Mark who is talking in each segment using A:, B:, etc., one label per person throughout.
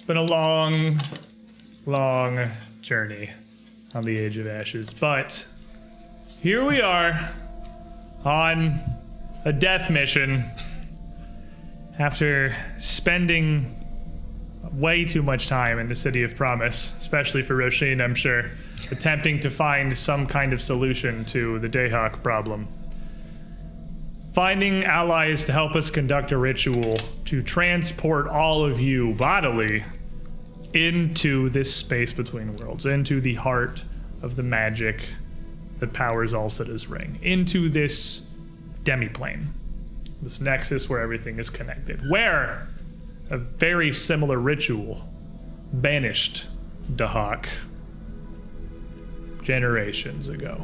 A: been a long, long journey on the Age of Ashes, but here we are on a death mission after spending way too much time in the City of Promise, especially for Roshin, I'm sure, attempting to find some kind of solution to the Dayhawk problem. Finding allies to help us conduct a ritual to transport all of you bodily into this space between worlds, into the heart of the magic that powers Alcida's ring, into this demiplane, this nexus where everything is connected, where a very similar ritual banished Dahak generations ago.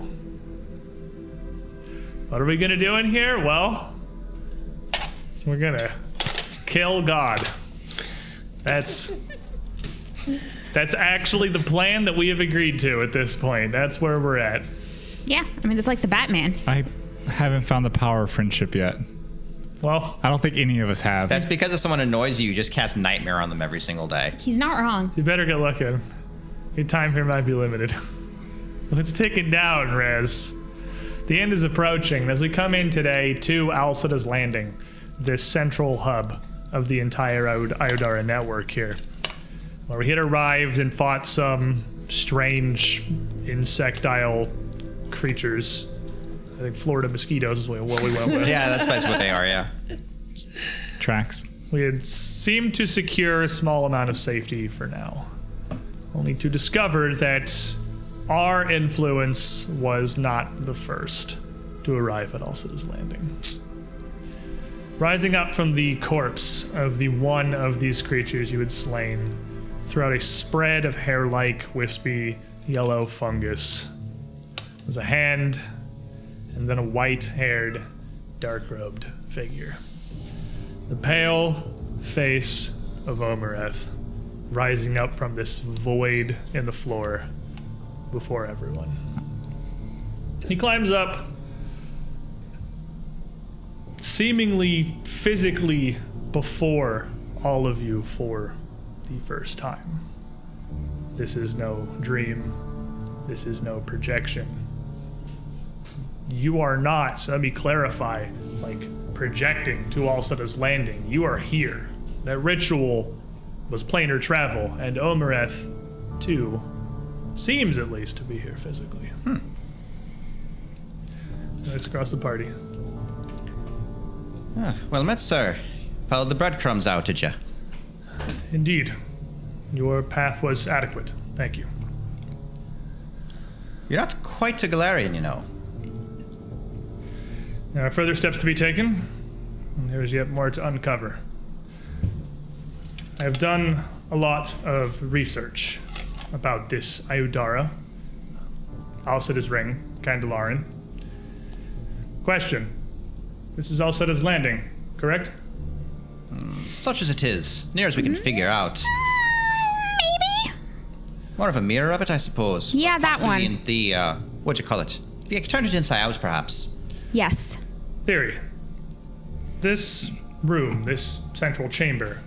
A: What are we gonna do in here? Well, we're gonna kill God. That's actually the plan that we have agreed to at this point. That's where we're at.
B: Yeah, I mean, it's like the Batman.
C: I haven't found the power of friendship yet.
A: Well,
C: I don't think any of us have.
D: That's because if someone annoys you, you just cast Nightmare on them every single day.
B: He's not wrong.
A: you better get lucky. Your time here might be limited. Let's take it down, Rez. The end is approaching. As we come in today to Alcida's Landing, this central hub of the entire Iodara network here, where we had arrived and fought some strange insectile creatures. I think Florida mosquitoes is what we went with.
D: Yeah, that's what they are, yeah.
C: Tracks.
A: We had seemed to secure a small amount of safety for now, only to discover that our influence was not the first to arrive at Alcida's Landing. Rising up from the corpse of the one of these creatures you had slain, throughout a spread of hair-like, wispy, yellow fungus, was a hand, and then a white-haired, dark-robed figure. The pale face of Omareth rising up from this void in the floor before everyone. He climbs up, seemingly physically before all of you for the first time. This is no dream. This is no projection. You are not, so let me clarify, projecting to Alcida's Landing. You are here. That ritual was planar travel, and Omareth, too, seems at least to be here physically. Let's cross the party.
D: Well met, sir. Followed the breadcrumbs out, did you?
A: Indeed. Your path was adequate. Thank you.
D: You're not quite a Galarian, you know.
A: There are further steps to be taken, and there is yet more to uncover. I have done a lot of research about this Iodara, Alcida's Ring, Candelarin. Question. This is Alcida's Landing, correct?
D: Such as it is, near as we can figure out.
B: Maybe?
D: More of a mirror of it, I suppose.
B: Yeah, that
D: Possibly
B: one.
D: In the, what'd you call it? If you turned it inside out, perhaps.
B: Yes.
A: Theory. This room, this central chamber,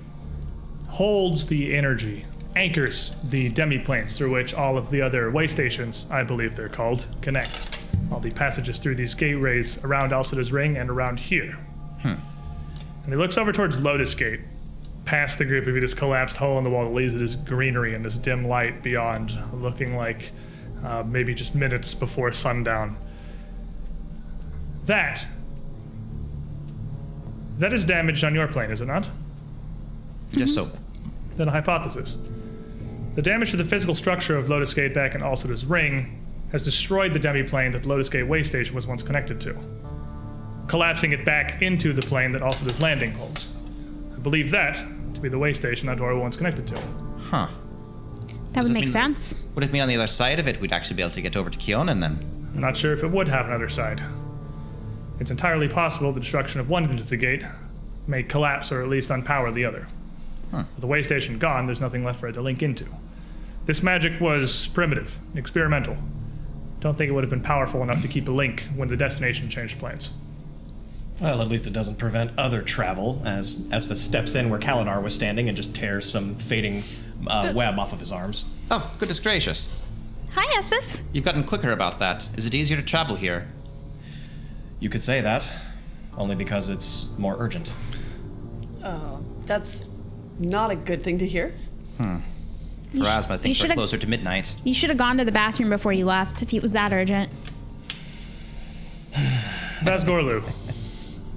A: holds the energy, anchors the demiplanes through which all of the other way stations, I believe they're called, connect. All the passages through these gateways around Alcida's Ring and around here. And he looks over towards Lotus Gate, past the group of you, this collapsed hole in the wall that leads to this greenery and this dim light beyond, looking like maybe just minutes before sundown. That is damaged on your plane, is it not?
D: Just so.
A: Then a hypothesis. The damage to the physical structure of Lotus Gate back in Alcida's Ring has destroyed the demiplane that Lotus Gate Way Station was once connected to, collapsing it back into the plane that Alcida's Landing holds. I believe that to be the way station that door was once connected to.
D: Huh.
B: That would make sense.
D: Would it mean on the other side of it we'd actually be able to get over to Kionan then?
A: I'm not sure if it would have another side. It's entirely possible the destruction of one end of the gate may collapse or at least unpower the other. With the way station gone, there's nothing left for it to link into. This magic was primitive, experimental. Don't think it would have been powerful enough to keep a link when the destination changed plans.
E: Well, at least it doesn't prevent other travel, as Esva steps in where Kalinar was standing and just tears some fading web off of his arms.
D: Oh, goodness gracious.
B: Hi, Espis.
D: You've gotten quicker about that. Is it easier to travel here?
E: You could say that, only because it's more urgent.
F: That's not a good thing to hear.
D: Pharasma, I think we're
B: should've-
D: closer to midnight.
B: You should have gone to the bathroom before you left if it was that urgent.
A: Vazgorlu.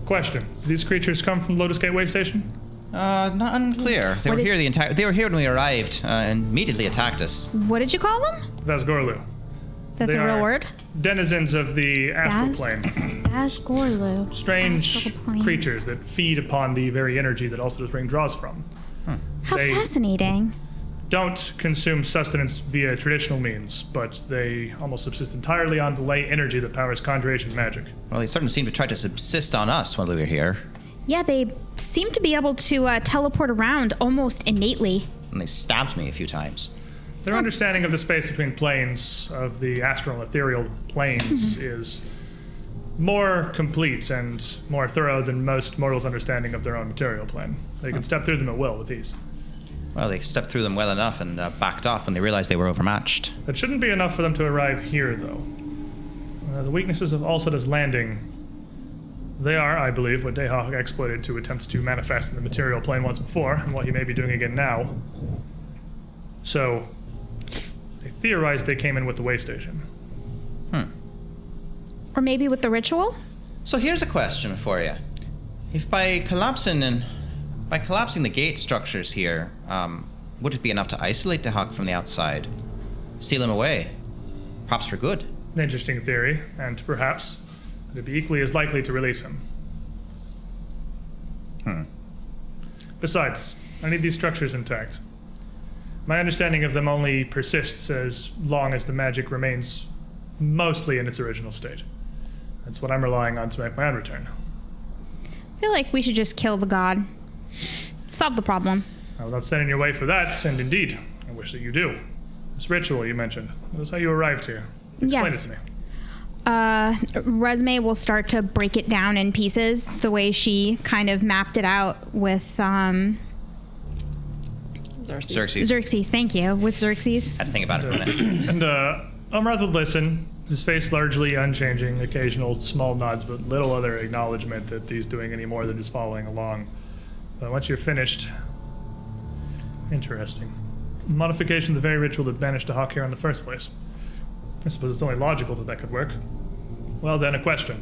A: Question: do these creatures come from Lotus Gateway Station?
D: Not unclear. They
B: What
D: were
B: did-
D: here They were here when we arrived, and immediately attacked us.
B: What did you call them?
A: Vazgorlu.
B: That's
A: They
B: a real
A: are
B: word?
A: Denizens of the astral
B: Baz?
A: plane.
B: Asgorlu.
A: Strange
B: Astral plane.
A: creatures that feed upon the very energy that also this ring draws from.
B: How
A: They-
B: fascinating.
A: Don't consume sustenance via traditional means, but they almost subsist entirely on the ley energy that powers conjuration magic.
D: Well, they certainly seemed to try to subsist on us when we were here,
B: Yeah, they seem to be able to teleport around almost innately.
D: and they stabbed me a few times.
A: Their
B: Yes.
A: understanding of the space between planes, of the astral and ethereal planes, is more complete and more thorough than most mortals' understanding of their own material plane. They can step through them at will with ease.
D: Well, they stepped through them well enough and backed off when they realized they were overmatched.
A: That shouldn't be enough for them to arrive here, though. The weaknesses of Alsada's landing, they are, I believe, what Dayhawk exploited to attempt to manifest in the material plane once before, and what he may be doing again now. So, they theorized they came in with the way station.
B: Or maybe with the ritual?
D: So here's a question for you: if by collapsing the gate structures here, would it be enough to isolate Dayhawk from the outside, steal him away, perhaps for good?
A: An interesting theory, and perhaps it'd be equally as likely to release him. Besides, I need these structures intact. My understanding of them only persists as long as the magic remains mostly in its original state. That's what I'm relying on to make my own return.
B: I feel like we should just kill the god. Solve the problem.
A: I will not stand in your way for that, and indeed, I wish that you do. This ritual you mentioned, that's how you arrived here. Explain
B: Yes.
A: it to me.
B: Resme will start to break it down in pieces the way she kind of mapped it out with
F: Xerxes.
B: Xerxes. Thank you. With Xerxes.
D: Had to think about it for a minute.
A: And Omareth would listen, his face largely unchanging, occasional small nods, but little other acknowledgement that he's doing any more than just following along. But once you're finished, interesting. Modification of the very ritual that banished a hawk here in the first place. I suppose it's only logical that could work. Well then, a question.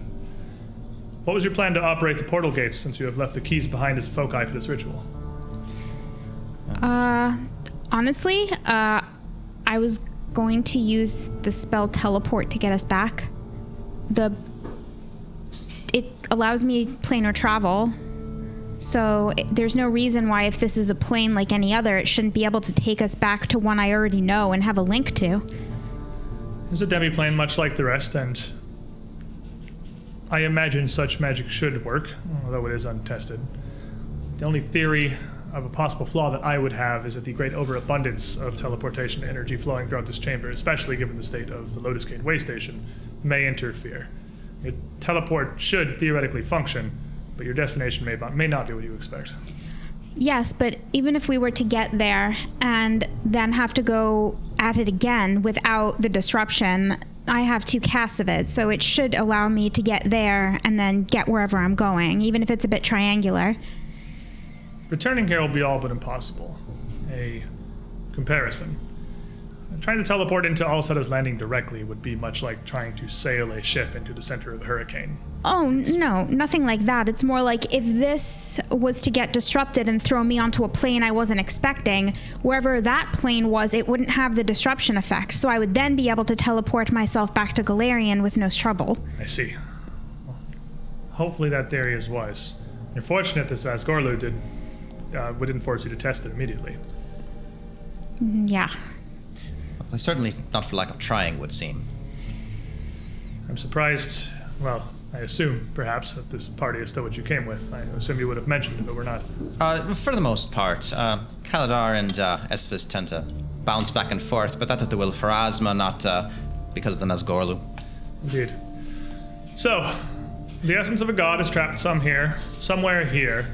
A: What was your plan to operate the portal gates since you have left the keys behind as foci for this ritual?
B: Honestly, I was going to use the spell teleport to get us back. It allows me planar travel, so there's no reason why, if this is a plane like any other, it shouldn't be able to take us back to one I already know and have a link to.
A: It's a demi-plane much like the rest, and I imagine such magic should work, although it is untested. The only theory of a possible flaw that I would have is that the great overabundance of teleportation energy flowing throughout this chamber, especially given the state of the Lotus Gate way station, may interfere. Your teleport should theoretically function, but your destination may not be what you expect.
B: Yes, but even if we were to get there and then have to go at it again without the disruption, I have 2 casts of it, so it should allow me to get there and then get wherever I'm going, even if it's a bit triangular.
A: Returning here will be all but impossible. A comparison. Trying to teleport into Alsada's landing directly would be much like trying to sail a ship into the center of a hurricane.
B: Oh, no, nothing like that. It's more like if this was to get disrupted and throw me onto a plane I wasn't expecting, wherever that plane was, it wouldn't have the disruption effect, so I would then be able to teleport myself back to Galarian with no trouble.
A: I see. Well, hopefully that theory is wise. You're fortunate this Vazgorlu wouldn't force you to test it immediately.
B: Yeah.
D: Well, certainly not for lack of trying, would seem.
A: I'm surprised, well, I assume, perhaps, that this party is still what you came with. I assume you would have mentioned it, but we're not.
D: For the most part, Kaladar and Esphis tend to bounce back and forth, but that's at the will of Pharasma, not because of the Nazgorlu.
A: Indeed. So, the essence of a god is trapped somewhere here,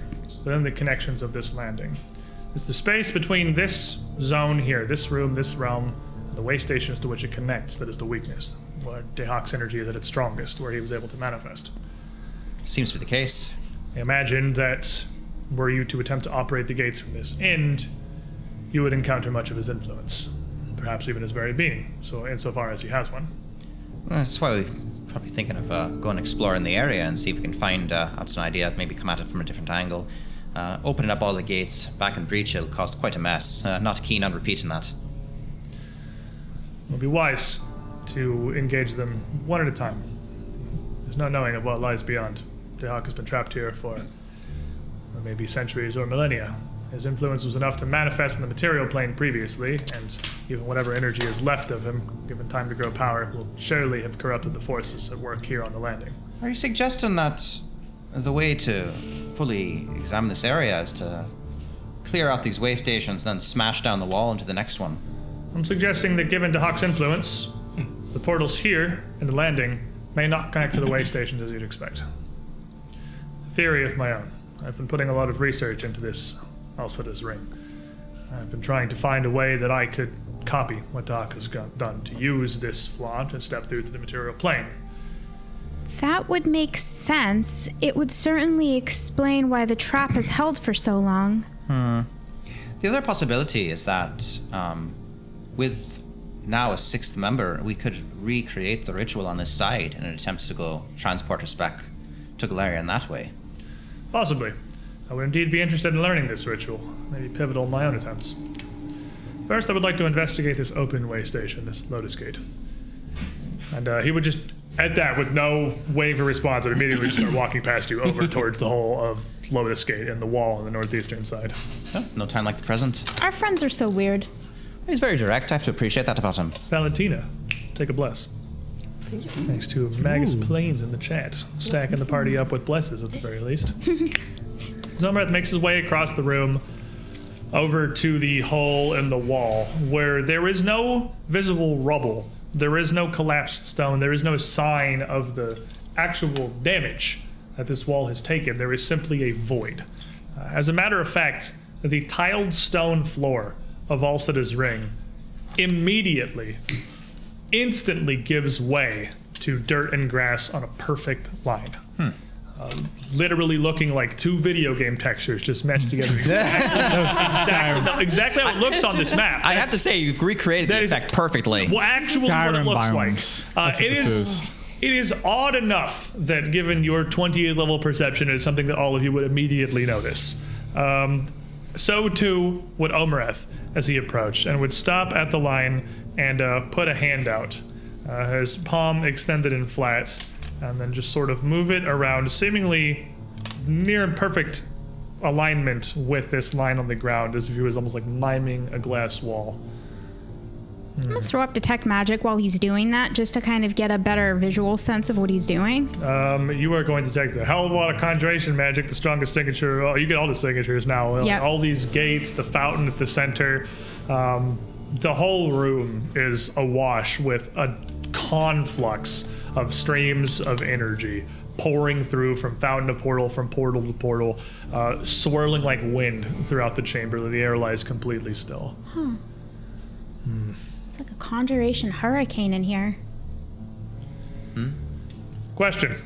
A: within the connections of this landing. It's the space between this zone here, this room, this realm, and the way stations to which it connects that is the weakness, where Dehak's energy is at its strongest, where he was able to manifest.
D: Seems to be the case.
A: I imagine that were you to attempt to operate the gates from this end, you would encounter much of his influence, perhaps even his very being, so insofar as he has one.
D: That's why we're probably thinking of going exploring the area and see if we can find out an idea, maybe come at it from a different angle. Opening up all the gates back in Breach will cost quite a mess. Not keen on repeating that.
A: It would be wise to engage them one at a time. There's no knowing of what lies beyond. Dehak has been trapped here for maybe centuries or millennia. His influence was enough to manifest in the material plane previously, and even whatever energy is left of him, given time to grow power, will surely have corrupted the forces at work here on the landing.
D: Are you suggesting that the way to fully examine this area is to clear out these way stations, then smash down the wall into the next one?
A: I'm suggesting that given Dehak's influence, the portals here and the landing may not connect to the way stations as you'd expect. Theory of my own. I've been putting a lot of research into this Alcida's ring. I've been trying to find a way that I could copy what Dehak has done, to use this flaw to step through to the material plane.
B: That would make sense. It would certainly explain why the trap has held for so long.
D: The other possibility is that with now a sixth member, we could recreate the ritual on this side in an attempt to go transport us back to Galarian that way.
A: Possibly. I would indeed be interested in learning this ritual, maybe pivotal in my own attempts. First, I would like to investigate this open way station, this Lotus gate. And he would just, at that, with no waiting for response, would immediately start walking past you over towards the hole of Lotus gate and the wall on the northeastern side.
D: Oh, no time like the present.
B: Our friends are so weird.
D: He's very direct. I have to appreciate that about him.
A: Valentina, take a bless.
F: Thank you.
A: Thanks to Magus Plains in the chat, stacking the party up with blesses at the very least. Omareth makes his way across the room over to the hole in the wall, where there is no visible rubble, there is no collapsed stone, there is no sign of the actual damage that this wall has taken. There is simply a void. As a matter of fact, the tiled stone floor of Alcida's ring immediately, instantly gives way to dirt and grass on a perfect line. Literally looking like two video game textures just meshed together. Exactly how it looks on this map.
D: I have to say, you've recreated the effect perfectly.
A: Well, actually, what it looks
C: biomes.
A: like. It is odd enough that, given your 28th level perception, it is something that all of you would immediately notice. So too would Omareth as he approached, and would stop at the line and put a hand out, his palm extended and flat, and then just sort of move it around, seemingly near perfect alignment with this line on the ground, as if he was almost like miming a glass wall.
B: I'm gonna throw up detect magic while he's doing that, just to kind of get a better visual sense of what he's doing.
A: You are going to take a hell of a lot of conjuration magic, the strongest signature. Oh, you get all the signatures now.
B: Yep.
A: All these gates, the fountain at the center. The whole room is awash with a conflux of streams of energy pouring through from fountain to portal, from portal to portal, swirling like wind throughout the chamber. The air lies completely still.
B: It's like a conjuration hurricane in here.
A: Question.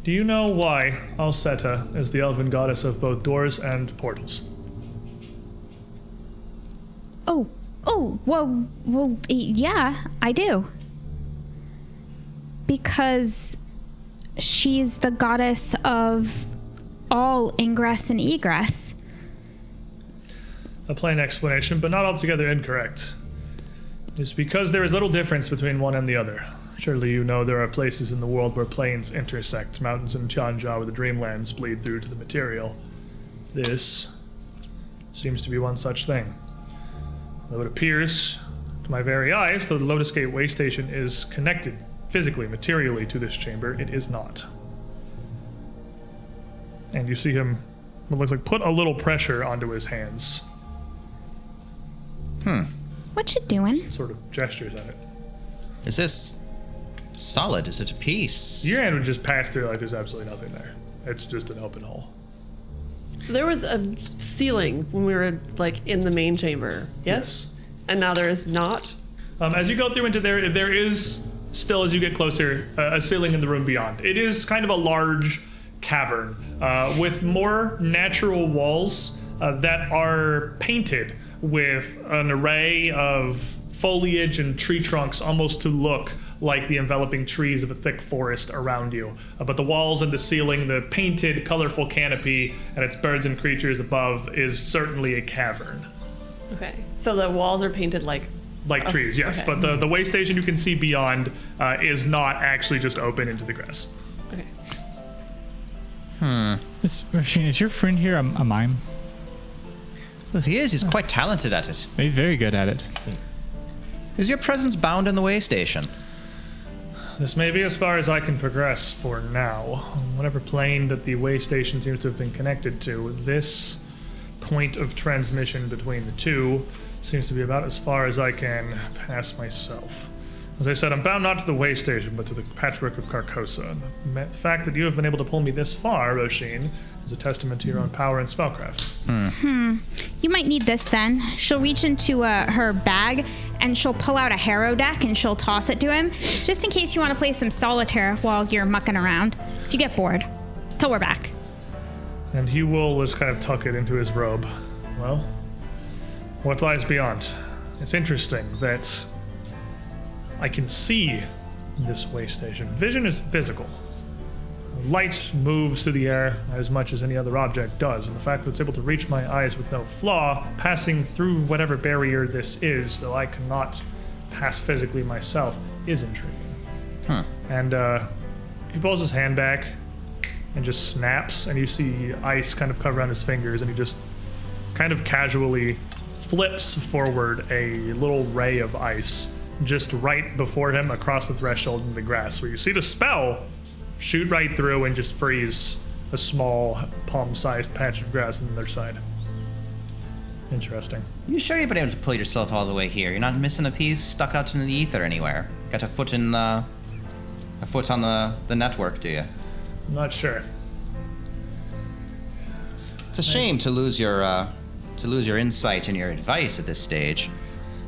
A: Do you know why Alceta is the elven goddess of both doors and portals?
B: Well, yeah, I do. Because she's the goddess of all ingress and egress.
A: A plain explanation, but not altogether incorrect. It's because there is little difference between one and the other. Surely you know there are places in the world where planes intersect, mountains in Tianja where the dreamlands bleed through to the material. This seems to be one such thing. Though it appears to my very eyes that the Lotus Gate way station is connected physically, materially to this chamber, it is not. And you see him, it looks like, put a little pressure onto his hands.
B: What you doing?
A: Sort of gestures at it.
D: Is this solid? Is it a piece?
A: Your hand would just pass through like there's absolutely nothing there. It's just an open hole.
F: So there was a ceiling when we were like in the main chamber. Yes. And now there is not.
A: As you go through into there is still, as you get closer, a ceiling in the room beyond. It is kind of a large cavern with more natural walls that are painted with an array of foliage and tree trunks, almost to look like the enveloping trees of a thick forest around you. But the walls and the ceiling, the painted, colorful canopy, and its birds and creatures above is certainly a cavern.
F: Okay. So the walls are painted like
A: trees, yes.
F: Okay.
A: But the way station you can see beyond is not actually just open into the grass.
F: Okay.
C: Miss Rasheen, is your friend here a mime?
D: Well, if he is, he's quite talented at it.
C: He's very good at it.
D: Is your presence bound in the way station?
A: This may be as far as I can progress for now. Whatever plane that the way station seems to have been connected to, this point of transmission between the two seems to be about as far as I can pass myself. As I said, I'm bound not to the way station, but to the patchwork of Carcosa. The fact that you have been able to pull me this far, Roshin, is a testament to your own power and spellcraft.
B: You might need this then. She'll reach into her bag and she'll pull out a harrow deck and she'll toss it to him, just in case you want to play some solitaire while you're mucking around. If you get bored. Till we're back.
A: And he will just kind of tuck it into his robe. Well, what lies beyond? It's interesting that I can see this way station. Vision is physical. Light moves through the air as much as any other object does, and the fact that it's able to reach my eyes with no flaw, passing through whatever barrier this is, though I cannot pass physically myself, is intriguing. And he pulls his hand back and just snaps, and you see ice kind of cover around his fingers, and he just kind of casually flips forward a little ray of ice just right before him across the threshold in the grass, where you see the spell shoot right through and just freeze a small palm-sized patch of grass on the other side. Interesting.
D: You sure you've been able to pull yourself all the way here? You're not missing a piece stuck out in the ether anywhere? Got a foot on the network, do you?
A: I'm not sure.
D: It's a shame to lose your insight and your advice at this stage.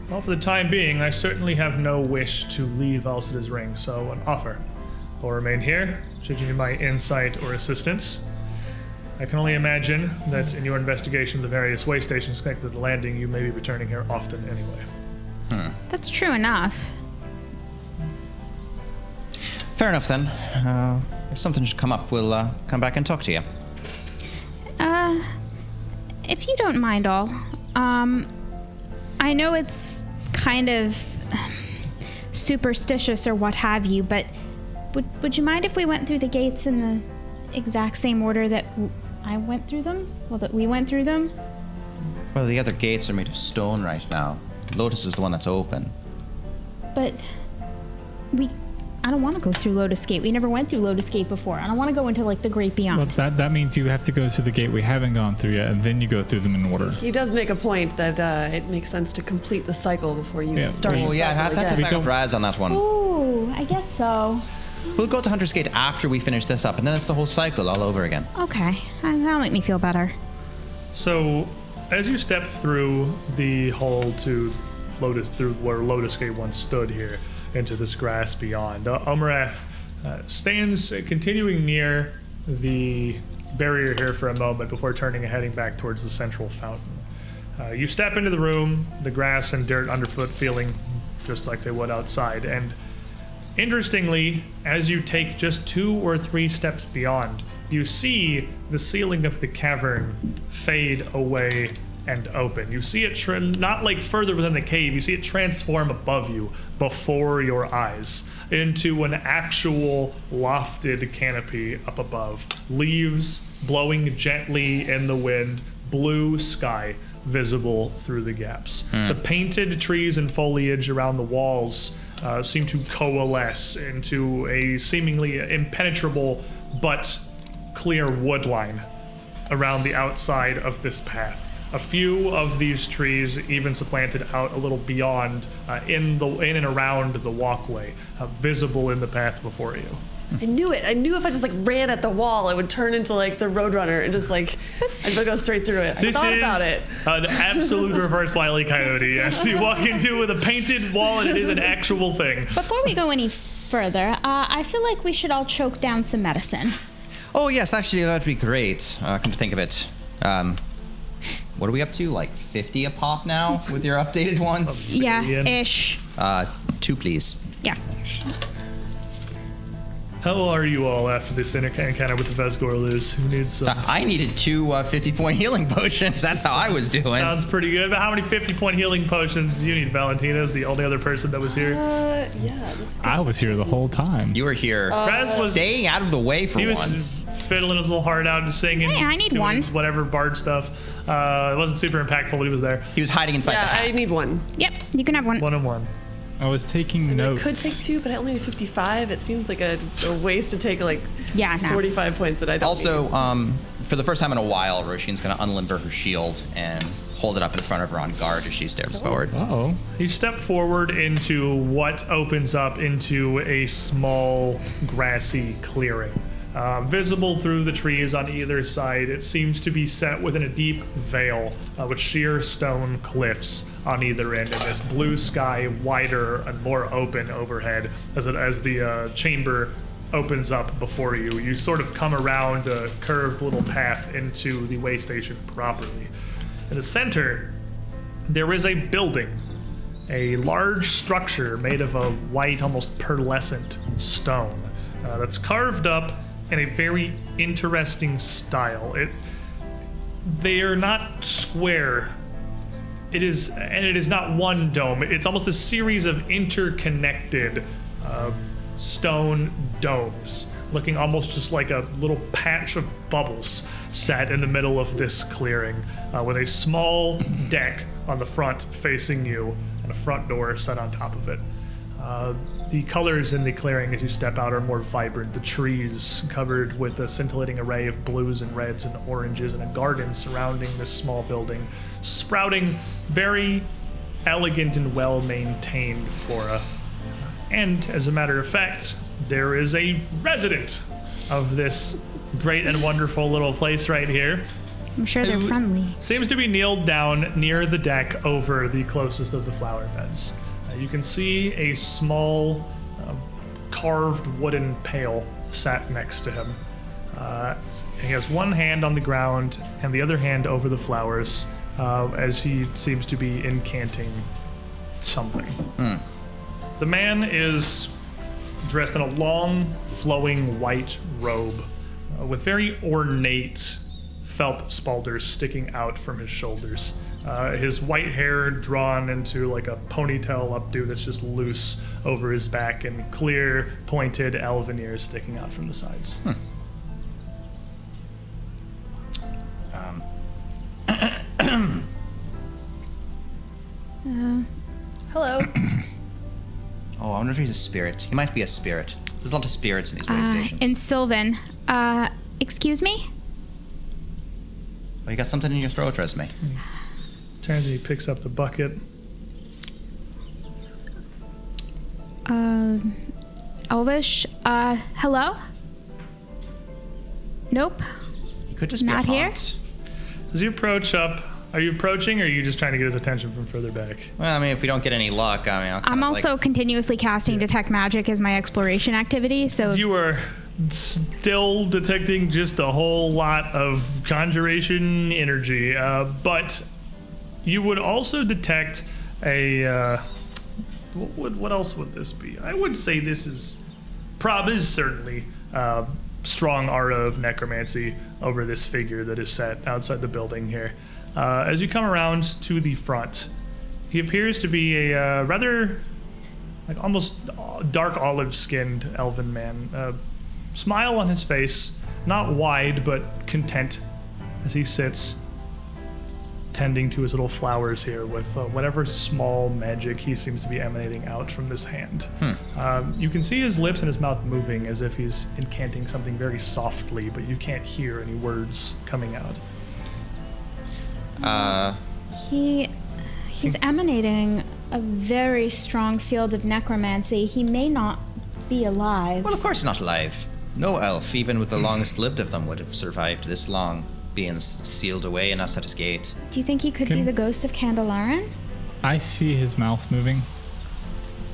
A: Well, for the time being, I certainly have no wish to leave Elsida's ring, so an offer. I'll remain here, should you need my insight or assistance. I can only imagine that in your investigation of the various way stations connected to the landing, you may be returning here often anyway.
B: That's true enough.
D: Fair enough, then. If something should come up, we'll come back and talk to you.
B: If you don't mind all, I know it's kind of superstitious or what have you, but would you mind if we went through the gates in the exact same order that I went through them? Well, that we went through them?
D: Well, the other gates are made of stone right now. Lotus is the one that's open.
B: But I don't want to go through Lotus Gate. We never went through Lotus Gate before. I don't want to go into, like, the Great Beyond.
C: Well, that means you have to go through the gate we haven't gone through yet, and then you go through them in order.
F: He does make a point that it makes sense to complete the cycle before you start.
D: Oh, yeah, I'd have to back up Raz on that one.
B: Ooh, I guess so.
D: We'll go to Hunter's Gate after we finish this up, and then it's the whole cycle all over again.
B: Okay, that'll make me feel better.
A: So, as you step through the hall to Lotus, through where Lotus Gate once stood here, into this grass beyond, Omareth stands continuing near the barrier here for a moment before turning and heading back towards the central fountain. You step into the room, the grass and dirt underfoot feeling just like they would outside, and interestingly, as you take just 2 or 3 steps beyond, you see the ceiling of the cavern fade away and open. You see it not like further within the cave, you see it transform above you, before your eyes, into an actual lofted canopy up above. Leaves blowing gently in the wind, blue sky visible through the gaps. The painted trees and foliage around the walls seem to coalesce into a seemingly impenetrable but clear wood line around the outside of this path. A few of these trees even supplanted out a little beyond, in and around the walkway, visible in the path before you.
F: I knew it. I knew if I just like ran at the wall, it would turn into like the Roadrunner and just like I'd go straight through it. I thought about it.
A: An absolute reverse Wile E. Coyote. Yes, you walk into with a painted wall, and it is an actual thing.
B: Before we go any further, I feel like we should all choke down some medicine.
D: Oh, yes, actually, that would be great. Come to think of it. What are we up to? Like 50 a pop now with your updated ones?
B: Yeah, ish.
D: 2, please.
B: Yeah.
A: How are you all after this encounter with the Vesgorlus? Who needs some?
D: I needed 2 50-point healing potions. That's how I was doing.
A: Sounds pretty good. But how many 50-point healing potions do you need? Valentina is the only other person that was here.
F: Yeah. That's good.
C: I was here the whole time.
D: You were here.
A: Raz was
D: Staying out of the way for
A: he was
D: once.
A: fiddling his little heart out and singing.
B: Hey, I need
A: doing
B: one.
A: his whatever bard stuff. It wasn't super impactful, but he was there.
D: He was hiding inside the
F: Yeah,
D: hat.
F: I need one.
B: Yep, you can have one.
A: 1 and 1.
C: I was taking
F: I
C: notes.
F: could take 2, but I only need 55. It seems like a waste to take like
B: Yeah, no.
F: 45 points that I don't
D: Also,
F: need.
D: for the first time in a while, Roshin's going to unlimber her shield and hold it up in front of her on guard as she steps forward.
C: Uh-oh.
A: You step forward into what opens up into a small grassy clearing. Visible through the trees on either side, it seems to be set within a deep vale with sheer stone cliffs on either end, and this blue sky wider and more open overhead as the chamber opens up before you. You sort of come around a curved little path into the way station properly. In the center, there is a building, a large structure made of a white, almost pearlescent stone that's carved up in a very interesting style. They are not square. It is not one dome. It's almost a series of interconnected stone domes, looking almost just like a little patch of bubbles set in the middle of this clearing, with a small deck on the front facing you and a front door set on top of it. The colors in the clearing as you step out are more vibrant. The trees covered with a scintillating array of blues and reds and oranges, and a garden surrounding this small building, sprouting very elegant and well-maintained flora. And as a matter of fact, there is a resident of this great and wonderful little place right here.
B: I'm sure they're friendly.
A: Seems to be kneeled down near the deck over the closest of the flower beds. You can see a small carved wooden pail sat next to him. He has one hand on the ground and the other hand over the flowers as he seems to be incanting something. The man is dressed in a long, flowing white robe with very ornate felt spalders sticking out from his shoulders. His white hair drawn into like a ponytail updo that's just loose over his back, and clear, pointed elven ears sticking out from the sides.
F: Hello.
D: Oh, I wonder if he's a spirit. He might be a spirit. There's a lot of spirits in these way stations.
B: And Sylvan, excuse me?
D: Oh, you got something in your throat, Resume.
A: Turns and he picks up the bucket.
B: Elvish, hello? Nope.
D: He could just
B: Not
D: be a
B: here?
D: haunt.
A: As you approach up, are you approaching, or are you just trying to get his attention from further back?
D: Well, I mean, if we don't get any luck, I mean,
B: I'm also continuously casting Detect Magic as my exploration activity, so
A: You are still detecting just a whole lot of conjuration energy, but you would also detect a what else would this be? I would say this is certainly strong aura of necromancy over this figure that is set outside the building here. As you come around to the front, he appears to be a rather like almost dark olive-skinned elven man. Smile on his face, not wide but content, as he sits tending to his little flowers here with whatever small magic he seems to be emanating out from this hand. You can see his lips and his mouth moving as if he's incanting something very softly, but you can't hear any words coming out.
B: he's emanating a very strong field of necromancy. He may not be alive.
D: Well, of course not alive. No elf, even with the longest lived of them, would have survived this long, being sealed away in Asata's gate.
B: Do you think he could be the ghost of Candelarin?
C: I see his mouth moving.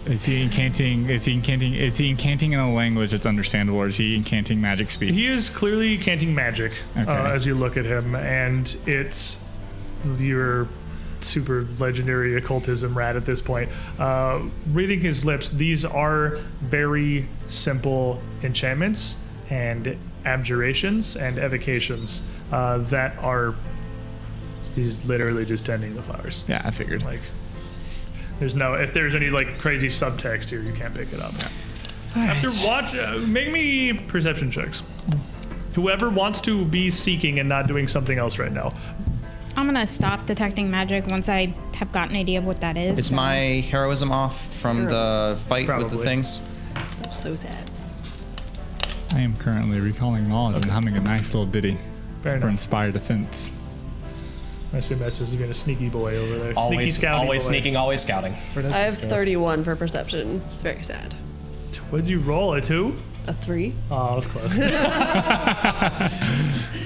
C: Is he incanting? Is he incanting in a language that's understandable, or is he incanting magic speak?
A: He is clearly canting magic as you look at him, and it's your super legendary occultism rat at this point. Reading his lips, these are very simple enchantments and abjurations and evocations that are. He's literally just tending the flowers.
C: Yeah, I figured.
A: Like, if there's any like crazy subtext here, you can't pick it up. After make me perception checks. Whoever wants to be seeking and not doing something else right now.
B: I'm gonna stop detecting magic once I have got an idea of what that is.
D: Is my heroism off from the fight with the
A: Probably.
D: things?
F: So sad.
C: I am currently recalling knowledge and humming a nice little ditty
A: Fair
C: for
A: enough.
C: inspired defense.
A: I assume that's just being a sneaky boy over there. Sneaky
E: Always,
A: scouting
E: always
A: boy.
E: sneaking, always scouting.
F: I have 31 for perception. It's very sad.
A: What'd you roll? A 2?
F: A 3?
A: Oh, that was close.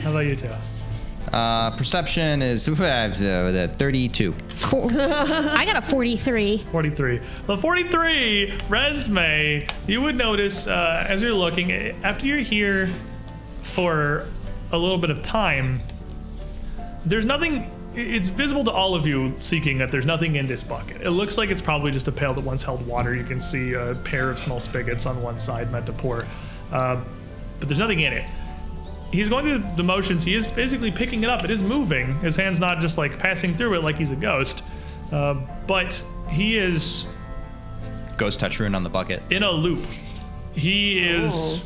A: How about you two?
D: Perception is 32.
B: I got a 43.
A: 43. Well, 43, Resme, you would notice as you're looking, after you're here for a little bit of time, there's nothing, it's visible to all of you seeking that there's nothing in this bucket. It looks like it's probably just a pail that once held water. You can see a pair of small spigots on one side meant to pour, but there's nothing in it. He's going through the motions. He is physically picking it up. It is moving. His hand's not just like passing through it like he's a ghost, but he is
D: Ghost touch rune on the bucket.
A: in a loop. He is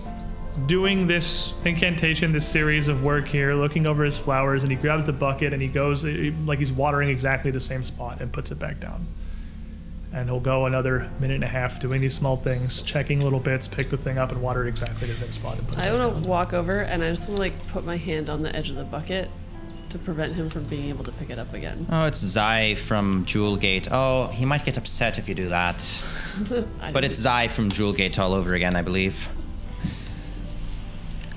A: doing this incantation, this series of work here, looking over his flowers, and he grabs the bucket and he goes like he's watering exactly the same spot and puts it back down. And he'll go another minute and a half doing these small things, checking little bits, pick the thing up and water it exactly the same spot and put it
F: I
A: back
F: want
A: down.
F: to walk over and I just want to like put my hand on the edge of the bucket to prevent him from being able to pick it up again.
D: Oh, it's Zai from Jewelgate. Oh, he might get upset if you do that. But it's Zai from Jewelgate all over again, I believe.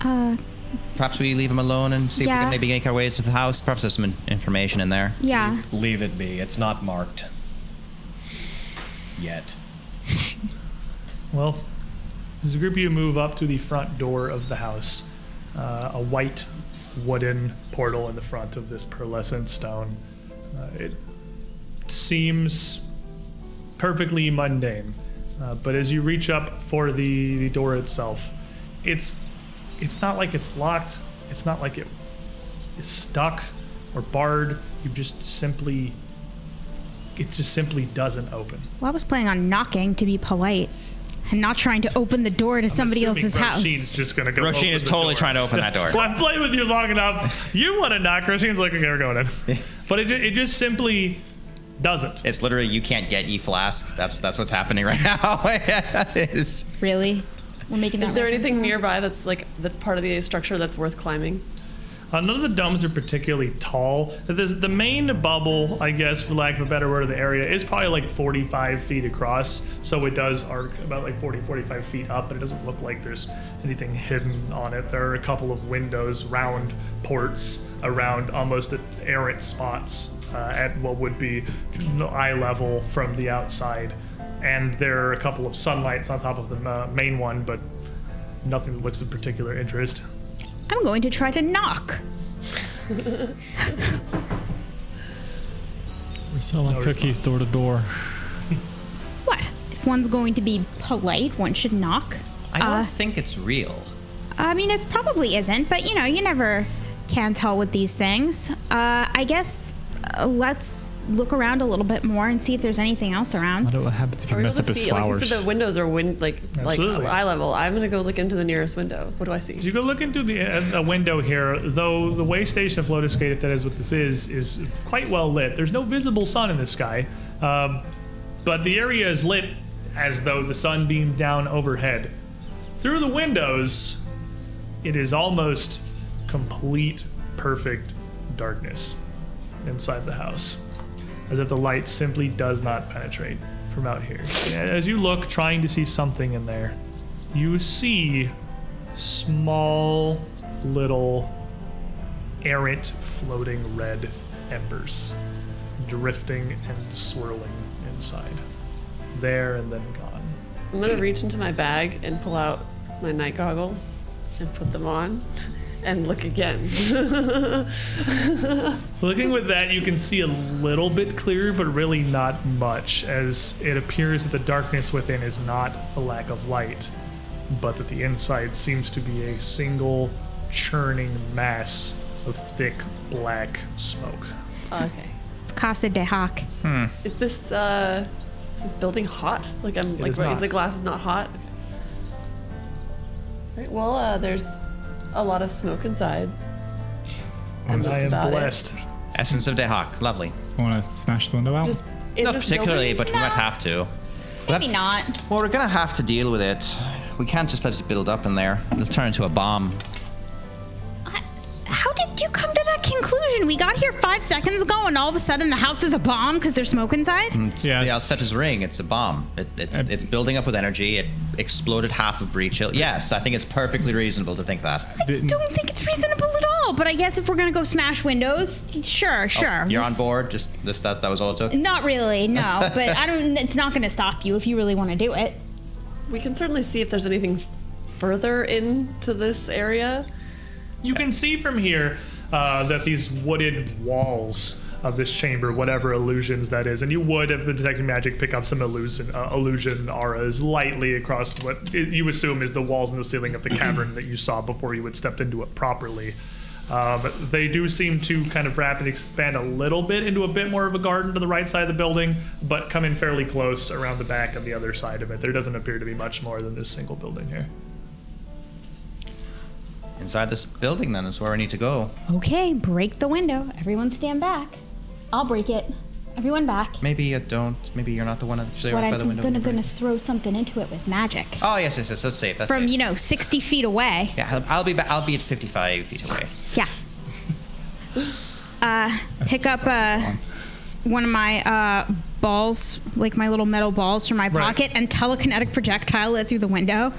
D: Perhaps we leave him alone and see if we
B: Yeah.
D: can maybe make our way to the house. Perhaps there's some information in there.
B: Yeah.
E: Leave it be. It's not marked. Yet.
A: Well, as a group of you move up to the front door of the house, a white wooden portal in the front of this pearlescent stone. It seems perfectly mundane, but as you reach up for the door itself, it's not like it's locked. It's not like it is stuck or barred. It just simply doesn't open.
B: Well, I was planning on knocking to be polite and not trying to open the door to somebody else's house.
A: Roshin's just gonna go.
D: Roshin
A: open
D: is
A: the
D: totally
A: door.
D: trying to open that door.
A: Well, I've played with you long enough. You want to knock. Roshin's like, okay, we're going in. But it just simply doesn't.
D: It's literally you can't get E-Flask. That's what's happening right now. It's-
B: Really? We're making that
F: Is there
B: reference
F: anything
B: now?
F: nearby that's part of the structure that's worth climbing?
A: None of the domes are particularly tall. The main bubble, I guess, for lack of a better word, of the area is probably like 45 feet across. So it does arc about like 40, 45 feet up, but it doesn't look like there's anything hidden on it. There are a couple of windows, round ports around almost errant spots at what would be eye level from the outside. And there are a couple of sunlights on top of the main one, but nothing that looks of particular interest.
B: I'm going to try to knock.
C: We're selling cookies door to door.
B: What? If one's going to be polite, one should knock.
D: I don't think it's real.
B: I mean, it probably isn't, but you know, you never can tell with these things. I guess let's look around a little bit more and see if there's anything else around.
C: I don't know what happens if you
F: Are we
C: mess
F: able
C: up
F: to
C: his
F: see? Like you
C: flowers.
F: said, the windows are like
A: Absolutely.
F: eye level. I'm gonna go look into the nearest window. What do I see?
A: You go look into the window here, though the way station of Lotus Gate, if that is what this is quite well lit. There's no visible sun in the sky, but the area is lit as though the sun beamed down overhead. Through the windows, it is almost complete, perfect darkness inside the house, as if the light simply does not penetrate from out here. As you look, trying to see something in there, you see small, little, errant, floating red embers drifting and swirling inside. There and then gone.
F: I'm gonna reach into my bag and pull out my night goggles and put them on and look again.
A: Looking with that, you can see a little bit clearer, but really not much, as it appears that the darkness within is not a lack of light, but that the inside seems to be a single churning mass of thick black smoke.
F: Okay.
B: It's Casa de Hawk.
F: Is this building hot? Like I'm
A: It
F: like
A: is
F: right,
A: not.
F: the glass is not hot. Right. Well, there's a lot of smoke inside. And
A: I
F: that's
A: am
F: about it.
A: blessed.
D: Essence of Dehak. Lovely.
C: Want to smash the window out?
F: Just in
D: Not
F: this
D: particularly,
F: building?
D: but we might have to.
B: Maybe not.
D: Well, we're gonna have to deal with it. We can't just let it build up in there. It'll turn into a bomb.
B: How did you come to that conclusion? We got here 5 seconds ago, and all of a sudden the house is a bomb because there's smoke inside?
C: Yeah,
D: The
C: it's-
D: Alcetta's ring, it's a bomb. It's building up with energy. It exploded half of Breach Hill. Yes, I think it's perfectly reasonable to think that.
B: I don't think it's reasonable at all, but I guess if we're going to go smash windows, sure.
D: You're on board? Just that was all it took?
B: Not really, no, but it's not going to stop you if you really want to do it.
F: We can certainly see if there's anything further into this area.
A: You can see from here that these wooded walls of this chamber, whatever illusions that is, and you would, if the detecting magic, pick up some illusion auras lightly across what you assume is the walls and the ceiling of the cavern that you saw before you had stepped into it properly. They do seem to kind of wrap and expand a little bit into a bit more of a garden to the right side of the building, but come in fairly close around the back of the other side of it. There doesn't appear to be much more than this single building here.
D: Inside this building, then, is where we need to go.
B: Okay, break the window. Everyone stand back. I'll break it. Everyone back.
D: Maybe you don't. Maybe you're not the one actually
B: But
D: right by the
B: I'm
D: window.
B: gonna throw something into it with magic.
D: Oh, yes. That's safe. That's
B: From,
D: safe.
B: 60 feet away.
D: Yeah, I'll be at 55 feet away.
B: Yeah. Pick up one of my balls, like my little metal balls from my
A: Right.
B: pocket, and telekinetic projectile it through the window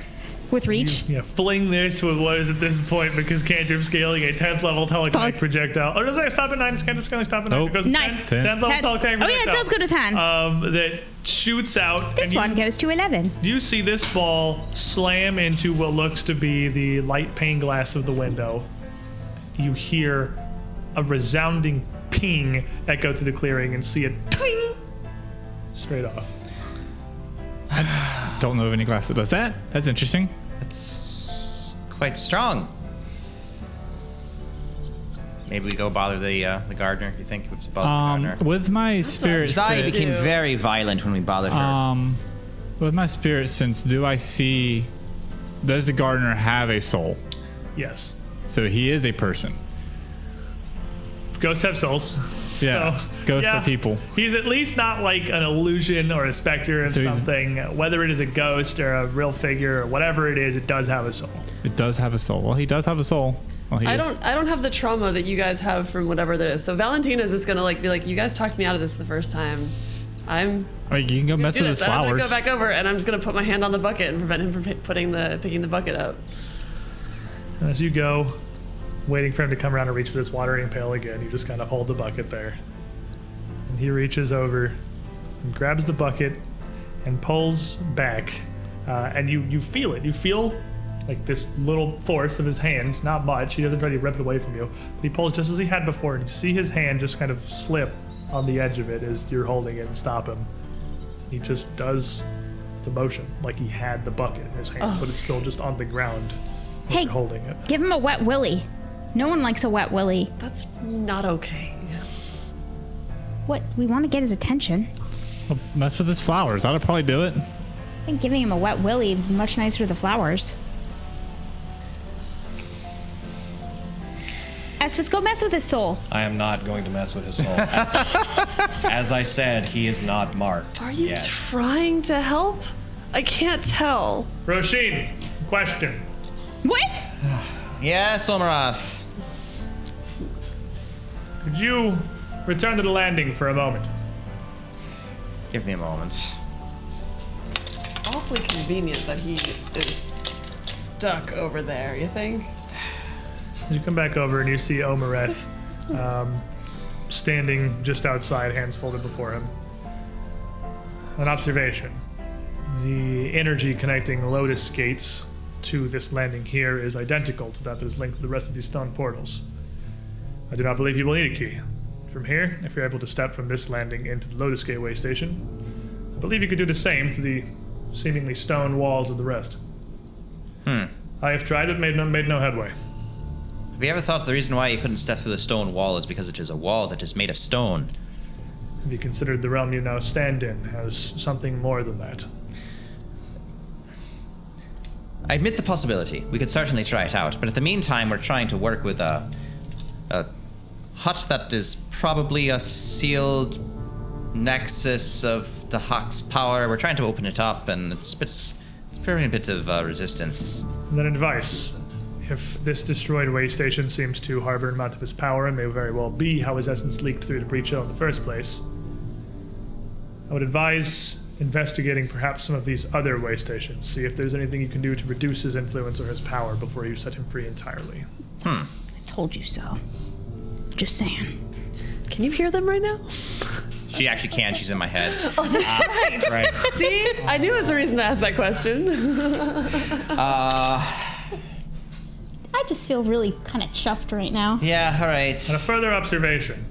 B: with reach.
A: Yeah, fling this with what is at this point, because cantrip scaling a 10th level telekinetic projectile. Oh, does it stop at 9? Does cantrip scaling stop at 9?
C: Nope.
A: It goes to 10?
B: 9.
A: 10th level
B: 10.
A: telekinetic
B: Oh, yeah, it
A: projectile.
B: does go to 10.
A: That shoots out.
B: This
A: and
B: one goes to 11.
A: You see this ball slam into what looks to be the light pane glass of the window. You hear a resounding ping echo through the clearing and see it ting straight off.
C: Don't know of any glass that does that. That's interesting.
D: It's quite strong. Maybe we go bother the gardener. You think we have to bother the gardener?
C: With my spirit
D: Zai
C: sense,
D: became very violent when we bothered her.
C: with my spirit sense, do I see? Does the gardener have a soul?
A: Yes.
C: So he is a person.
A: Ghosts have souls.
C: Yeah,
A: So,
C: ghosts
A: yeah,
C: are people.
A: He's at least not like an illusion or a specter of
C: So he's-
A: something. Whether it is a ghost or a real figure or whatever it is, it does have a soul.
C: It does have a soul. Well, he does have a soul. Well, he
F: I
C: is-
F: don't have the trauma that you guys have from whatever that is. So Valentina's just gonna be like, you guys talked me out of this the first time.
C: I mean, you can go mess
F: Do
C: with
F: this.
C: his
F: And I'm gonna
C: flowers.
F: go back over and I'm just gonna put my hand on the bucket and prevent him from picking the bucket up.
A: As you go, waiting for him to come around and reach for this watering pail again, you just kind of hold the bucket there. And he reaches over and grabs the bucket and pulls back. And you feel it. You feel like this little force of his hand, not much. He doesn't try to rip it away from you. But he pulls just as he had before, and you see his hand just kind of slip on the edge of it as you're holding it and stop him. He just does the motion like he had the bucket in his hand, but it's still just on the ground when
B: Hey.
A: you're holding it.
B: Give him a wet willy. No one likes a wet willy.
F: That's not okay.
B: What? We want to get his attention.
C: Well, mess with his flowers. That'll probably do it.
B: I think giving him a wet willy is much nicer to the flowers. Esphus, go mess with his soul.
E: I am not going to mess with his soul. As I said, he is not marked.
F: Are you
E: yet.
F: trying to help? I can't tell.
A: Roshin, question.
B: What?
D: Yes, Omareth.
A: Could you return to the landing for a moment?
D: Give me a moment.
F: Awfully convenient that he is stuck over there, you think?
A: You come back over and you see Omareth standing just outside, hands folded before him. An observation. The energy connecting Lotus gates to this landing here is identical to that is linked to the rest of these stone portals. I do not believe you will need a key. From here, if you're able to step from this landing into the Lotus Gateway station, I believe you could do the same to the seemingly stone walls of the rest. I have tried it, made no headway.
D: Have you ever thought the reason why you couldn't step through the stone wall is because it is a wall that is made of stone?
A: Have you considered the realm you now stand in as something more than that?
D: I admit the possibility. We could certainly try it out, but at the meantime, we're trying to work with a hut that is probably a sealed nexus of Dahak's power. We're trying to open it up, and it's proving a bit of resistance.
A: Then advice. If this destroyed way station seems to harbor an amount of his power, and may very well be how his essence leaked through the breach hole in the first place, I would advise investigating perhaps some of these other way stations. See if there's anything you can do to reduce his influence or his power before you set him free entirely.
B: I told you so. Just saying.
F: Can you hear them right now?
D: She actually can. She's in my head.
F: Oh, that's right.
D: Right.
F: See? I knew it was a reason to ask that question.
B: I just feel really kind of chuffed right now.
D: Yeah, all right.
A: And a further observation.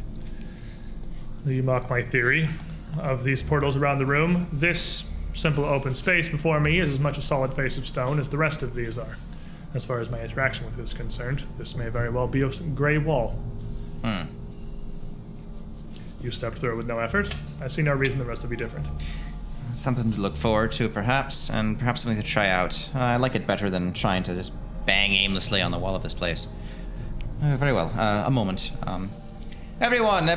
A: Do you mock my theory of these portals around the room? This simple open space before me is as much a solid face of stone as the rest of these are. As far as my interaction with it is concerned, this may very well be a gray wall. You stepped through it with no effort. I see no reason the rest would be different.
D: Something to look forward to, perhaps, and perhaps something to try out. I like it better than trying to just bang aimlessly on the wall of this place. Very well. A moment. Everyone.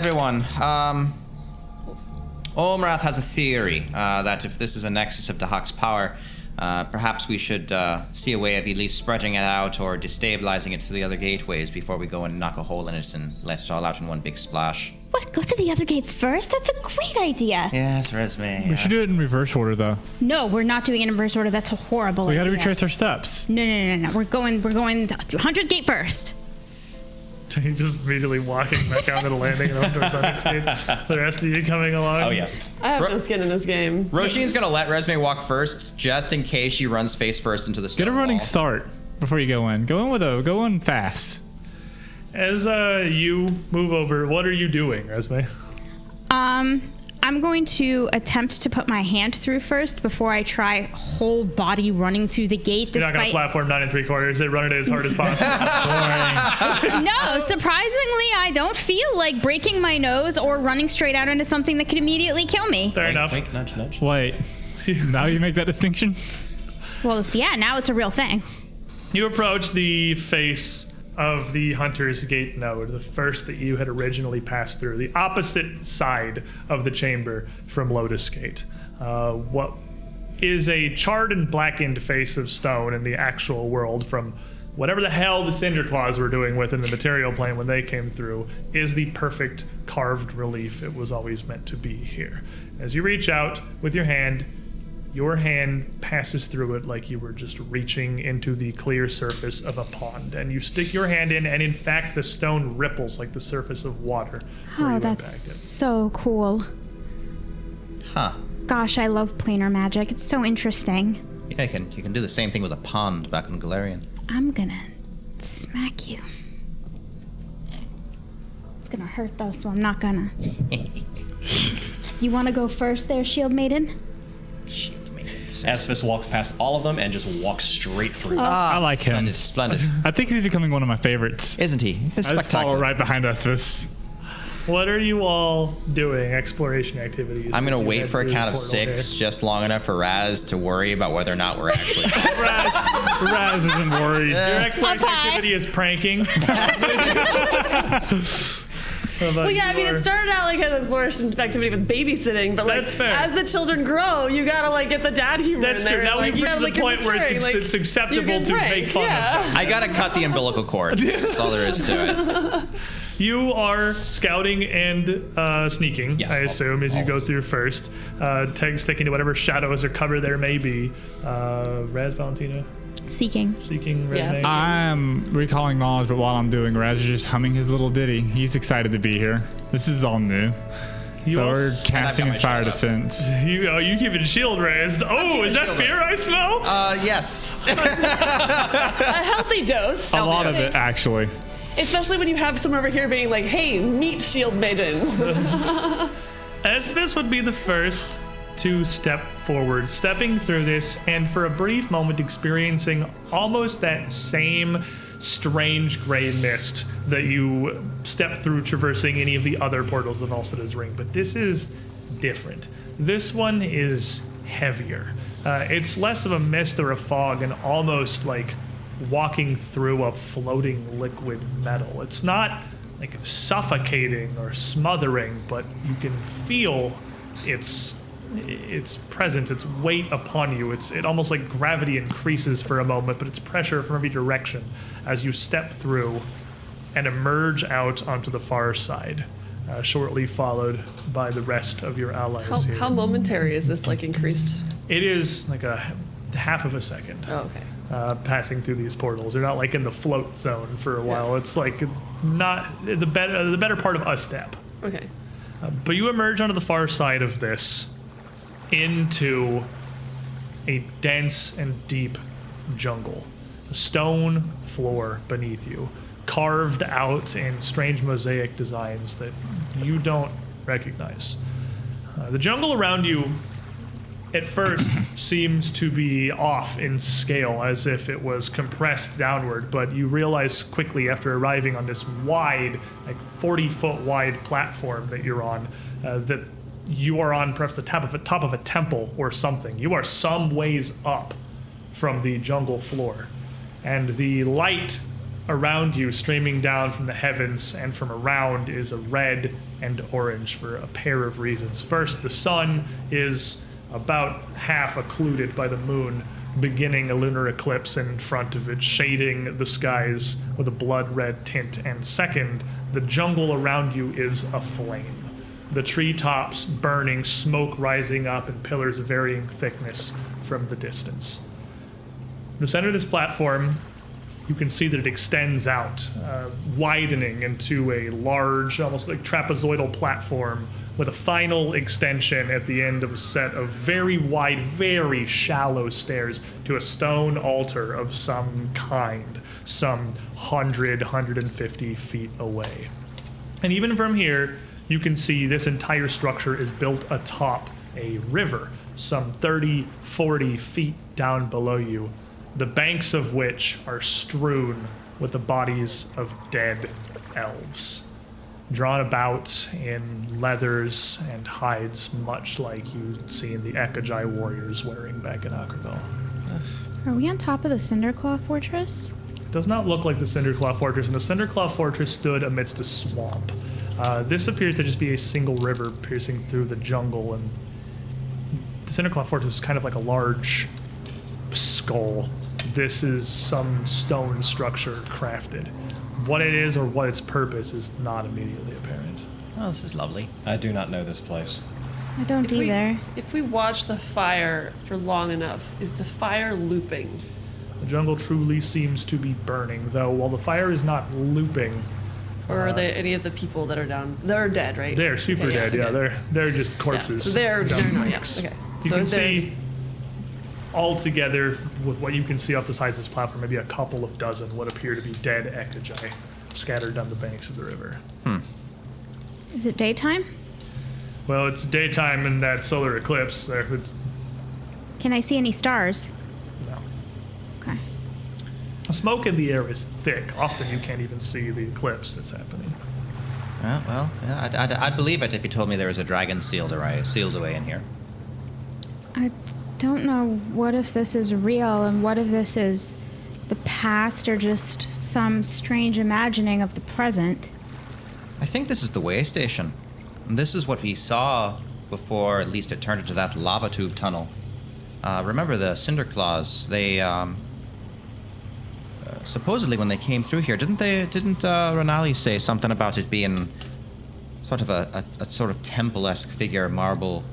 D: Omareth has a theory that if this is a nexus of Dahak's power, perhaps we should see a way of at least spreading it out or destabilizing it through the other gateways before we go and knock a hole in it and let it all out in one big splash.
B: What? Go through the other gates first? That's a great idea.
D: Yes, Resme.
C: We should do it in reverse order, though.
B: No, we're not doing it in reverse order. That's a horrible
C: We
B: idea.
C: got to retrace our steps.
B: No. We're going through Hunter's Gate first.
A: You just immediately walking back out to the landing and over towards Hunter's Gate. The rest of you coming along?
E: Oh, yes.
F: I have no skin in this game.
D: Roshin's gonna let Resme walk first, just in case she runs face first into the stone
C: Get a running
D: wall.
C: start before you go in. Go in fast.
A: As you move over, what are you doing, Resme?
B: I'm going to attempt to put my hand through first before I try whole body running through the gate.
A: You're not going to platform 9 3/4. They run it as hard as possible.
B: No, surprisingly, I don't feel like breaking my nose or running straight out into something that could immediately kill me.
A: Fair enough.
E: Wink, nudge, nudge.
C: Wait. Now you make that distinction?
B: Well, yeah, now it's a real thing.
A: You approach the face of the Hunter's Gate node, the first that you had originally passed through, the opposite side of the chamber from Lotus Gate. What is a charred and blackened face of stone in the actual world from whatever the hell the Cinder Claws were doing within the material plane when they came through is the perfect carved relief it was always meant to be here. As you reach out with your hand passes through it like you were just reaching into the clear surface of a pond. And you stick your hand in, and in fact, the stone ripples like the surface of water.
B: Oh, that's so cool.
D: Huh.
B: Gosh, I love planar magic. It's so interesting.
D: Yeah, you can do the same thing with a pond back in Galarian.
B: I'm gonna smack you. It's gonna hurt though, so I'm not gonna. You wanna go first there, Shield Maiden?
E: Asphys walks past all of them and just walks straight through.
C: I like him.
D: Splendid.
C: I think he's becoming one of my favorites.
D: Isn't he? It's
C: I just follow
D: spectacular.
C: right behind Asphys.
A: What are you all doing? Exploration activities.
D: I'm going
A: as
D: to
A: you
D: wait
A: head
D: for a
A: through the
D: count of
A: portal
D: 6,
A: here?
D: just long enough for Raz to worry about whether or not we're actually...
C: Raz isn't worried.
A: Your exploration
B: Okay.
A: activity is pranking.
F: Well, yeah, I mean, it started out like an exploration activity with babysitting, but like
A: That's fair.
F: as the children grow, you gotta like get the dad humor
A: That's
F: in there.
A: true. Now
F: like,
A: we've
F: you
A: reached
F: gotta,
A: the
F: like,
A: point where
F: maturing, like,
A: it's acceptable
F: you can
A: to
F: prank,
A: make fun
F: yeah.
A: of them.
D: I got to cut the umbilical cord. That's all there is to it.
A: You are scouting and sneaking,
E: Yes,
A: I assume, as you go through first. Sticking to whatever shadows or cover there may be. Raz, Valentina?
B: Seeking.
A: Seeking
F: Yes.
A: resonate.
C: I'm recalling knowledge, but while I'm doing, Raz is just humming his little ditty. He's excited to be here. This is all new. So we're casting
D: my
C: Inspire
D: shield up.
C: Defense.
A: You keep it shield raised. Oh, is that
D: shield
A: fear
D: raised.
A: I smell?
D: Yes.
F: A healthy dose.
C: A lot of it, actually.
F: Especially when you have someone over here being like, hey, meet Shield Maiden.
A: Esmus would be the first to step forward, stepping through this, and for a brief moment experiencing almost that same strange gray mist that you step through traversing any of the other portals of Alcida's Ring. But this is different. This one is heavier. It's less of a mist or a fog and almost like walking through a floating liquid metal. It's not like suffocating or smothering, but you can feel its presence, its weight upon you. It almost like gravity increases for a moment, but it's pressure from every direction as you step through and emerge out onto the far side, shortly followed by the rest of your allies here.
F: How momentary is this, like, increased?
A: It is like a half of a second.
F: Oh, okay.
A: Passing through these portals. They're not like in the float zone for a while. It's like not the better part of a step.
F: Okay.
A: But you emerge onto the far side of this into a dense and deep jungle. A stone floor beneath you, carved out in strange mosaic designs that you don't recognize. The jungle around you at first seems to be off in scale, as if it was compressed downward, but you realize quickly after arriving on this wide, like 40-foot wide platform that you're on, that you are on perhaps the top of a temple or something. You are some ways up from the jungle floor, and the light around you streaming down from the heavens and from around is a red and orange for a pair of reasons. First, the sun is about half occluded by the moon, beginning a lunar eclipse in front of it, shading the skies with a blood red tint. And second, the jungle around you is aflame. The treetops burning, smoke rising up in pillars of varying thickness from the distance. In the center of this platform, you can see that it extends out, widening into a large, almost like trapezoidal platform with a final extension at the end of a set of very wide, very shallow stairs to a stone altar of some kind, some 150 feet away. And even from here, you can see this entire structure is built atop a river, some 30, 40 feet down below you, the banks of which are strewn with the bodies of dead elves, drawn about in leathers and hides, much like you'd seen the Ekajai warriors wearing back in Akravel.
B: Are we on top of the Cinderclaw Fortress?
A: It does not look like the Cinderclaw Fortress, and the Cinderclaw Fortress stood amidst a swamp. This appears to just be a single river piercing through the jungle, and the Cinderclaw Fortress is kind of like a large skull. This is some stone structure crafted. What it is or what its purpose is not immediately apparent.
D: Oh, this is lovely.
E: I do not know this place.
B: I don't either.
F: If we watch the fire for long enough, is the fire looping?
A: The jungle truly seems to be burning, though while the fire is not looping,
F: Or are they any of the people that are down? They're dead, right?
A: they're super
F: Okay,
A: dead. Yeah,
F: okay.
A: they're just
F: Yeah,
A: corpses.
F: so they're
A: down
F: not.
A: the
F: Yeah.
A: banks.
F: Okay.
A: You
F: So
A: can
F: they're
A: see all together, with what you can see off the sides of this platform, maybe a couple of dozen what appear to be dead Ekajai scattered down the banks of the river.
B: Is it daytime?
A: Well, it's daytime in that solar eclipse. It's
B: Can I see any stars?
A: no.
B: Okay.
A: Smoke in the air is thick. Often you can't even see the eclipse that's happening.
D: Well, yeah, I'd believe it if you told me there was a dragon sealed away in here.
B: I don't know what if this is real and what if this is the past or just some strange imagining of the present.
D: I think this is the way station. And this is what we saw before, at least it turned into that lava tube tunnel. Remember the Cinder Claws? They supposedly when they came through here, didn't Renali say something about it being sort of a sort of temple-esque figure, marble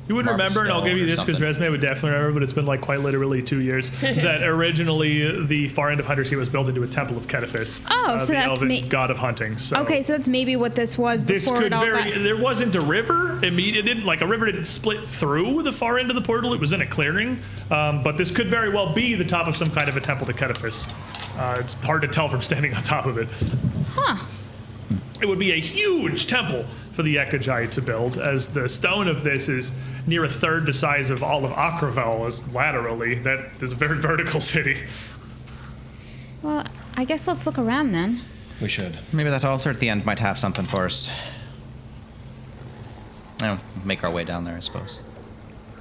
A: You would remember, and I'll give you this because Resme would definitely remember, but it's been like quite literally 2 years, that originally the far end of Hunter's Gate was built into a temple of Ketiphus,
B: Oh, so
A: the
B: that's
A: elven god of hunting. So
B: Okay, so that's maybe what this was before it all got...
A: there wasn't a river. It didn't, like, a river didn't split through the far end of the portal. It was in a clearing. But this could very well be the top of some kind of a temple to Ketiphus. It's hard to tell from standing on top of it.
B: Huh.
A: It would be a huge temple for the Ekajai to build, as the stone of this is near a third the size of all of Akravel is laterally. That is a very vertical city.
B: Well, I guess let's look around then.
E: We should.
D: Maybe that altar at the end might have something for us. Make our way down there, I suppose.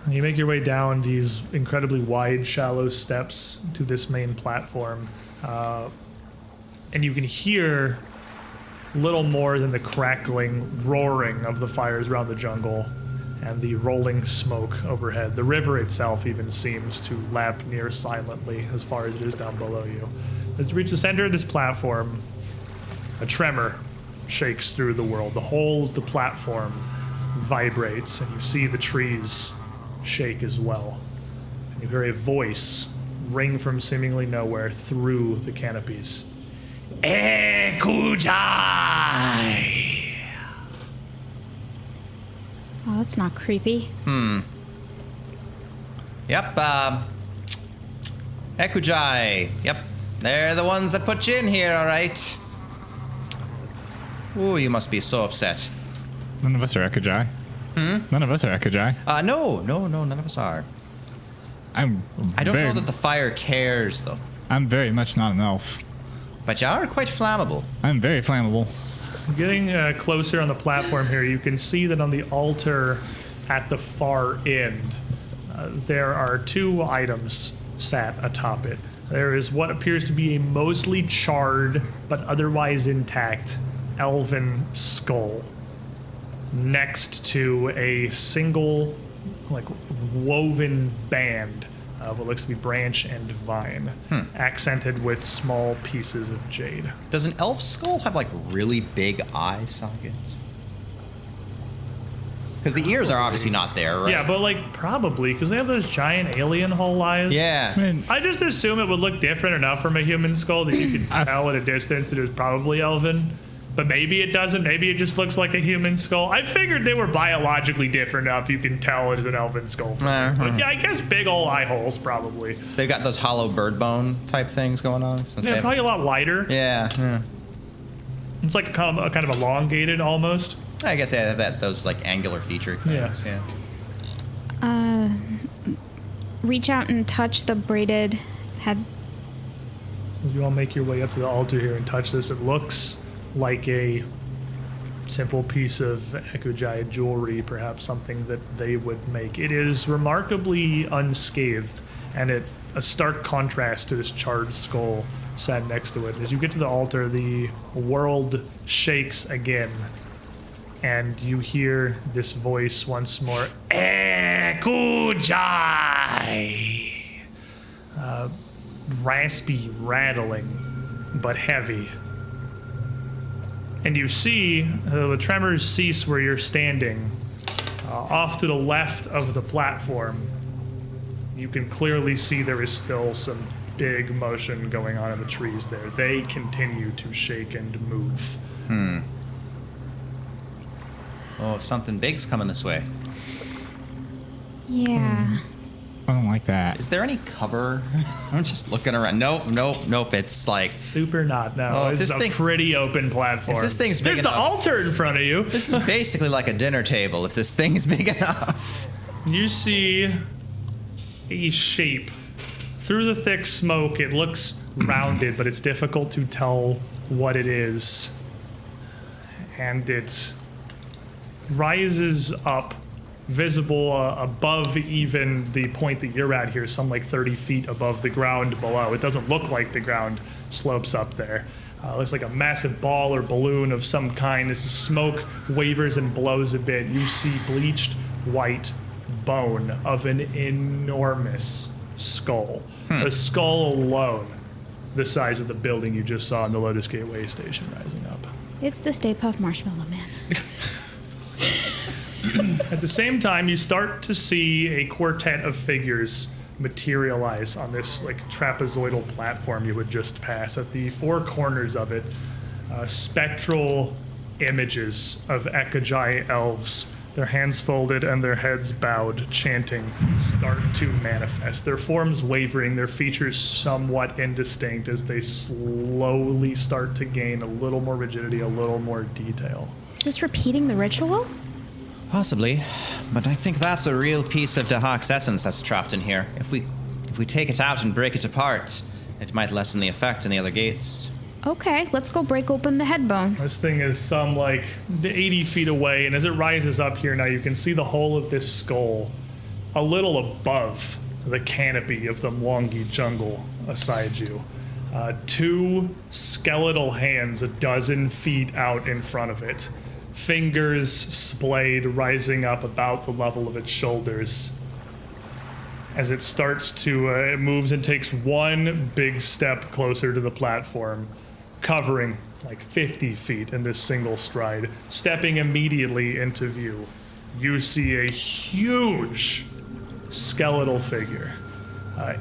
A: You make your way down these incredibly wide, shallow steps to this main platform, and you can hear little more than the crackling, roaring of the fires around the jungle and the rolling smoke overhead. The river itself even seems to lap near silently as far as it is down below you. As you reach the center of this platform, a tremor shakes through the world. The whole of the platform vibrates, and you see the trees shake as well. And you hear a voice ring from seemingly nowhere through the canopies. Ekujai!
B: Oh, that's not creepy.
D: Yep, Ekujai. Yep, they're the ones that put you in here, all right. Ooh, you must be so upset.
C: None of us are Ekajai. None of us are Ekajai.
D: No, none of us are. I don't know that the fire cares, though.
C: I'm very much not an elf.
D: But you are quite flammable.
C: I'm very flammable.
A: Getting closer on the platform here, you can see that on the altar at the far end, there are two items sat atop it. There is what appears to be a mostly charred but otherwise intact elven skull next to a single, like, woven band of what looks to be branch and vine, accented with small pieces of jade.
D: Does an elf skull have, like, really big eye sockets? Because the ears are obviously not there, right?
A: Yeah, but, like, probably, because they have those giant alien hole eyes.
D: Yeah.
C: I mean,
A: I just assume it would look different enough from a human skull that you could tell at a distance that it was probably elven. But maybe it doesn't. Maybe it just looks like a human skull. I figured they were biologically different enough you can tell it's an elven skull. But yeah, I guess big old eye holes, probably.
D: They've got those hollow bird bone type things going on. Since
A: Yeah, probably a lot lighter.
D: Yeah.
A: It's like a kind of elongated almost.
D: I guess they have those, like, angular feature things. Yeah.
B: Reach out and touch the braided head.
A: You all make your way up to the altar here and touch this. It looks like a simple piece of Ekujai jewelry, perhaps something that they would make. It is remarkably unscathed, and a stark contrast to this charred skull sat next to it. As you get to the altar, the world shakes again, and you hear this voice once more, Ekujai! Raspy, rattling, but heavy. And you see the tremors cease where you're standing. Off to the left of the platform, you can clearly see there is still some big motion going on in the trees there. They continue to shake and move.
D: Oh, something big's coming this way.
B: Yeah.
C: I don't like that.
D: Is there any cover? I'm just looking around. Nope. It's like...
A: Super not, no.
D: Oh,
A: It's a pretty open platform.
D: If this thing's big
A: There's
D: enough-
A: the altar in front of you.
D: This is basically like a dinner table if this thing's big enough.
A: You see a shape. Through the thick smoke, it looks rounded, but it's difficult to tell what it is. And it rises up, visible above even the point that you're at here, some like 30 feet above the ground below. It doesn't look like the ground slopes up there. It looks like a massive ball or balloon of some kind. As the smoke wavers and blows a bit, you see bleached white bone of an enormous skull. A skull alone the size of the building you just saw in the Lotus Gateway station rising up.
B: It's the Stay Puft Marshmallow Man.
A: At the same time, you start to see a quartet of figures materialize on this like trapezoidal platform you would just pass. At the four corners of it, spectral images of Ekajai elves, their hands folded and their heads bowed, chanting, start to manifest. Their forms wavering, their features somewhat indistinct as they slowly start to gain a little more rigidity, a little more detail.
B: Is this repeating the ritual?
D: Possibly, but I think that's a real piece of Dahak's essence that's trapped in here. If we take it out and break it apart, it might lessen the effect in the other gates.
B: Okay, let's go break open the head bone.
A: This thing is some like 80 feet away, and as it rises up here now, you can see the whole of this skull a little above the canopy of the Mwangi jungle aside you. Two skeletal hands 12 feet out in front of it. Fingers splayed, rising up about the level of its shoulders. As it starts to, it moves and takes one big step closer to the platform, covering like 50 feet in this single stride. Stepping immediately into view, you see a huge skeletal figure.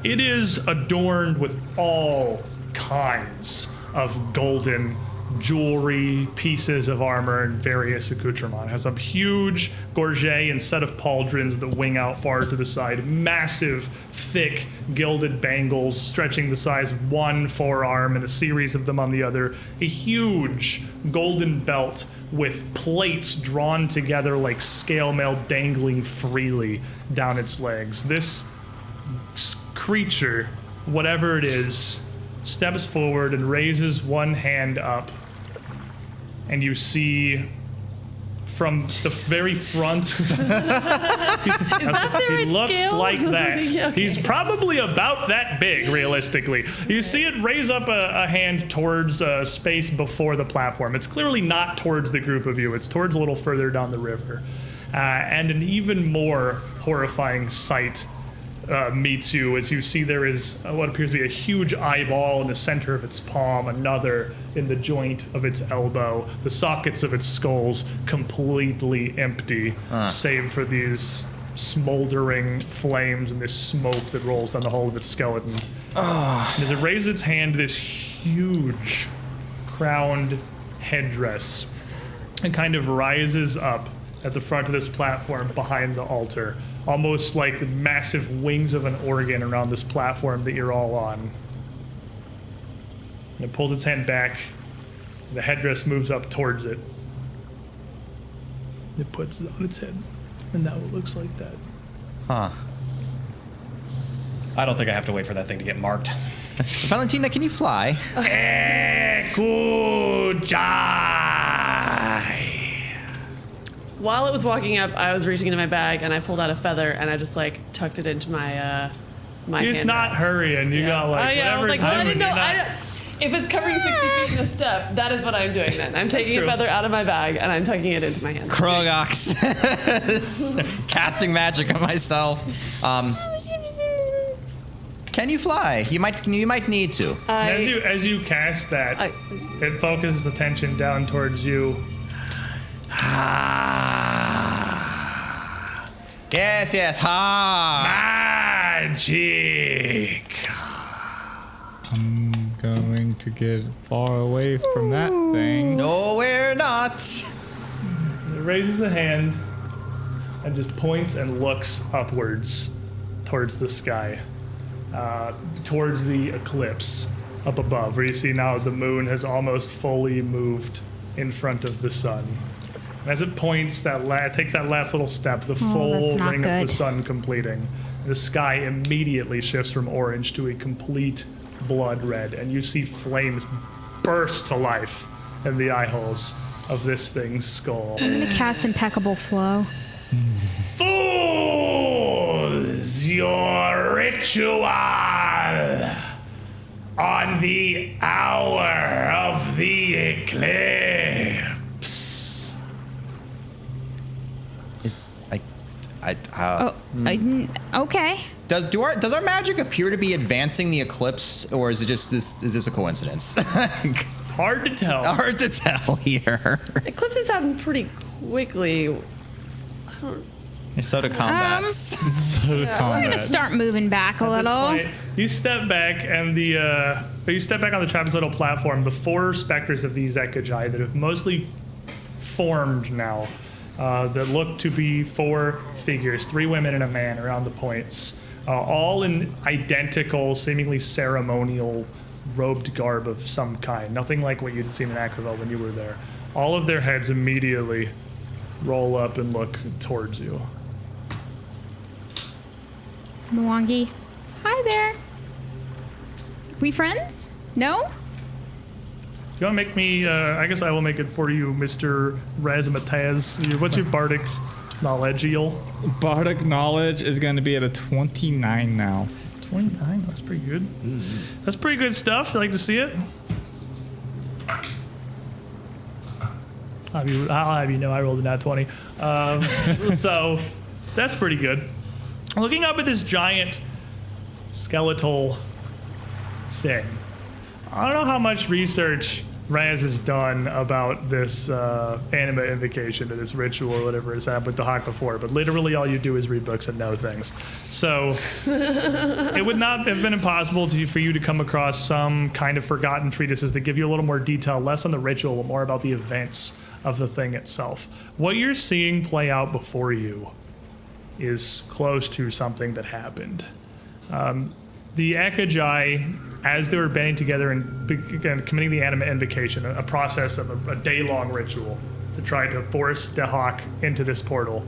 A: It is adorned with all kinds of golden jewelry, pieces of armor, and various accoutrements. It has a huge gorget and set of pauldrons that wing out far to the side. Massive, thick, gilded bangles stretching the size of one forearm and a series of them on the other. A huge golden belt with plates drawn together like scale mail dangling freely down its legs. This creature, whatever it is, steps forward and raises one hand up, and you see from the very front.
F: Is that the
A: he
F: right
A: looks
F: scale?
A: like that.
F: Okay.
A: He's probably about that big, realistically. You see it raise up a hand towards space before the platform. It's clearly not towards the group of you. It's towards a little further down the river. And an even more horrifying sight meets you as you see there is what appears to be a huge eyeball in the center of its palm, another in the joint of its elbow, the sockets of its skulls completely empty, save for these smoldering flames and this smoke that rolls down the whole of its skeleton. And as it raises its hand, this huge crowned headdress and kind of rises up at the front of this platform behind the altar, almost like the massive wings of an organ around this platform that you're all on. And it pulls its hand back. The headdress moves up towards it. It puts it on its head. And now it looks like that.
D: Huh.
E: I don't think I have to wait for that thing to get marked.
D: Valentina, can you fly?
A: Ekujai.
F: While it was walking up, I was reaching into my bag and I pulled out a feather and I just like tucked it into my my
A: It's
F: hand
A: not
F: wraps.
A: hurrying. You got like
F: I was
A: whatever
F: like, well, I
A: time
F: didn't know.
A: you're not-
F: If it's covering 60 feet in a step, that is what I'm doing then. I'm taking a
A: true.
F: feather out of my bag and I'm tucking it into my hand.
D: Krogox. Casting magic on myself. Can you fly? You might need to.
A: As you cast that, it focuses attention down towards you.
D: Yes, ha!
A: Magic.
C: I'm going to get far away from that thing.
D: No, we're not.
A: It raises a hand and just points and looks upwards towards the sky, towards the eclipse up above, where you see now the moon has almost fully moved in front of the sun. And as it points, it takes that last little step, the full
B: that's not
A: ring of
B: good.
A: the sun completing. The sky immediately shifts from orange to a complete blood red, and you see flames burst to life in the eye holes of this thing's skull.
B: I'm gonna cast impeccable flow.
A: Fools, your ritual on the hour of the eclipse.
B: Okay.
D: Does our magic appear to be advancing the eclipse, or is it just this? Is this a coincidence?
A: Hard to tell.
D: Hard to tell here.
F: Eclipses happen pretty quickly.
D: You're so to combat.
C: So
B: I'm gonna start moving back a
A: At this
B: little.
A: point, you step back, and you step back on the trapezoidal platform. The 4 specters of these Ekajai that have mostly formed now, that look to be 4 figures, 3 women and a man around the points, all in identical, seemingly ceremonial, robed garb of some kind. Nothing like what you'd seen in Akravel when you were there. All of their heads immediately roll up and look towards you.
B: Mwangi. Hi there. We friends? No?
A: Do you want to make me, I guess I will make it for you, Mr. Razzmatazz. What's your bardic knowledge, Eel?
C: Bardic knowledge is going to be at a 29 now.
A: 29, that's pretty good. That's pretty good stuff. You like to see it? I'll have you know I rolled a nat 20. So that's pretty good. Looking up at this giant skeletal thing, I don't know how much research Raz has done about this anima invocation or this ritual or whatever has happened with the Hawk before, but literally all you do is read books and know things. So it would not have been impossible for you to come across some kind of forgotten treatises that give you a little more detail, less on the ritual, but more about the events of the thing itself. What you're seeing play out before you is close to something that happened. The Ekajai, as they were banding together and committing the anima invocation, a process of a day-long ritual to try to force Dahak into this portal,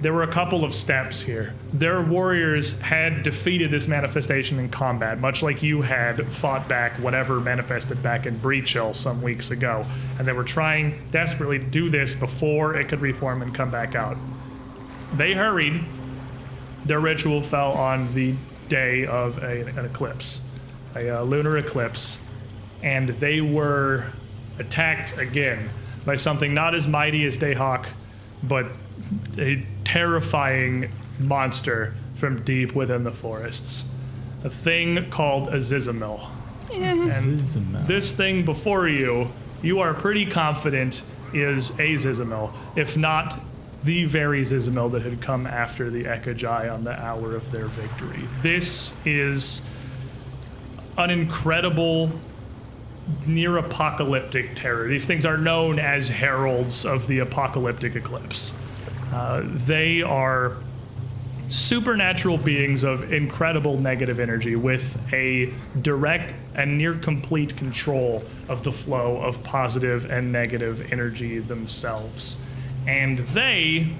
A: there were a couple of steps here. Their warriors had defeated this manifestation in combat, much like you had fought back whatever manifested back in Breachill some weeks ago. And they were trying desperately to do this before it could reform and come back out. They hurried. Their ritual fell on the day of an eclipse, a lunar eclipse, and they were attacked again by something not as mighty as Dahak, but a terrifying monster from deep within the forests. A thing called a Zizimal. And
C: Zizimal.
A: this thing before you, you are pretty confident is a Zizimal, if not the very Zizimal that had come after the Ekajai on the hour of their victory. This is an incredible, near-apocalyptic terror. These things are known as heralds of the apocalyptic eclipse. They are supernatural beings of incredible negative energy with a direct and near complete control of the flow of positive and negative energy themselves. And they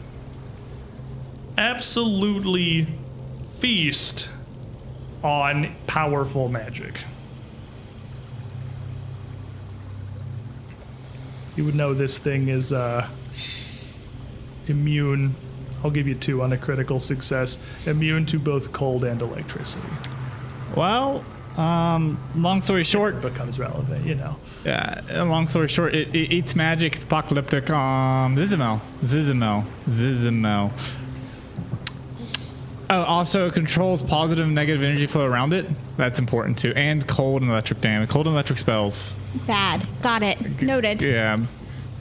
A: absolutely feast on powerful magic. You would know this thing is immune. I'll give you 2 on a critical success. Immune to both cold and electricity.
C: Well, long story short,
A: Becomes relevant, you know.
C: yeah. Long story short, it eats magic. It's apocalyptic. Zizimal. Oh, also it controls positive and negative energy flow around it. That's important too. And cold and electric damage. Cold and electric spells.
B: Bad. Got it. Noted.
C: Yeah.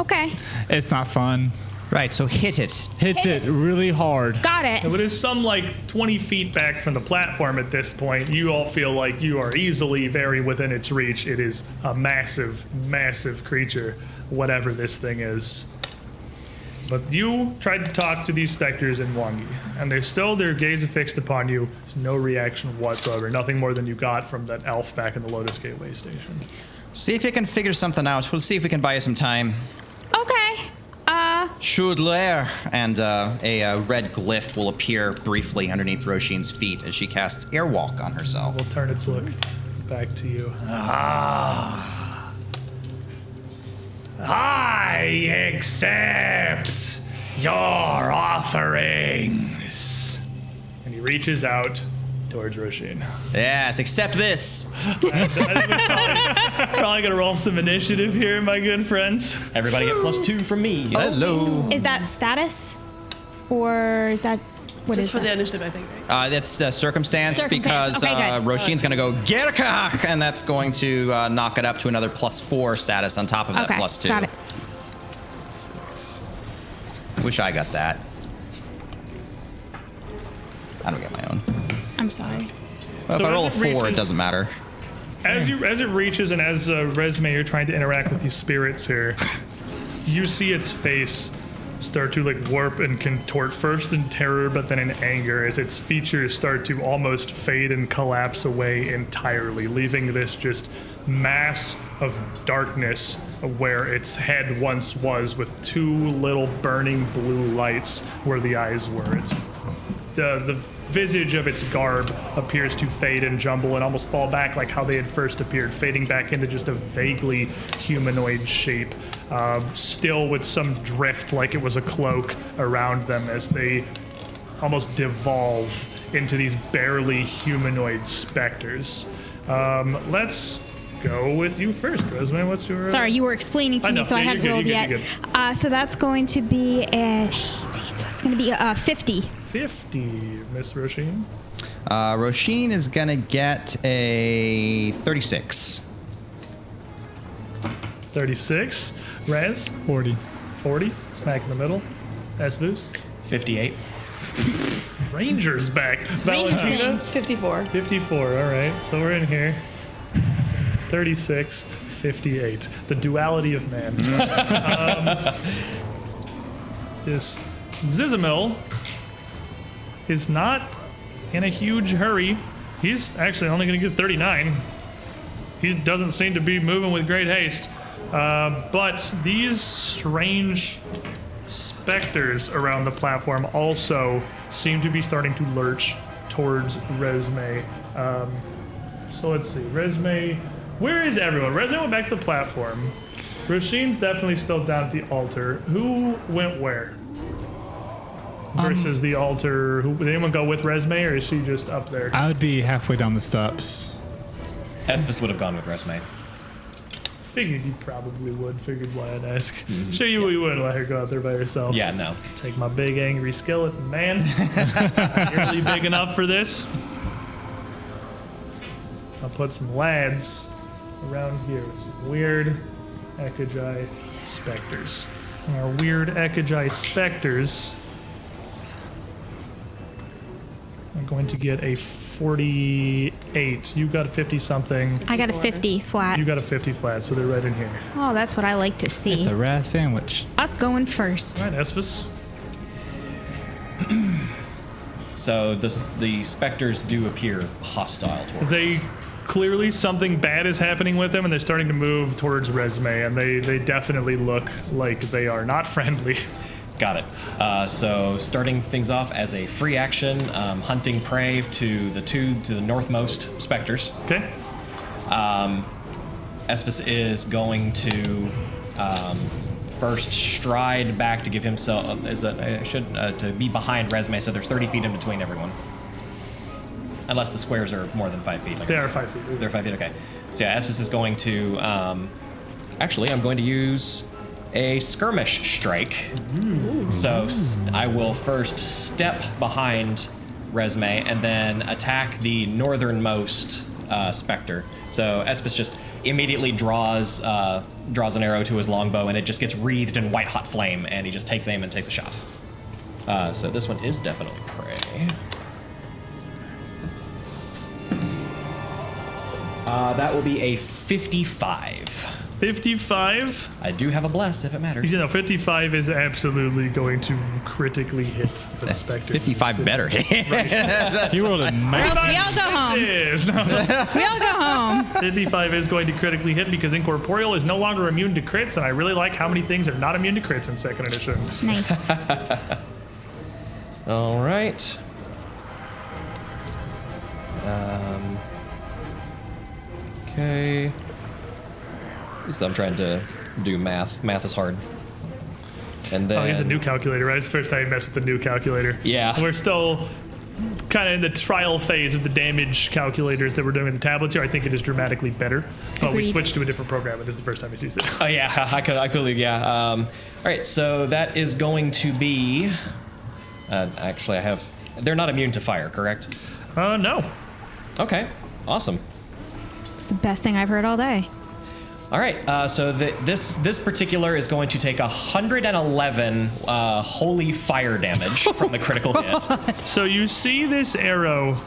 B: Okay.
C: It's not fun.
D: Right, so hit it.
C: Hit it really hard.
B: Got it.
A: But it's some like 20 feet back from the platform at this point. You all feel like you are easily very within its reach. It is a massive, massive creature, whatever this thing is. But you tried to talk to these specters in Wangi, and their gaze fixed upon you. There's no reaction whatsoever. Nothing more than you got from that elf back in the Lotus Gateway station.
D: See if you can figure something out. We'll see if we can buy you some time.
B: Okay.
D: Shudler, and a red glyph will appear briefly underneath Roshin's feet as she casts Airwalk on herself.
A: We'll turn its look back to you. I accept your offerings. And he reaches out towards Roshin.
D: Yes, accept this.
A: I think we're probably gonna roll some initiative here, my good friends.
E: Everybody get +2 from me.
D: Hello.
B: Is that status? Or is that... What
F: Just
B: is
F: for the
B: that?
F: initiative, I think, right?
D: That's circumstance because
B: Okay, good.
D: Roshin's going to go Gerkach, and that's going to knock it up to another +4 status on top of that
B: Okay,
D: +2.
B: got it.
D: Wish I got that.
B: I'm sorry.
D: Well,
A: So
D: if I roll a
A: as it
D: 4, it
A: reaches-
D: doesn't matter.
A: As it reaches, and as Resume, you're trying to interact with these spirits here, you see its face start to like warp and contort, first in terror, but then in anger, as its features start to almost fade and collapse away entirely, leaving this just mass of darkness where its head once was, with two little burning blue lights where the eyes were. It's the visage of its garb appears to fade and jumble and almost fall back like how they had first appeared, fading back into just a vaguely humanoid shape, still with some drift like it was a cloak around them as they almost devolve into these barely humanoid specters. Let's go with you first, Rosemary. What's your...
B: Sorry, you were explaining to
A: I know.
B: me, so I
A: Yeah,
B: hadn't
A: you're
B: rolled
A: good,
B: yet.
A: you're good.
B: So that's going to be an 18, so that's going to be 50.
A: 50, Miss Roisin.
D: Roisin is going to get a 36.
A: 36. Rez,
C: 40.
A: 40. Smack in the middle. Esvus.
E: 58.
A: Ranger's back. Valentina.
B: things.
F: 54.
A: 54. All right. So we're in here. 36. 58. The duality of man. This Zizimal is not in a huge hurry. He's actually only going to get 39. He doesn't seem to be moving with great haste. But these strange specters around the platform also seem to be starting to lurch towards Resume. So let's see. Resume, where is everyone? Resume went back to the platform. Roshin's definitely still down at the altar. Who went where? Versus the altar. Did anyone go with Resume, or is she just up there?
C: I would be halfway down the steps.
E: Esvis would have gone with Resume.
A: Figured you probably would. Figured why I'd ask. Sure you wouldn't let her go out there by herself.
E: Yeah, no.
A: Take my big angry skeleton, man. Nearly big enough for this. I'll put some lads around here with some weird Ekagi specters. And our weird Ekagi specters are going to get a 48. You got a 50 something.
B: I got a 50 flat.
A: You got a 50 flat, so they're right in here.
B: Oh, that's what I like to see.
C: It's a rare sandwich.
B: Us going first.
A: All right, Esvis.
E: So the specters do appear hostile towards
A: They clearly something bad is happening with them, and they're starting to move towards Resume, and they definitely look like they are not friendly.
E: Got it. So starting things off as a free action, hunting prey to the northmost specters.
A: Okay.
E: Esvis is going to first stride back to give himself to be behind Resume, so there's 30 feet in between everyone. Unless the squares are more than 5 feet. Like
A: They are 5 feet.
E: They're 5 feet. Okay. So yeah, Esvis is going to. Actually, I'm going to use a skirmish strike. So I will first step behind Resume and then attack the northernmost specter. So Esvis just immediately draws an arrow to his longbow, and it just gets wreathed in white hot flame, and he just takes aim and takes a shot. So this one is definitely prey. That will be a 55.
A: 55.
E: I do have a bless if it matters.
A: 55 is absolutely going to critically hit the specter.
D: 55 better.
C: You rolled a
B: Or
C: nice.
B: else we all go home.
A: Is. No.
B: We all go home.
A: 55 is going to critically hit because Incorporeal is no longer immune to crits, and I really like how many things are not immune to crits in second edition.
B: Nice.
E: All right. Okay. I'm trying to do math. Math is hard. And then
A: Oh, here's a new calculator, right? It's the first time you mess with the new calculator.
E: Yeah.
A: We're still kind of in the trial phase of the damage calculators that we're doing with the tablets here. I think it is dramatically better. But we
B: Agreed.
A: switched to a different program. It is the first time he's used it.
E: Oh yeah, I could yeah. All right, so that is going to be. Actually, they're not immune to fire, correct?
A: No.
E: Okay, awesome.
B: It's the best thing I've heard all day.
E: All right, so this particular is going to take 111 holy fire damage from the critical hit.
A: So you see this arrow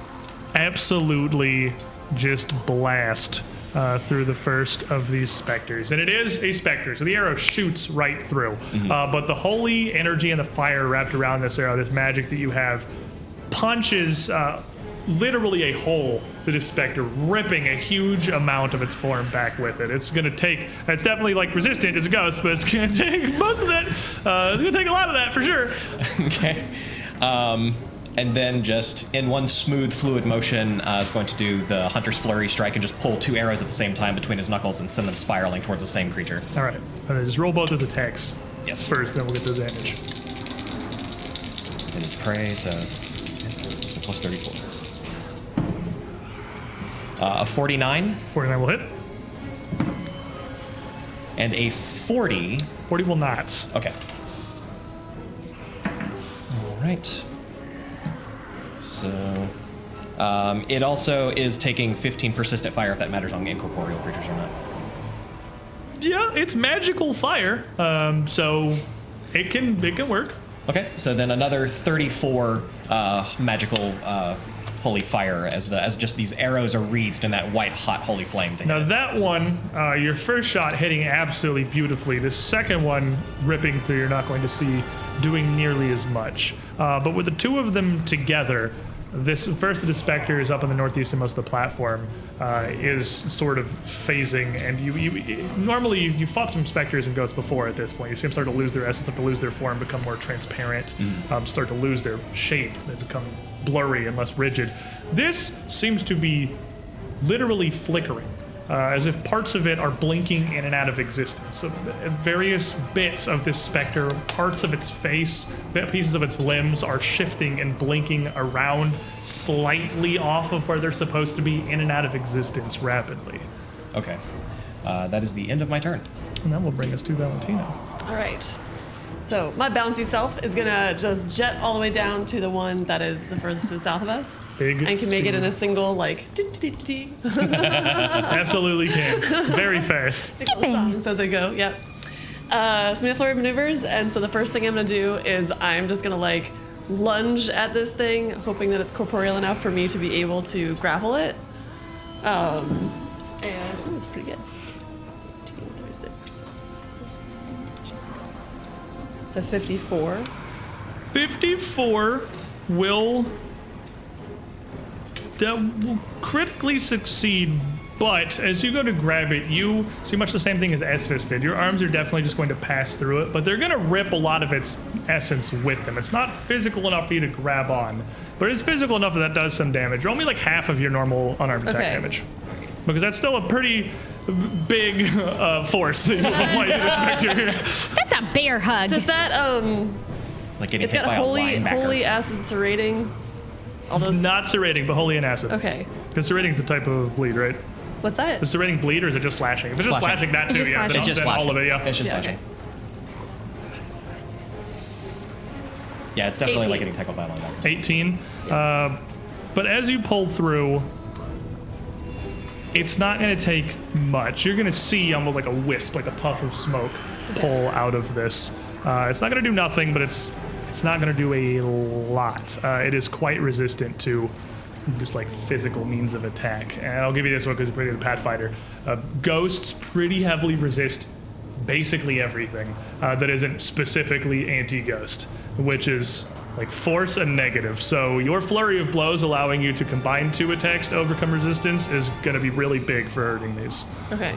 A: absolutely just blast through the first of these specters. And it is a specter, so the arrow shoots right through. But the holy energy and the fire wrapped around this arrow, this magic that you have, punches literally a hole through this specter, ripping a huge amount of its form back with it. It's definitely like resistant as a ghost, but it's gonna take most of that. It's gonna take a lot of that for sure.
E: Okay. And then just in one smooth, fluid motion, is going to do the Hunter's Flurry strike and just pull 2 arrows at the same time between his knuckles and send them spiraling towards the same creature.
A: All right. Just roll both his attacks.
E: Yes.
A: First, then we'll get the damage.
E: And his prey, so plus 34. A 49.
A: 49 will hit.
E: And a 40.
A: 40 will not.
E: Okay. All right. So, it also is taking 15 persistent fire, if that matters on incorporeal creatures or not.
A: Yeah, it's magical fire, so it can work.
E: Okay, so then another 34 magical holy fire as just these arrows are wreathed in that white hot holy flame.
A: Now that one, your first shot hitting absolutely beautifully. The second one ripping through, you're not going to see doing nearly as much. But with the two of them together, this first of the specter is up on the northeasternmost of the platform, is sort of phasing, and normally you fought some specters and ghosts before at this point. You see them start to lose their essence, start to lose their form, become more transparent, start to lose their shape, they become blurry and less rigid. This seems to be literally flickering, as if parts of it are blinking in and out of existence. So various bits of this specter, parts of its face, pieces of its limbs are shifting and blinking around slightly off of where they're supposed to be, in and out of existence rapidly.
E: Okay. That is the end of my turn.
A: And that will bring us to Valentino.
F: All right. So my bouncy self is gonna just jet all the way down to the one that is the furthest to the south of us.
A: Big
F: and can make it in a
A: speed.
F: single, like,
A: Absolutely can. Very fast.
B: Skipping.
F: So they go, yep. So I'm gonna flurry maneuvers, and so the first thing I'm gonna do is I'm just gonna like lunge at this thing, hoping that it's corporeal enough for me to be able to grapple it. And ooh, it's pretty good. 36. So 54.
A: 54 will critically succeed, but as you go to grab it, you see much the same thing as Esphis did. Your arms are definitely just going to pass through it, but they're going to rip a lot of its essence with them. It's not physical enough for you to grab on, but it's physical enough that does some damage. You're only like half of your normal unarmed attack damage, because that's still a pretty big force that you apply to the specter here.
B: That's a bear hug.
F: Does that
E: Like getting
F: it's
E: hit
F: got
E: by
F: holy
E: a linebacker.
F: holy acid serrating. All those.
A: Not serrating, but holy and acid.
F: Okay.
A: Because serrating is the type of bleed, right?
F: What's that?
A: Is serrating bleed, or is it just slashing? If it's just
E: Slashing.
A: slashing, that too,
B: Just
A: yeah.
B: slashing.
A: Then,
E: It's just
A: then all of
E: slashing.
A: it, yeah.
E: It's just
F: Yeah,
E: slashing.
F: okay.
E: Yeah, it's definitely
F: 18.
E: like getting tackled by a linebacker.
A: 18. But as you pull through, it's not going to take much. You're going to see almost like a wisp, like a puff of smoke pull out of this. It's not going to do nothing, but it's not going to do a lot. It is quite resistant to just like physical means of attack. And I'll give you this one because it's pretty good Pathfinder. Ghosts pretty heavily resist basically everything that isn't specifically anti-ghost, which is like force and negative. So your flurry of blows allowing you to combine 2 attacks to overcome resistance is going to be really big for hurting these.
F: Okay.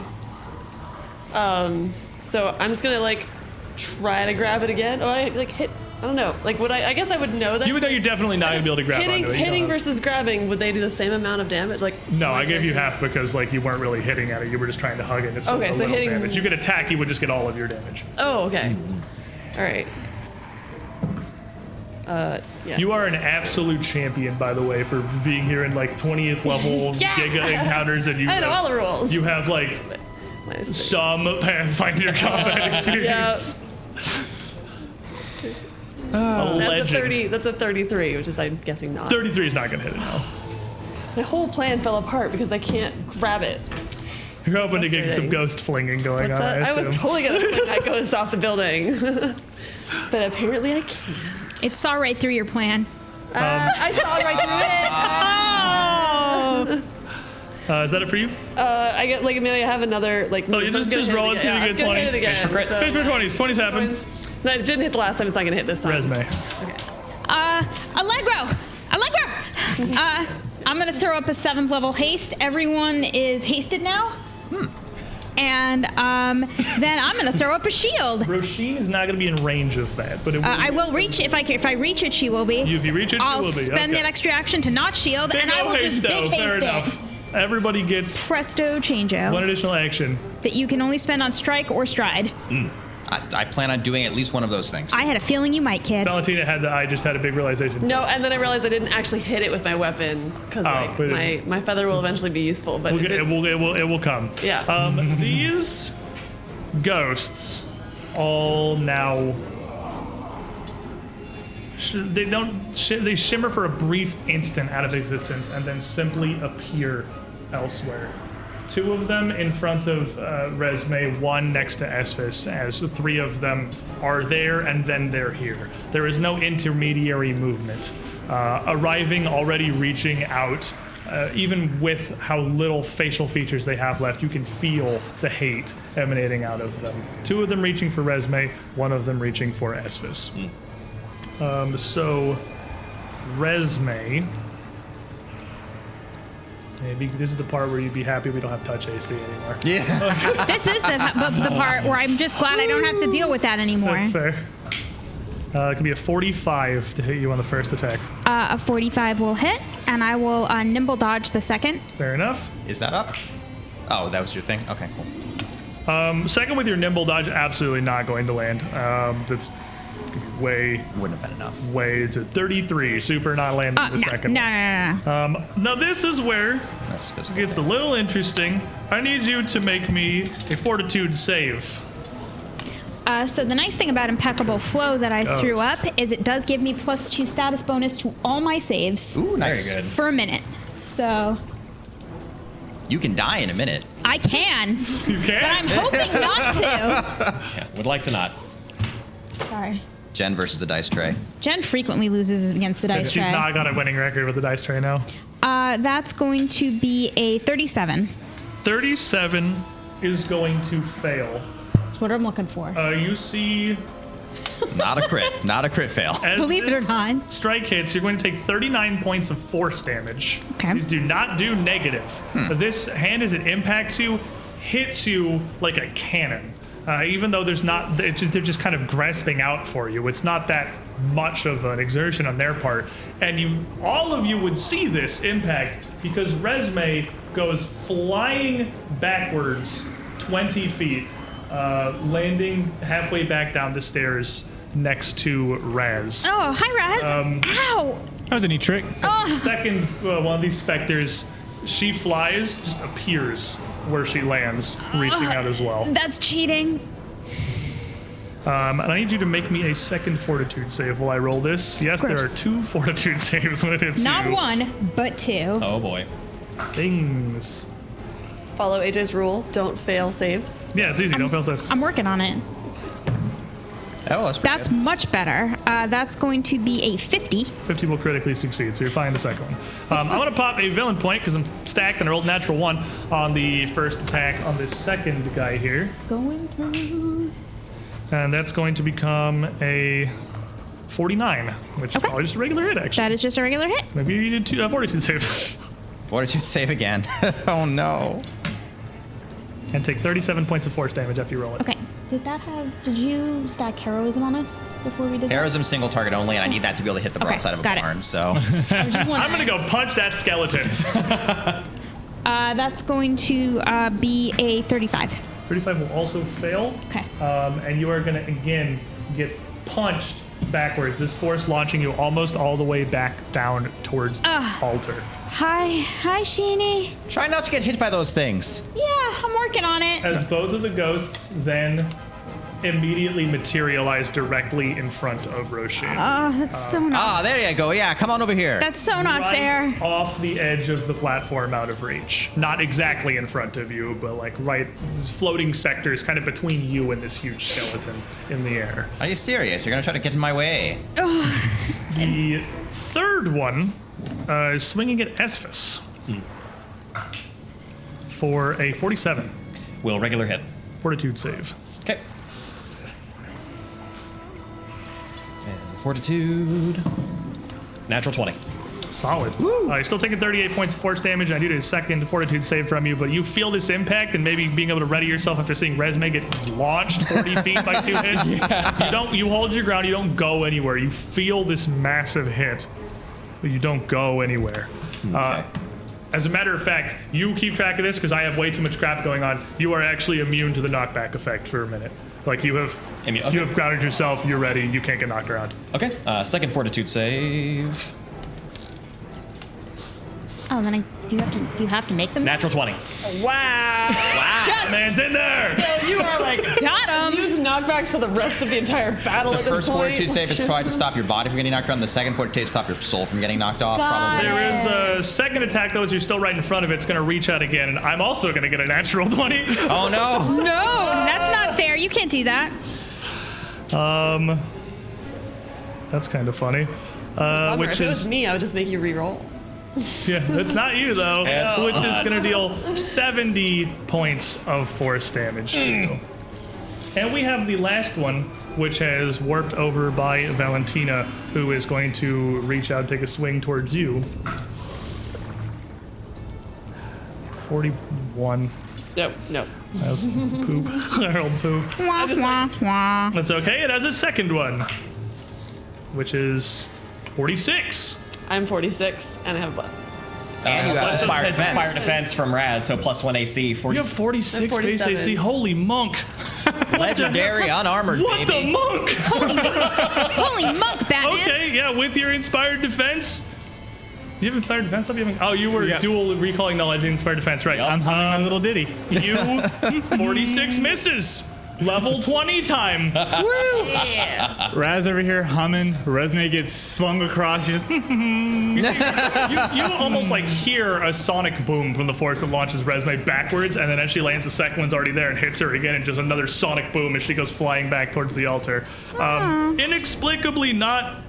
F: So I'm just gonna like try to grab it again. Oh, I like hit. I don't know. Like, would I guess I would know that.
A: You would know you're definitely not going to be able to grab onto it. You
F: Hitting
A: don't have-
F: versus grabbing, would they do the same amount of damage? Like.
A: No, I gave you half because like you weren't really hitting at it. You were just trying to hug it. It's
F: Okay,
A: a
F: so
A: little
F: hitting-
A: damage. You could attack, you would just get all of your damage.
F: Oh, okay. All right. Yeah.
A: You are an absolute champion, by the way, for being here in like 20th level
F: Yeah!
A: Giga encounters, and you
F: I know all the rules.
A: you have like
F: Minus 3.
A: some Pathfinder combat experience. A
F: That's a
A: legend.
F: 30. That's a 33, which is I'm guessing not.
A: 33 is not going to hit it now.
F: My whole plan fell apart because I can't grab it.
A: You're hoping to get some
F: frustrating.
A: ghost flinging going
F: What's
A: on.
F: that? I was
A: assume.
F: totally gonna fling that ghost off the building, but apparently I can't.
B: It saw right through your plan.
F: I saw right through it.
A: Is that it for you?
F: I get like I have another like.
A: No, you just roll it so you get 20.
E: Fish for crits.
A: Fish for 20s. 20s happen.
F: No, it didn't hit the last time. It's not gonna hit this time.
A: Resume.
B: Allegro! I'm gonna throw up a 7th level haste. Everyone is hasted now. And then I'm gonna throw up a shield.
A: Roisin is not going to be in range of that, but it will
B: I will reach if I reach it. She will be.
A: If you reach it,
B: I'll
A: she will be.
B: spend that extra action to not shield, and I will just big haste
A: Fair
B: it.
A: enough. Everybody gets
B: Presto changeo.
A: one additional action.
B: That you can only spend on strike or stride.
D: I plan on doing at least one of those things.
B: I had a feeling you might, kid.
A: Valentina I just had a big realization.
F: No, and then I realized I didn't actually hit it with my weapon because
A: but
F: my feather will eventually be useful. But
A: it will come.
F: Yeah.
A: These ghosts all now they shimmer for a brief instant out of existence and then simply appear elsewhere. 2 of them in front of Resme, 1 next to Esphis, as 3 of them are there and then they're here. There is no intermediary movement. Arriving, already reaching out, even with how little facial features they have left, you can feel the hate emanating out of them. 2 of them reaching for Resme, 1 of them reaching for Esphis. So, Resme... Maybe this is the part where you'd be happy we don't have touch AC anymore.
D: Yeah.
B: This is the part where I'm just glad I don't have to deal with that anymore.
A: That's fair. It can be a 45 to hit you on the first attack.
B: A 45 will hit, and I will nimble dodge the second.
A: Fair enough.
D: Is that up? Oh, that was your thing? Okay, cool.
A: Second with your nimble dodge, absolutely not going to land. That's way
D: Wouldn't have been enough.
A: way to 33. Super not landing the second.
B: No.
A: Now this is where
D: That's
A: it
D: physical.
A: gets a little interesting. I need you to make me a fortitude save.
B: So the nice thing about Impeccable Flow that I threw up is it does give me +2 status bonus to all my saves
D: Ooh, nice.
E: Very good.
B: for a minute. So
D: You can die in a minute.
B: I can,
A: You
B: but I'm
A: can?
B: hoping not to.
E: Yeah, would like to not.
B: Sorry.
D: Jen versus the dice tray.
B: Jen frequently loses against the dice
A: She's
B: tray.
A: not got a winning record with the dice tray now.
B: That's going to be a 37.
A: 37 is going to fail.
B: That's what I'm looking for.
A: You see,
D: Not a crit. Not a crit fail.
A: as
B: Believe it or
A: this
B: not.
A: strike hits, you're going to take 39 points of force damage.
B: Okay.
A: These do not do negative. This hand, as it impacts you, hits you like a cannon. Even though they're just kind of grasping out for you. It's not that much of an exertion on their part. And all of you would see this impact because Resme goes flying backwards 20 feet, landing halfway back down the stairs next to Raz.
B: Oh, hi, Raz. Ow.
C: That was a neat trick.
A: Second, one of these specters, she flies, just appears where she lands, reaching out as well.
B: That's cheating.
A: And I need you to make me a second fortitude save while I roll this. Yes, there are
B: course.
A: 2 fortitude saves when it hits
B: Not
A: you.
B: 1, but 2.
E: Oh boy.
A: Things.
F: Follow AJ's rule. Don't fail saves.
A: Yeah, it's easy. Don't fail safe.
B: I'm working on it.
D: Oh, that's pretty
B: That's
D: good.
B: much better. That's going to be a 50.
A: 50 will critically succeed, so you're fine the second one. I'm going to pop a villain point because I'm stacked and I rolled natural 1 on the first attack on this second guy here.
B: Going through.
A: And that's going to become a 49, which is
B: Okay.
A: probably just a regular hit, actually.
B: That is just a regular hit.
A: Maybe you needed 2 fortitude saves.
D: Fortitude save again. Oh no.
A: And take 37 points of force damage after you roll it.
B: Okay. Did you stack heroism on us before we did
D: Heroism single target only, and I need that to be able to hit the
B: Okay,
D: broadside of a
B: got it.
D: barn, so.
B: that? I was just
A: I'm
B: wondering.
A: going to go punch that skeleton.
B: That's going to be a 35.
A: 35 will also fail.
B: Okay.
A: And you are going to, again, get punched backwards. This force launching you almost all the way back down towards the altar.
B: Hi, Sheeny.
D: Try not to get hit by those things.
B: Yeah, I'm working on it.
A: As both of the ghosts then immediately materialize directly in front of Roshin.
B: Oh, that's so not.
D: Ah, there you go. Yeah, come on over here.
B: That's so not
A: Right
B: fair.
A: off the edge of the platform out of reach. Not exactly in front of you, but like right, floating sectors kind of between you and this huge skeleton in the air.
D: Are you serious? You're gonna try to get in my way?
A: The third one is swinging at Esphis. for a 47.
E: Will regular hit.
A: Fortitude save.
E: Okay. And fortitude. Natural 20.
A: Solid. You're still taking 38 points of force damage. I do a second fortitude save from you, but you feel this impact and maybe being able to ready yourself after seeing Resme get launched 40 feet by 2 hits. You hold your ground. You don't go anywhere. You feel this massive hit, but you don't go anywhere.
E: Okay.
A: As a matter of fact, you keep track of this because I have way too much crap going on. You are actually immune to the knockback effect for a minute. Like you have grounded yourself. You're ready. You can't get knocked around.
E: Okay. Second fortitude save.
B: Oh, then do you have to make them?
E: Natural 20.
F: Wow.
A: Just man's in there.
F: So you are like
B: Got him.
F: immune to knockbacks for the rest of the entire battle at this
D: First
F: point.
D: fortitude save is probably to stop your body from getting knocked around. The second fortitude to stop your soul from getting knocked off.
B: Got
D: Probably.
A: There is a second attack, though, as you're still right in front of it. It's going to reach out again, and I'm also going to get a natural 20.
D: Oh no!
B: No, that's not fair. You can't do that.
A: That's kind of funny.
F: Bummer.
A: Which
F: If it was
A: is
F: me, I would just make you re-roll.
A: yeah, it's not you though. Which is going to deal 70 points of force damage to you. And we have the last one, which has warped over by Valentina, who is going to reach out and take a swing towards you. 41.
F: No.
A: That was poop. I rolled poop.
B: Wah, wah, wah.
A: That's okay. It has a second one, which is 46.
F: I'm 46 and I have bless.
D: And you have
E: It
D: inspired
E: says Inspired
D: defense.
E: Defense from Raz, so plus 1 AC. 40.
A: You have 46 base
F: 47.
A: AC. Holy monk!
D: Legendary, unarmored,
A: What the
D: baby.
A: monk?
B: Holy monk, Batman.
A: Okay, yeah, with your inspired defense. You have inspired defense? Oh, you were dual recalling knowledge and inspired defense, right?
C: I'm humming my little ditty.
A: You 46 misses. Level 20 time.
C: Raz over here humming. Resme gets slung across. She's just,
A: You almost like hear a sonic boom from the force that launches Resme backwards, and then as she lands, the second one's already there and hits her again, and just another sonic boom as she goes flying back towards the altar. Inexplicably not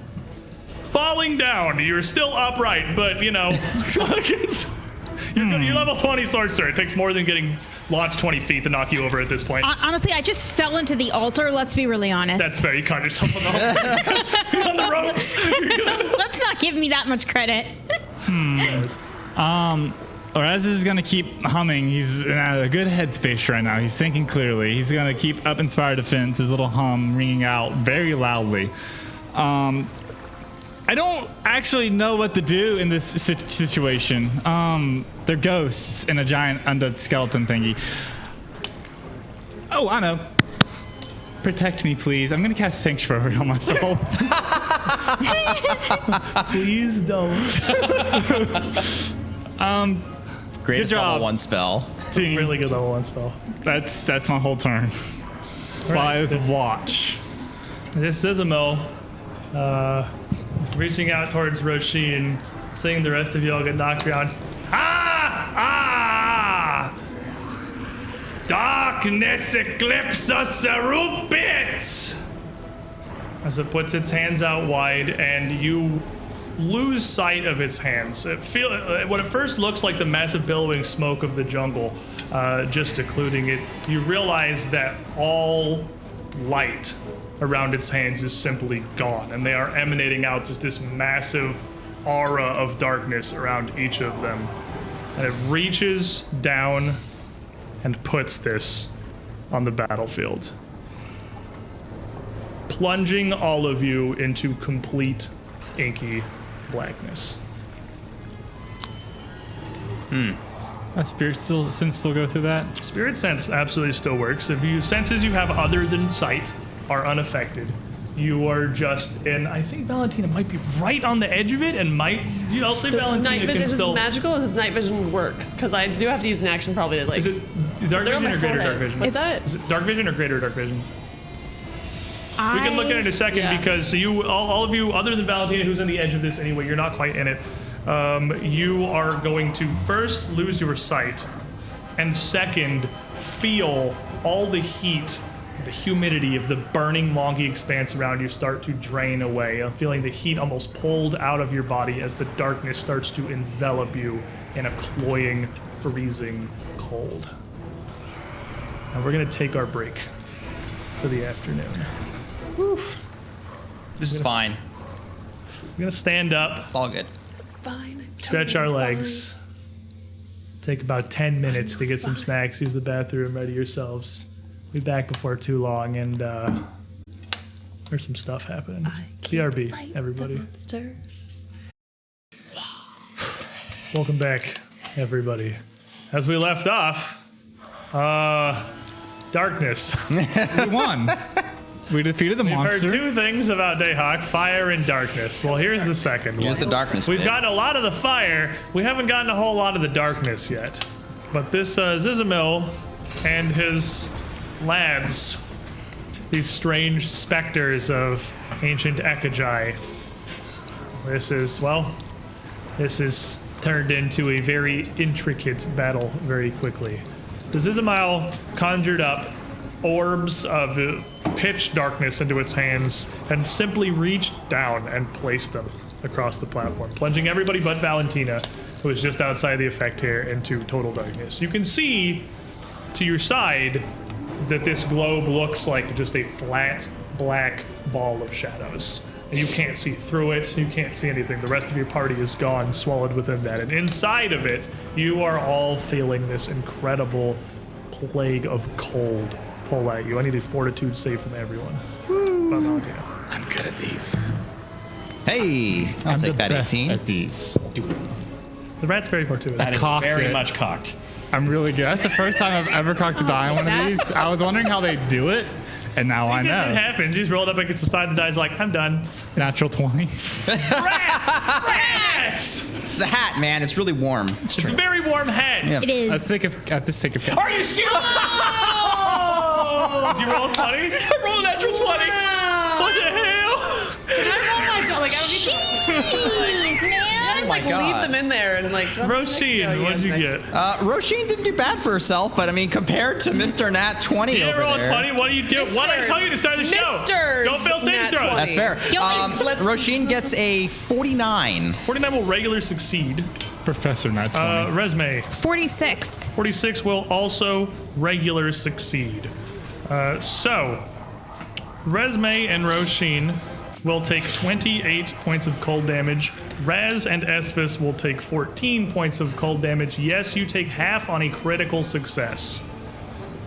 A: falling down. You're still upright, but you know, you're level 20 sorcerer. It takes more than getting launched 20 feet to knock you over at this point.
B: Honestly, I just fell into the altar. Let's be really honest.
A: That's fair. You caught yourself on the, you're on the ropes.
B: Let's not give me that much credit.
C: Raz is gonna keep humming. He's in a good headspace right now. He's thinking clearly. He's gonna keep up inspired defense. His little hum ringing out very loudly. I don't actually know what to do in this situation. They're ghosts in a giant undead skeleton thingy. Oh, I know. Protect me, please. I'm gonna cast Sanctuary on myself.
A: Please don't.
D: Greatest
C: Good job.
D: level 1 spell.
C: Team.
A: Really good level 1 spell.
C: That's my whole turn. While I
A: this-
C: watch.
A: This Zizimal, reaching out towards Roshin, seeing the rest of y'all get knocked around. Darkness eclipse us a bit! As it puts its hands out wide, and you lose sight of its hands. What at first looks like the massive billowing smoke of the jungle, just occluding it, you realize that all light around its hands is simply gone, and they are emanating out just this massive aura of darkness around each of them. And it reaches down and puts this on the battlefield, plunging all of you into complete inky blackness.
C: A spirit sense still go through that?
A: Spirit sense absolutely still works. If you senses you have other than sight are unaffected, you are just in. I think Valentina might be right on the edge of it, and I'll say
F: Does
A: Valentina
F: night
A: can
F: vision is
A: still.
F: magical, or does night vision works? Because I do have to use an action probably to like.
A: Is it dark
F: They're on
A: vision
F: my
A: or greater dark
F: forehead.
A: vision?
F: What's that?
A: Is it dark vision or greater dark vision? We can look at it in a second
F: Yeah.
A: because all of you, other than Valentina, who's on the edge of this anyway, you're not quite in it. You are going to first lose your sight, and second, feel all the heat, the humidity of the burning wonky expanse around you start to drain away. I'm feeling the heat almost pulled out of your body as the darkness starts to envelop you in a cloying, freezing cold. And we're going to take our break for the afternoon.
D: This is fine.
A: We're going to stand up,
D: It's all good.
F: Fine.
A: stretch our legs, take about 10 minutes to get some snacks, use the bathroom, ready yourselves. Be back before too long, and there's some stuff happening. BRB, everybody.
F: Monsters.
A: Welcome back, everybody. As we left off, darkness.
C: We won. We defeated the
A: We've
C: monster.
A: heard two things about Dayhawk, fire and darkness. Well, here's the second
D: Here's
A: one.
D: the darkness.
A: We've
D: bit.
A: gotten a lot of the fire. We haven't gotten a whole lot of the darkness yet. But this Zizimal and his lads, these strange specters of ancient Ekagi, this is turned into a very intricate battle very quickly. The Zizimal conjured up orbs of pitch darkness into its hands and simply reached down and placed them across the platform, plunging everybody but Valentina, who is just outside the effect here, into total darkness. You can see to your side that this globe looks like just a flat black ball of shadows. And you can't see through it, you can't see anything. The rest of your party is gone, swallowed within that. And inside of it, you are all feeling this incredible plague of cold pull at you. I need a fortitude save from everyone. Valentina.
C: I'm good at these.
D: Hey, I'll take that 18.
C: At these.
A: The rat's very fortuitous.
E: That is
C: cocked
E: very
C: it.
E: much cocked.
C: I'm really good. That's the first time I've ever cocked a die on one of these. I was wondering how they do it, and now I
A: It
C: know.
A: happens. He's rolled up against the side of the die's like, I'm done.
C: Natural 20.
A: Yes!
D: It's the hat, man. It's really warm.
A: It's a very warm head.
D: Yeah.
B: It
C: Let's
B: is.
C: take a pic.
A: Are you serious? Did you roll 20? I rolled a natural 20. What the hell?
F: I don't need to
B: Man.
D: my God.
F: leave them in there and like. drop them next to you.
A: Roisin, what'd you get?
D: Roisin didn't do bad for herself, but I mean, compared to Mr. Nat 20
A: You didn't
D: over
A: roll a
D: there.
A: 20. What do you do? What did I tell you to start the show?
F: Misters
A: Don't fail saving
F: Nat
A: throws.
F: 20.
D: That's fair.
B: He only-
D: Roisin gets a 49.
A: 49 will regular succeed.
C: Professor Nat 20.
A: Resume.
B: 46.
A: 46 will also regular succeed. So, Resme and Roshin will take 28 points of cold damage. Raz and Esvis will take 14 points of cold damage. Yes, you take half on a critical success.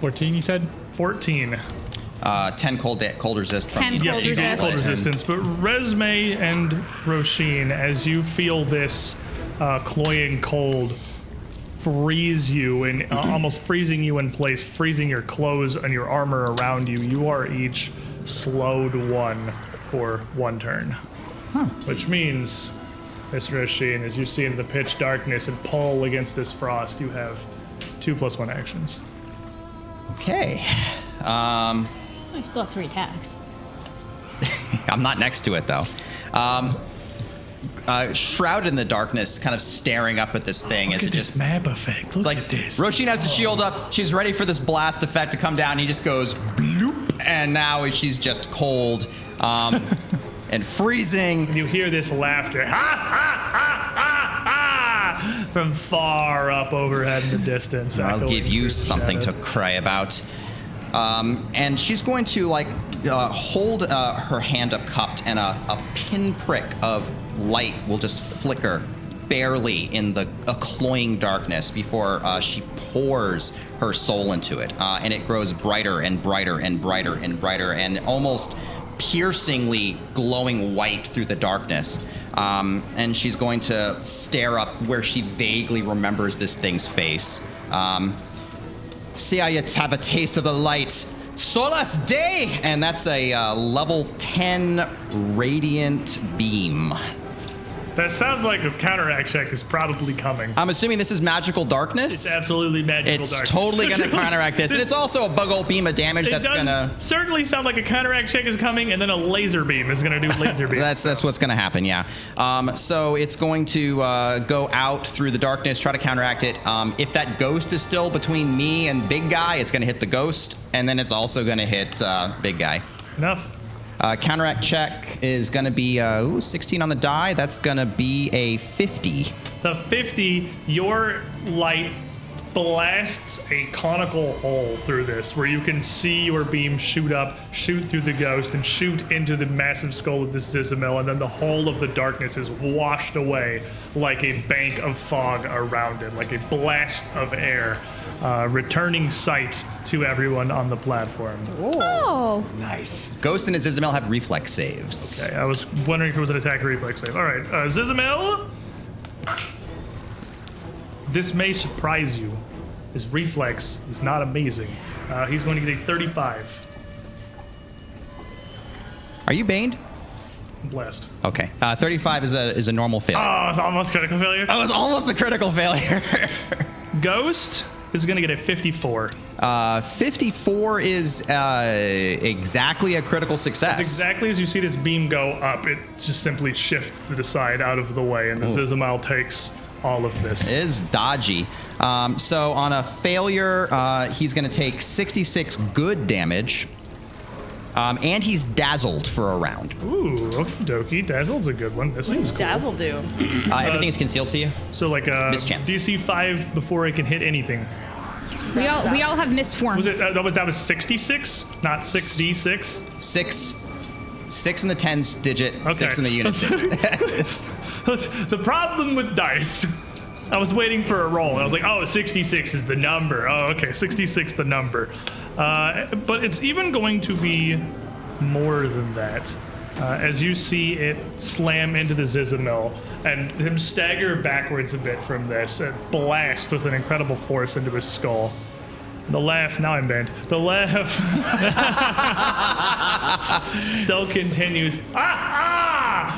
C: 14, you said?
A: 14.
D: 10 cold resist from
B: 10
D: you.
B: cold
A: You do
B: resist.
A: cold resistance. But Resme and Roshin, as you feel this cloying cold freeze you and almost freezing you in place, freezing your clothes and your armor around you, you are each slowed one for one turn. Which means, Mr. Roshin, as you see in the pitch darkness and pull against this frost, you have 2+1 actions.
D: Okay.
G: I still have 3 attacks.
D: I'm not next to it, though. Shrouded in the darkness, kind of staring up at this thing as it just...
A: map effect. Look
D: Like,
A: at this.
D: Roshin has the shield up. She's ready for this blast effect to come down. And he just goes bloop, and now she's just cold and freezing.
A: You hear this laughter, ha ha ha ha ha, from far up overhead in the distance.
D: I'll
A: echoing
D: give you
A: through the
D: something to
A: shadows.
D: cry about. And she's going to hold her hand up cupped, and a pinprick of light will just flicker barely in the cloying darkness before she pours her soul into it. And it grows brighter and brighter and brighter and brighter and almost piercingly glowing white through the darkness. And she's going to stare up where she vaguely remembers this thing's face. See how you have a taste of the light. Solas Day! And that's a level 10 radiant beam.
A: That sounds like a counteract check is probably coming.
D: I'm assuming this is magical darkness.
A: It's absolutely magical
D: It's
A: darkness.
D: totally going to counteract this. And it's also a bug old beam of damage
A: It
D: that's
A: does
D: going to...
A: certainly sound like a counteract check is coming, and then a laser beam is going to do laser beam.
D: That's what's going to happen, yeah. So it's going to go out through the darkness, try to counteract it. If that ghost is still between me and Big Guy, it's going to hit the ghost, and then it's also going to hit Big Guy.
A: Enough.
D: Counteract check is going to be 16 on the die. That's going to be a 50.
A: The 50, your light blasts a conical hole through this where you can see your beam shoot up, shoot through the ghost, and shoot into the massive skull of this Zizimal, and then the whole of the darkness is washed away like a bank of fog around it, like a blast of air, returning sight to everyone on the platform.
B: Oh.
E: Nice.
D: Ghost and Zizimal have reflex saves.
A: Okay, I was wondering if it was an attack or reflex save. All right, Zizimal. This may surprise you. His reflex is not amazing. He's going to get a 35.
D: Are you baned?
A: I'm blessed.
D: Okay. 35 is a normal failure.
A: Oh, it's almost critical failure.
D: That was almost a critical failure.
A: Ghost is going to get a 54.
D: 54 is exactly a critical success.
A: Exactly as you see this beam go up, it just simply shifts to the side out of the way, and the Zizimal takes all of this.
D: It is dodgy. So on a failure, he's going to take 66 good damage. And he's dazzled for a round.
A: Ooh, okie dokie. Dazzled's a good one. This thing's cool.
F: Dazzle do.
D: Everything's concealed to you.
A: So like
D: Mischance.
A: DC 5 before it can hit anything.
B: We all have misforms.
A: Was it that was 66, not 6d6?
D: 6 in the tens digit,
A: Okay.
D: 6 in the unit digit.
A: The problem with dice, I was waiting for a roll. I was like, oh, 66 is the number. Oh, okay, 66 the number. But it's even going to be more than that. As you see it slam into the Zizimal and him stagger backwards a bit from this and blast with an incredible force into his skull. The laugh, now I'm banned. The laugh still continues. Not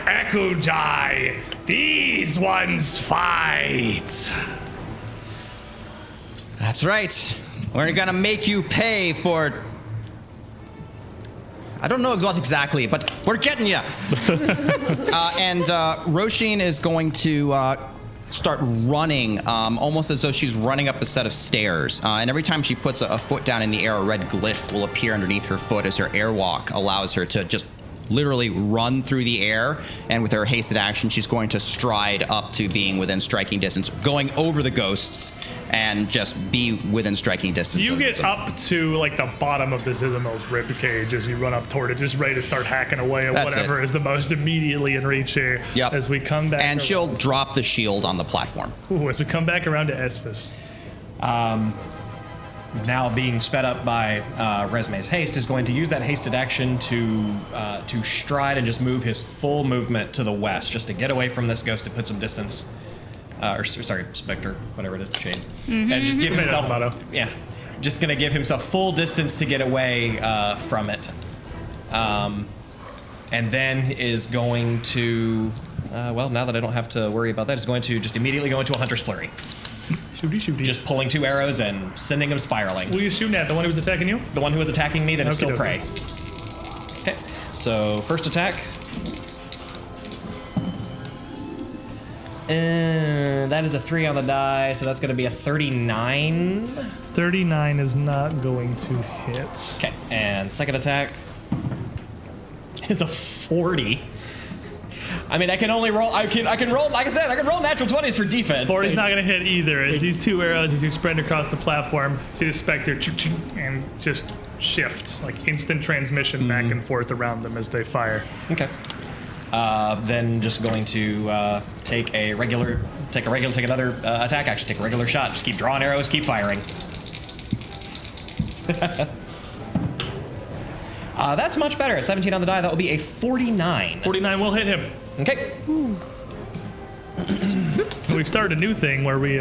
A: Ekudai. These ones fight.
D: That's right. We're gonna make you pay for... I don't know what exactly, but we're getting you. And Roshin is going to start running, almost as though she's running up a set of stairs. And every time she puts a foot down in the air, a red glyph will appear underneath her foot as her airwalk allows her to just literally run through the air. And with her hasted action, she's going to stride up to being within striking distance, going over the ghosts and just be within striking distance.
A: You get up to like the bottom of the Zizimal's ribcage as you run up toward it, just ready to start hacking away at whatever is the most immediately in reach here.
D: Yep.
A: As we come back,
D: and she'll drop the shield on the platform.
A: Ooh, as we come back around to Espis.
E: Now being sped up by Resume's haste, is going to use that hasted action to stride and just move his full movement to the west, just to get away from this ghost to put some distance. Spectre, whatever it is, Shade. And just give himself, just gonna give himself full distance to get away from it. And then is going to, now that I don't have to worry about that, is going to just immediately go into a Hunter's Flurry.
A: Shooty.
E: Just pulling 2 arrows and sending them spiraling.
A: Who are you shooting at? The one who was attacking you?
E: The one who was attacking me that is still prey. Okay, so first attack. And that is a 3 on the die, so that's going to be a 39.
A: 39 is not going to hit.
E: Okay, and second attack is a 40. I mean, I can only roll. I can roll. Like I said, I can roll natural 20s for defense.
A: 40's not going to hit either. As these 2 arrows, as you spread across the platform, see the Spectre and just shift, like instant transmission back and forth around them as they fire.
E: Okay. Then just going to take another attack action, take a regular shot, just keep drawing arrows, keep firing. That's much better. 17 on the die, that will be a 49.
A: 49 will hit him.
E: Okay.
A: So we've started a new thing where we,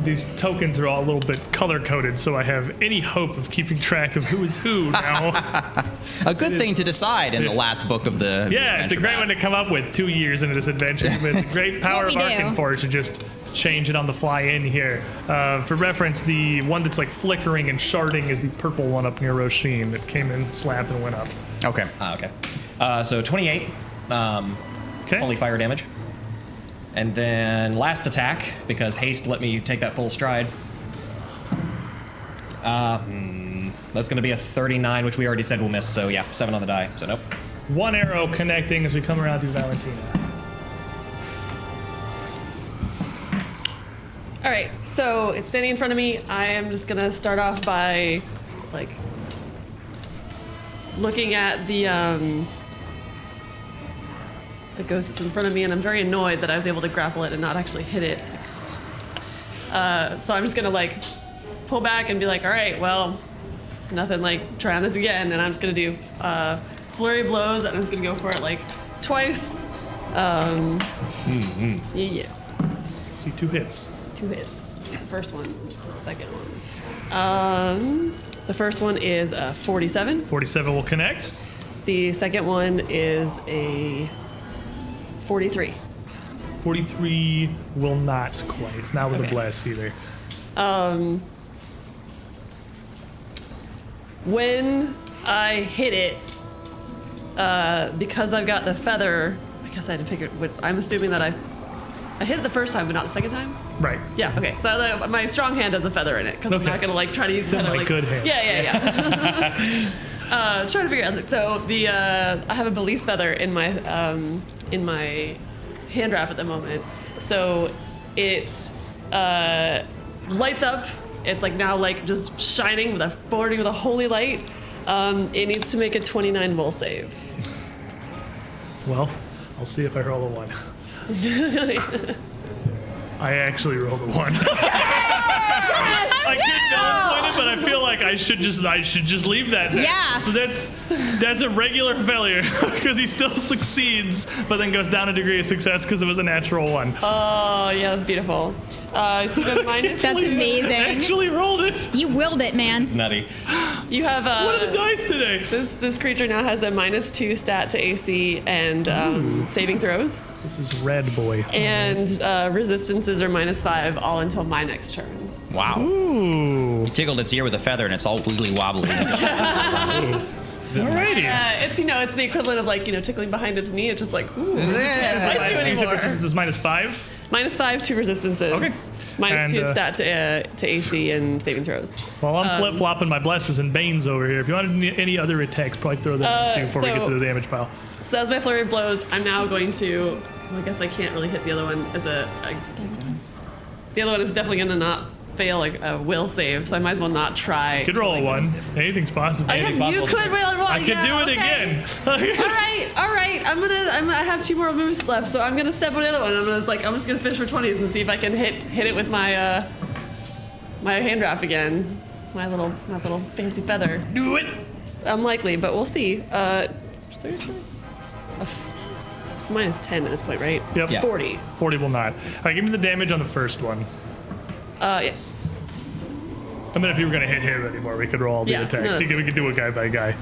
A: these tokens are all a little bit color-coded, so I have any hope of keeping track of who is who now.
D: A good thing to decide in the last book of the
A: Yeah, it's a great one to come up with 2 years into this adventure. With the great power of Arkenforge to just change it on the fly in here. For reference, the one that's like flickering and sharding is the purple one up near Roshin that came in, slapped, and went up.
D: Okay.
E: Okay. So 28.
A: Okay.
E: Only fire damage. And then last attack, because haste let me take that full stride. That's going to be a 39, which we already said we'll miss. So yeah, 7 on the die. So nope.
A: 1 arrow connecting as we come around to Valentina.
F: All right, so it's standing in front of me. I am just gonna start off by, like, looking at the ghost that's in front of me, and I'm very annoyed that I was able to grapple it and not actually hit it. So I'm just gonna like pull back and be like, all right, well, nothing like try on this again, and I'm just gonna do flurry blows, and I'm just gonna go for it like twice. Yeah.
A: See 2 hits.
F: 2 hits. This is the first one. This is the second one. The first one is a 47.
A: 47 will connect.
F: The second one is a 43.
A: 43 will not quite. It's not with a
F: Okay.
A: blast either.
F: When I hit it, because I've got the feather, I guess I had to figure. I'm assuming that I hit it the first time, but not the second time.
A: Right.
F: Yeah. Okay. So my strong hand has a feather in it because I'm not gonna like try to use
A: in
F: kind of
A: my
F: like
A: good hand.
F: Yeah. Trying to figure out. So I have a Belize feather in my hand wrap at the moment. So it lights up. It's like now like just shining burning with a holy light. It needs to make a 29 will save.
A: Well, I'll see if I roll a 1. I actually rolled a 1. I could point it, but I feel like I should just leave that there.
B: Yeah.
A: So that's a regular failure because he still succeeds, but then goes down a degree of success because it was a natural 1.
F: Oh yeah, that's beautiful. So the minus
B: That's
F: two.
B: amazing.
A: Actually rolled it.
B: You willed it, man.
E: Nutty.
F: You have
A: What are the dice today?
F: This creature now has a -2 stat to AC and saving throws,
A: This is Red Boy.
F: and resistances are -5 all until my next turn.
D: Wow.
A: Ooh.
D: You tickled its ear with a feather and it's all wiggly wobbly.
A: Alrighty.
F: It's it's the equivalent of like tickling behind its knee. It's just like ooh,
D: Yeah.
F: can't
A: You
F: fight you
A: said
F: anymore.
A: resistance is -5.
F: -5 to resistances.
A: Okay.
F: -2
A: And,
F: stat to AC and saving throws.
A: Well, I'm flip-flopping my blesses and banes over here. If you wanted any other attacks, probably throw them in too before we get to the damage pile.
F: So as my flurry of blows, I'm now going to. Well, I guess I can't really hit the other one as a. The other one is definitely going to not fail a will save, so I might as well not try.
A: Could roll a 1. Anything's possible.
F: I guess you
E: possible.
F: could roll a 1.
A: I could do it again.
F: All right. I have 2 more moves left, so I'm gonna step on the other one. I'm just gonna fish for 20s and see if I can hit it with my my hand wrap again. My little fancy feather.
A: Do it.
F: Unlikely, but we'll see. 36. It's -10 at this point, right?
A: Yep.
E: Yeah.
F: 40.
A: 40 will not. All right, give me the damage on the first one.
F: Yes.
A: I mean, if you were going to hit him anymore, we could roll the
F: Yeah,
A: attacks.
F: no, that's
A: we could do it guy by guy.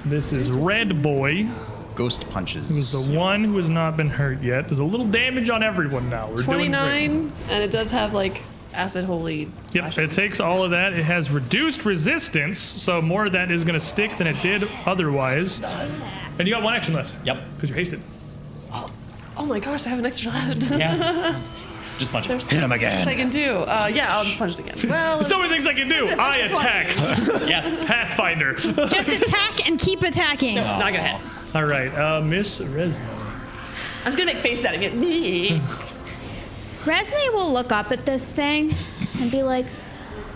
A: This is Red Boy.
D: Ghost punches.
A: Who's the one who has not been hurt yet. There's a little damage on everyone now. We're doing great.
F: 29, and it does have like acid holy.
A: Yep, it takes all of that. It has reduced resistance, so more of that is going to stick than it did otherwise. And you got 1 action left.
E: Yep.
A: Because you're hasted.
F: Oh my gosh, I have an extra left.
E: Yeah. Just punch it.
F: There's
D: Hit him again.
F: I can do. Yeah, I'll just punch it again. Well,
A: There's so many things I can do. I attack.
E: Yes.
A: Pathfinder.
B: Just attack and keep attacking.
F: not gonna hit.
A: All right, Miss Resmo.
F: I'm just gonna make face at him.
B: Resme will look up at this thing and be like,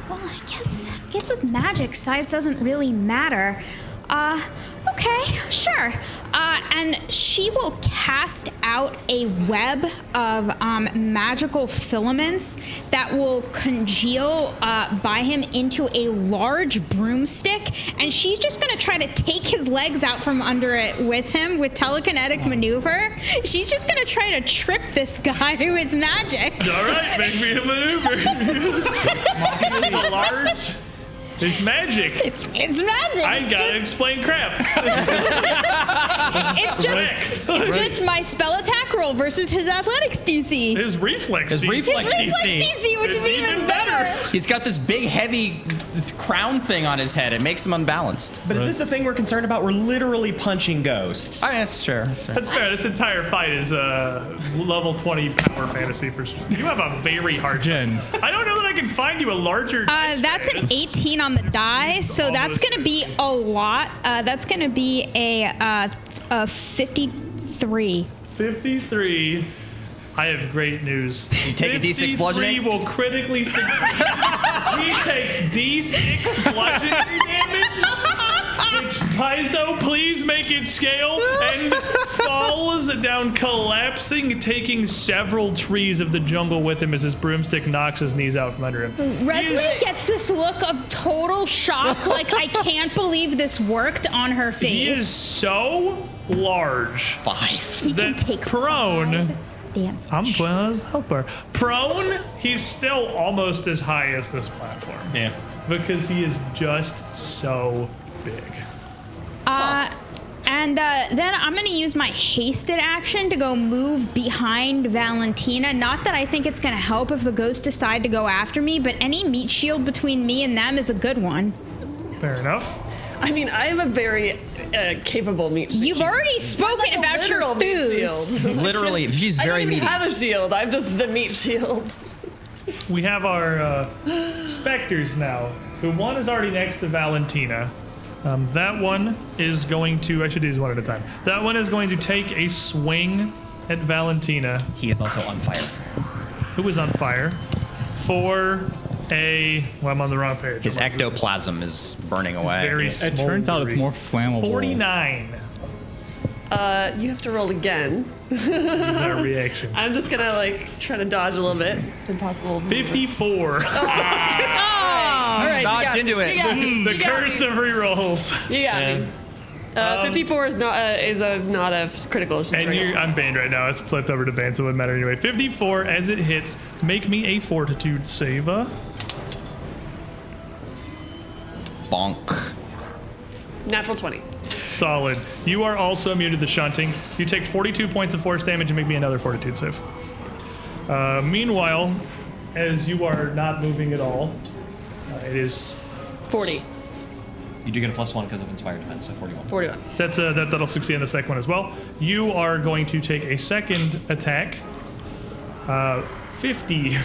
B: well, I guess with magic, size doesn't really matter. Okay, sure. And she will cast out a web of magical filaments that will congeal by him into a large broomstick, and she's just gonna try to take his legs out from under it with him with telekinetic maneuver. She's just gonna try to trip this guy with magic.
A: All right, make me a maneuver. It's a large. It's magic.
B: It's magic.
A: I gotta explain crap.
B: It's just my spell attack roll versus his athletics DC.
A: His reflex.
D: His
A: DC.
D: reflex
B: His reflex
D: DC.
B: DC, which
A: It's
B: is even better.
D: He's got this big, heavy crown thing on his head. It makes him unbalanced.
H: But is this the thing we're concerned about? We're literally punching ghosts.
D: Oh, yes, sure.
A: That's fair. This entire fight is level 20 power fantasy. You have a very hard
C: Jen.
A: I don't know that I can find you a larger.
B: That's an 18 on the die, so that's going to be a lot. That's going to be a 53.
A: 53. I have great news.
D: You take a D6
A: 53
D: bludgeoning?
A: will critically succeed. He takes D6 bludgeoning damage. Which, Paizo, please make it scale, and falls down, collapsing, taking several trees of the jungle with him as his broomstick knocks his knees out from under him.
G: Resme gets this look of total shock, like I can't believe this worked on her face.
A: He is so large
D: 5.
G: He can
A: that
G: take
A: prone.
G: Damn.
A: I'm playing as helper. Prone, he's still almost as high as this platform.
E: Yeah.
A: Because he is just so big.
B: And then I'm going to use my hasted action to go move behind Valentina. Not that I think it's going to help if the ghosts decide to go after me, but any meat shield between me and them is a good one.
A: Fair enough.
F: I mean, I am a very capable meat shield.
B: You've already spoken about your
F: literal meat
B: foos.
F: shield.
D: Literally, she's
F: I
D: very
F: don't even
D: meaty.
F: have a shield. I'm just the meat shield.
A: We have our specters now. So one is already next to Valentina. That one is going to, I should do these one at a time. That one is going to take a swing at Valentina,
E: He is also on fire.
A: who is on fire, for well, I'm on the wrong page.
D: His ectoplasm is burning away.
A: Very
C: It turns out it's more flammable.
A: 49.
F: You have to roll again.
A: That reaction.
F: I'm just gonna like try to dodge a little bit. Impossible.
A: 54.
F: All right,
D: Dodged
F: you got
D: into
F: me.
D: it.
F: You got me.
A: The
F: You got
A: curse
F: me.
A: of rerolls.
F: You got me. 54 is not a critical. It's just
A: And
F: regular.
A: I'm banned right now. It's flipped over to ban, so it wouldn't matter anyway. 54 as it hits. Make me a fortitude save.
D: Bonk.
F: Natural 20.
A: Solid. You are also immune to the shunting. You take 42 points of force damage and make me another fortitude save. Meanwhile, as you are not moving at all, it is
F: 40.
E: You do get a +1 because of inspired defense, so 41.
F: 41.
A: that'll succeed on the second one as well. You are going to take a second attack. 50.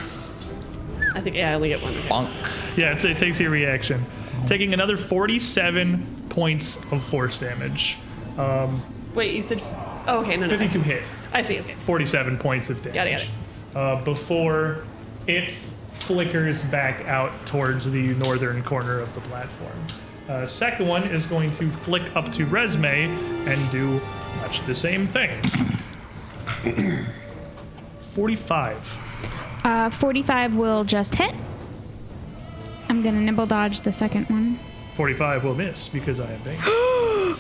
F: I think, yeah, I only get one. Okay.
D: Bonk.
A: Yeah, it takes your reaction. Taking another 47 points of force damage.
F: Wait, you said. Oh, okay, no.
A: 52 hit.
F: I see, okay.
A: 47 points of damage.
F: Got it.
A: Before it flickers back out towards the northern corner of the platform. Second one is going to flick up to Resme and do much the same thing. 45.
B: 45 will just hit. I'm going to nimble dodge the second one.
A: 45 will miss because I am banged.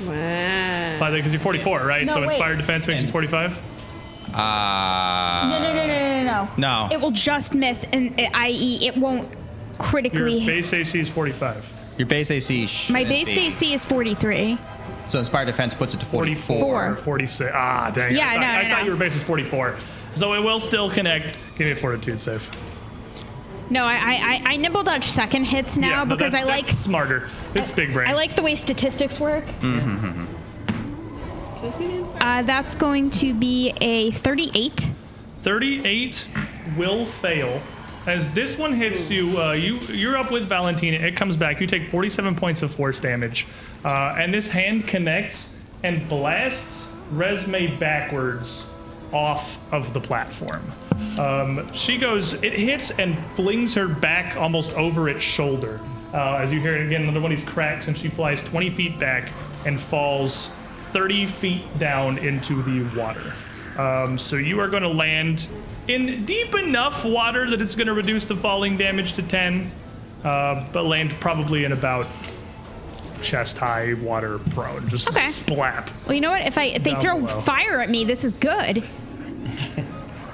F: Wow.
A: By the way, because you're 44, right?
G: No,
A: So
G: wait.
A: inspired defense makes you 45?
G: No.
D: No.
B: It will just miss, and i.e., it won't
A: Your
B: critically hit.
A: base AC is 45.
D: Your base AC.
B: My
D: should
B: base
D: be-
B: AC is 43.
D: So inspired defense puts it to 44.
B: 44.
A: 46. Ah, dang.
B: Yeah,
A: I
B: no.
A: thought your base is 44. So it will still connect. Give me a fortitude save.
B: No, I nimble dodge second hits now
A: Yeah, no,
B: because I
A: that's
B: like
A: smarter. It's big brain.
B: I like the way statistics work.
F: Can I see the inside?
B: That's going to be a 38.
A: 38 will fail. As this one hits you, you're up with Valentina. It comes back. You take 47 points of force damage. And this hand connects and blasts Resme backwards off of the platform. She goes, it hits and flings her back almost over its shoulder. As you hear it again, another one of these cracks, and she flies 20 feet back and falls 30 feet down into the water. So you are going to land in deep enough water that it's going to reduce the falling damage to 10, but land probably in about chest-high water prone. Just
B: Okay.
A: splap.
B: Well, you know what? If they
A: Down
B: throw
A: below.
B: fire at me, this is good.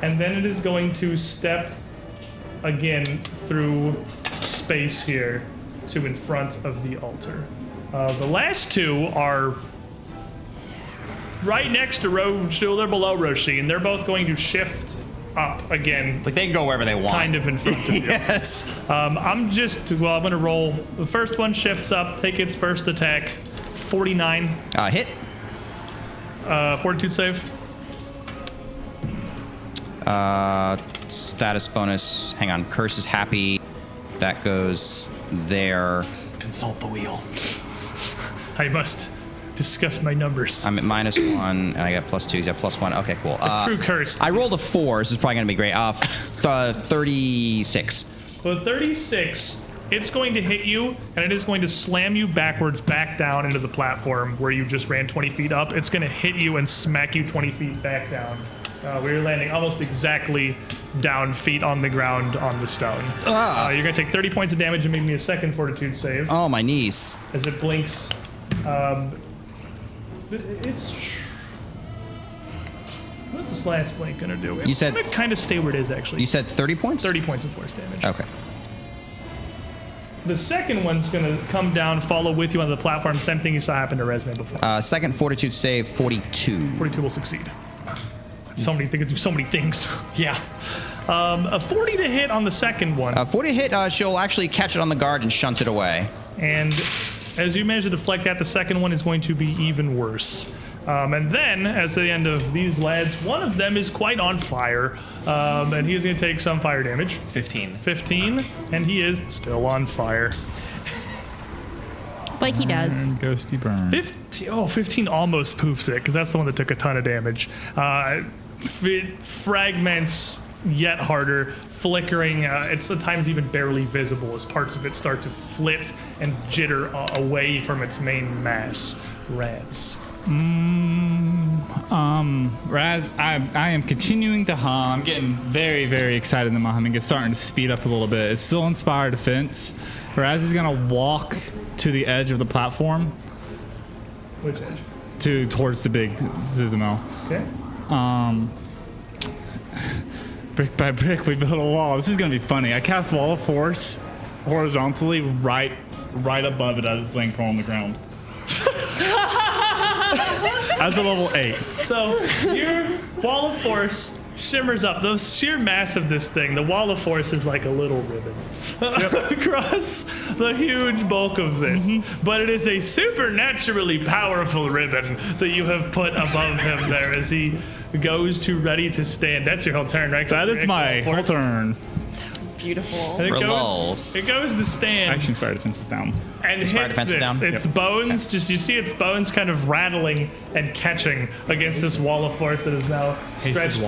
A: And then it is going to step again through space here to in front of the altar. The last two are right next to Roshi. They're below Roshi, and they're both going to shift up again,
D: Like they can go wherever they want.
A: kind of in front of you.
D: Yes.
A: I'm going to roll. The first one shifts up, take its first attack. 49.
D: Hit.
A: Fortitude save.
D: Status bonus. Hang on. Curse is happy. That goes there.
E: Consult the wheel.
A: I must discuss my numbers.
D: I'm at -1, and I got +2. You got +1. Okay, cool.
A: The crew cursed.
D: I rolled a 4. This is probably going to be great. 36.
A: So 36, it's going to hit you, and it is going to slam you backwards back down into the platform where you just ran 20 feet up. It's going to hit you and smack you 20 feet back down. Where you're landing almost exactly down, feet on the ground on the stone. You're going to take 30 points of damage and make me a second fortitude save.
D: Oh, my knees.
A: As it blinks. It's... What's this last blink going to do? It's going to kind of stay where it is, actually.
D: You said 30 points?
A: 30 points of force damage.
D: Okay.
A: The second one's going to come down, follow with you on the platform. Same thing you saw happen to Resme before.
D: Second fortitude save, 42.
A: 42 will succeed. So many, they can do so many things. Yeah. A 40 to hit on the second one.
D: 40 to hit, she'll actually catch it on the guard and shunt it away.
A: And as you manage to deflect that, the second one is going to be even worse. And then, as the end of these lads, one of them is quite on fire. And he is going to take some fire damage.
E: 15.
A: 15, and he is still on fire.
B: Like he does.
C: Ghosty burn.
A: 15 almost poofs it, because that's the one that took a ton of damage. It fragments yet harder, flickering. It's at times even barely visible as parts of it start to flit and jitter away from its main mass. Raz.
C: Raz, I am continuing to hum. I'm getting very, very excited that my humming is starting to speed up a little bit. It's still inspired defense. Raz is gonna walk to the edge of the platform.
A: Which edge?
C: Towards the big Zizimal.
A: Okay.
C: Brick by brick, we built a wall. This is gonna be funny. I cast Wall of Force horizontally right above it as it's laying prone on the ground. As a level 8.
A: So your Wall of Force shimmers up. The sheer mass of this thing, the Wall of Force is like a little ribbon across the huge bulk of this. But it is a supernaturally powerful ribbon that you have put above him there as he goes to ready to stand. That's your whole turn, right?
C: That is my whole turn.
F: Beautiful.
A: And
D: For lulz.
A: it goes to stand.
C: Action Inspired Defense is down.
A: And hits
D: defense is
A: this.
D: down?
A: Its bones, just you see its bones kind of rattling and catching against this wall of force that is now stretched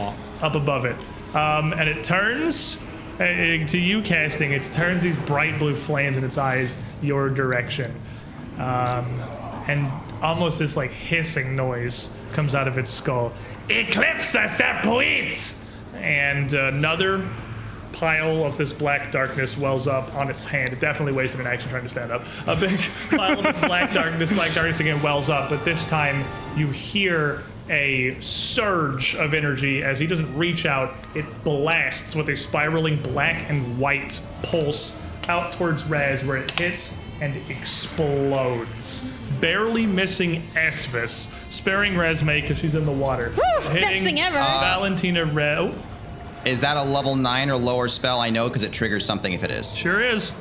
A: up above it. And it turns, to you casting, it turns these bright blue flames in its eyes your direction. And almost this like hissing noise comes out of its skull. Eclipse us at point! And another pile of this black darkness wells up on its hand. It definitely wasted an action trying to stand up. A big pile of this black darkness again wells up, but this time you hear a surge of energy as he doesn't reach out. It blasts with a spiraling black and white pulse out towards Raz, where it hits and explodes, barely missing Esvis, sparing Resme because she's in the water.
G: Woo, best thing ever.
A: Valentina
D: Is that a level 9 or lower spell? I know because it triggers something if it is.
A: Sure is.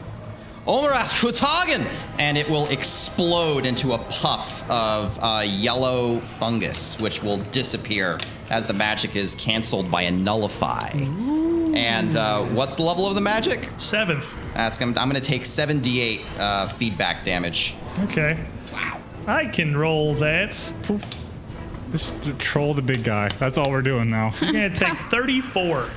D: Omareth Hutagen! And it will explode into a puff of yellow fungus, which will disappear as the magic is canceled by a nullify. Ooh. And what's the level of the magic?
A: 7th.
D: I'm gonna take 7d8 feedback damage.
A: Okay. Wow. I can roll that.
C: Just troll the big guy. That's all we're doing now.
A: You're gonna take 34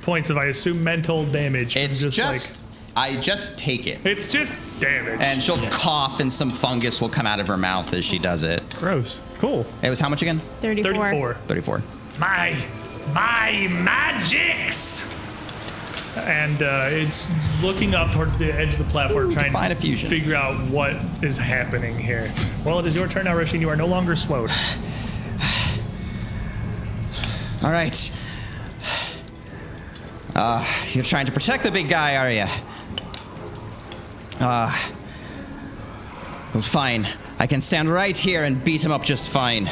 A: points of, I assume, mental damage.
D: It's just I just take it.
A: It's just damage.
D: And she'll cough and some fungus will come out of her mouth as she does it.
C: Gross. Cool.
D: It was how much again?
B: 34.
D: 34.
A: My magics! And it's looking up towards the edge of the platform, trying
D: Define a fusion.
A: to figure out what is happening here. Well, it is your turn now, Rasheen. You are no longer slowed.
D: All right. You're trying to protect the big guy, are you? Well, fine. I can stand right here and beat him up just fine.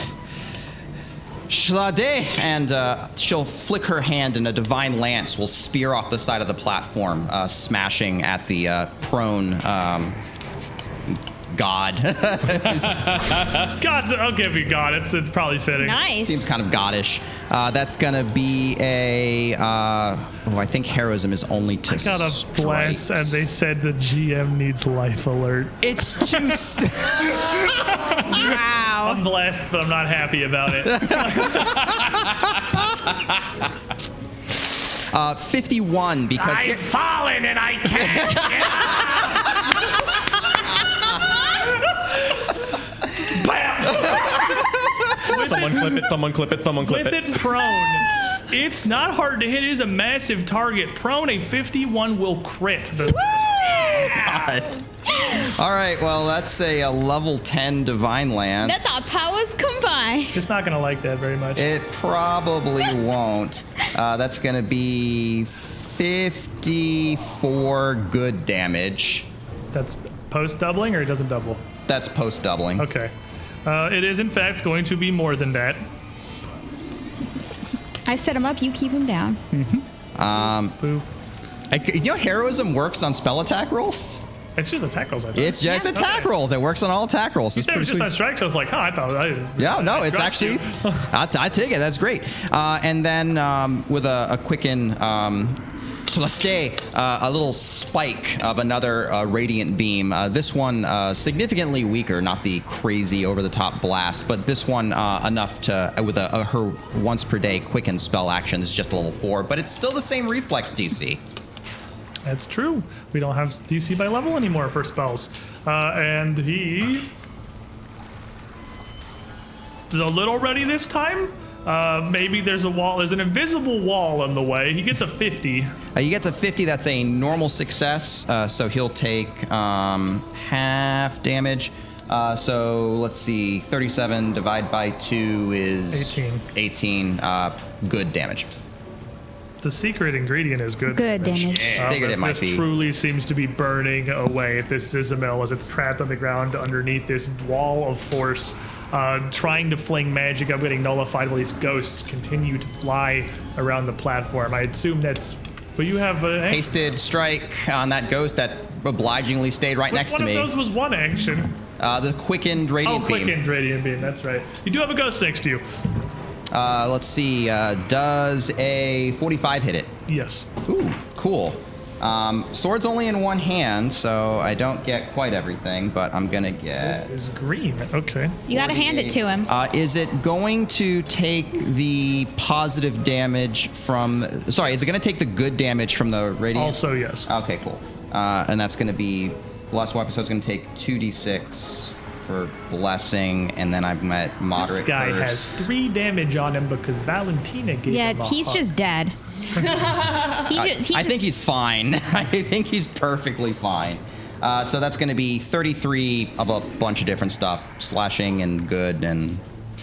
D: Shlade! And she'll flick her hand and a divine lance will spear off the side of the platform, smashing at the prone god.
A: God's, I'll give you God. It's probably fitting.
G: Nice.
D: Seems kind of goddish. That's gonna be a. I think heroism is only to.
A: I got a bless, and they said the GM needs life alert.
D: It's too.
G: Wow.
A: I'm blessed, but I'm not happy about it.
D: 51 because.
A: I've fallen and I can't get up. Bam!
E: Someone clip it, someone clip it, someone clip
A: With
E: it.
A: it prone, it's not hard to hit. It is a massive target. Prone, a 51 will crit.
D: God. All right, well, that's a level 10 Divine Lance.
G: That's our powers combined.
A: It's not going to like that very much.
D: It probably won't. That's going to be 54 good damage.
A: That's post doubling, or it doesn't double?
D: That's post doubling.
A: Okay. It is, in fact, going to be more than that.
G: I set him up, you keep him down.
A: Boo.
D: Heroism works on spell attack rolls?
A: It's just attack rolls, I think.
D: It's just attack rolls. It works on all attack rolls.
A: You
D: It's
A: said it was
D: pretty
A: just
D: sweet.
A: on strike, so I was like, I thought.
D: Yeah, no,
A: I
D: it's
A: trust
D: actually.
A: you.
D: I take it. That's great. And then with a quicken Celeste, a little spike of another radiant beam. This one significantly weaker, not the crazy over-the-top blast, but this one enough to, with her once per day quicken spell action, is just a level 4, but it's still the same reflex DC.
A: That's true. We don't have DC by level anymore for spells. And he is a little ready this time. Maybe there's a wall. There's an invisible wall in the way. He gets a 50.
D: He gets a 50. That's a normal success. So he'll take half damage. So let's see. 37 divided by 2 is 18 good damage.
A: The secret ingredient is good.
G: Good damage.
D: Figured it might
A: this
D: be.
A: truly seems to be burning away at this Zizimal as it's trapped on the ground underneath this wall of force, trying to fling magic up, getting nullified while these ghosts continue to fly around the platform. I assume that's. But you have a
D: Hasted strike on that ghost that obligingly stayed right next to me.
A: One of those was one action.
D: The quickened radiant beam.
A: Quickened radiant beam. That's right. You do have a ghost next to you.
D: Let's see. Does a 45 hit it?
A: Yes.
D: Ooh, cool. Sword's only in one hand, so I don't get quite everything, but I'm gonna get.
A: This is green. Okay.
G: You gotta hand it to him.
D: Is it going to take the positive damage from? Sorry, is it gonna take the good damage from the radiant?
A: Also, yes.
D: Okay, cool. And that's gonna be blessed weapon, so it's gonna take 2d6 for blessing, and then I'm at moderate.
A: This guy
D: curse.
A: has 3 damage on him because Valentina gave
G: Yeah,
A: him a
G: he's
A: hug.
G: just dead.
D: I think he's fine. I think he's perfectly fine. So that's going to be 33 of a bunch of different stuff, slashing and good, and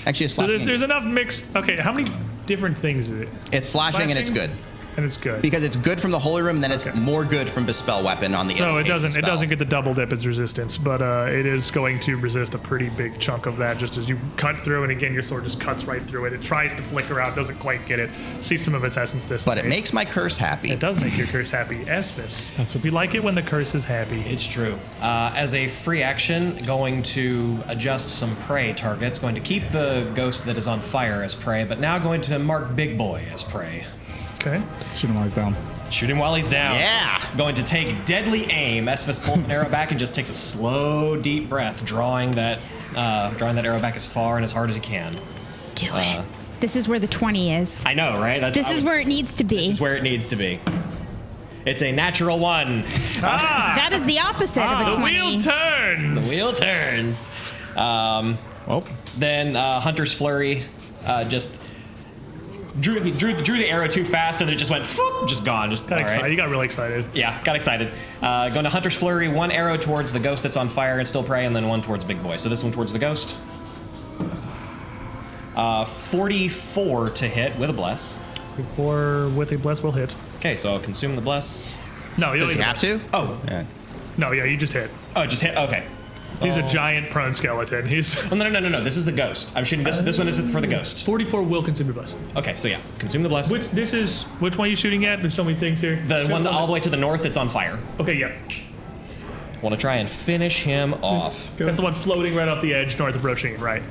D: actually it's
A: So
D: slashing.
A: there's enough mixed. Okay, how many different things is it?
D: It's slashing and it's good
A: And it's good.
D: because it's good from the holy room, and then it's
A: Okay.
D: more good from Bespell weapon on the.
A: So it
D: evocation
A: doesn't
D: spell.
A: get the double dip its resistance, but it is going to resist a pretty big chunk of that just as you cut through, and again your sword just cuts right through it. It tries to flicker out, doesn't quite get it. See some of its essence dissipate.
D: But it makes my curse happy.
A: It does make your curse happy. Esphus. That's what we like it when the curse is happy.
E: It's true. As a free action, going to adjust some prey targets, going to keep the ghost that is on fire as prey, but now going to mark Big Boy as prey.
A: Okay.
C: Shoot him while he's down.
E: Shoot him while he's down.
D: Yeah.
E: Going to take deadly aim. Esphus pulls an arrow back and just takes a slow, deep breath, drawing that arrow back as far and as hard as he can.
G: Do it. This is where the 20 is.
E: I know, right?
G: This is where it needs to be.
E: This is where it needs to be. It's a natural 1.
G: That is the opposite of a
A: The
G: 20.
A: wheel turns.
E: The wheel turns. Then Hunter's Flurry just drew the arrow too fast, and it just went, whoop, just gone. Just
A: Got
E: all
A: excited.
E: right.
A: You got really excited.
E: Yeah, got excited. Going to Hunter's Flurry, 1 arrow towards the ghost that's on fire and still prey, and then 1 towards Big Boy. So this one towards the ghost. 44 to hit with a bless.
A: Before with a bless will hit.
E: Okay, so I'll consume the bless.
A: No, you
D: Does
A: don't
D: he
A: need
D: have
A: to?
D: to?
E: Oh,
D: Yeah.
A: No, yeah, you just hit.
E: oh, just hit. Okay.
A: He's a giant prone skeleton. He's
E: Oh, no. This is the ghost. I'm shooting this. This one is for the ghost.
A: 44 will consume your bless.
E: Okay, so yeah, consume the bless.
A: Which one are you shooting at? There's so many things here.
E: The
A: Shoot
E: one all the way to the north that's on fire.
A: Okay, yeah.
E: Want to try and finish him off.
A: That's the one floating right off the edge north of Roshin, right?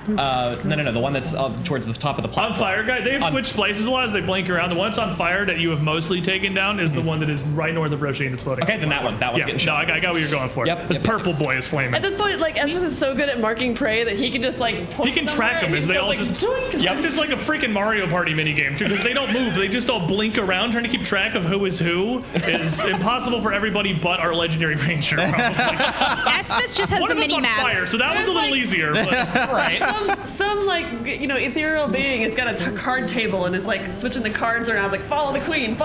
E: No. The one that's towards the top of the platform.
A: On fire, guy. They've switched places a lot as they blink around. The one that's on fire that you have mostly taken down is the one that is right north of Roshin that's floating.
E: Okay, then that one's getting
A: No,
E: shot.
A: I got what you're going for.
E: Yep,
A: This
E: yep,
A: purple boy is flaming.
F: At this point, like Esmus is so good at marking prey that he can just like point
A: He can
F: somewhere
A: track them
F: and
A: as
F: he
A: they
F: goes,
A: all
F: like,
A: just.
F: doink.
A: Yeah, it's just like a freaking Mario Party minigame, too, because they don't move. They just all blink around trying to keep track of who is who. Is impossible for everybody but our legendary ranger, probably.
B: Esmus just has
A: One
B: the
A: of them's
B: mini
A: on
B: map.
A: fire, so that one's a
F: There's,
A: little
F: like-
A: easier. But
E: Right.
F: Some like ethereal being has got a card table and is like switching the cards around. Like follow the queen.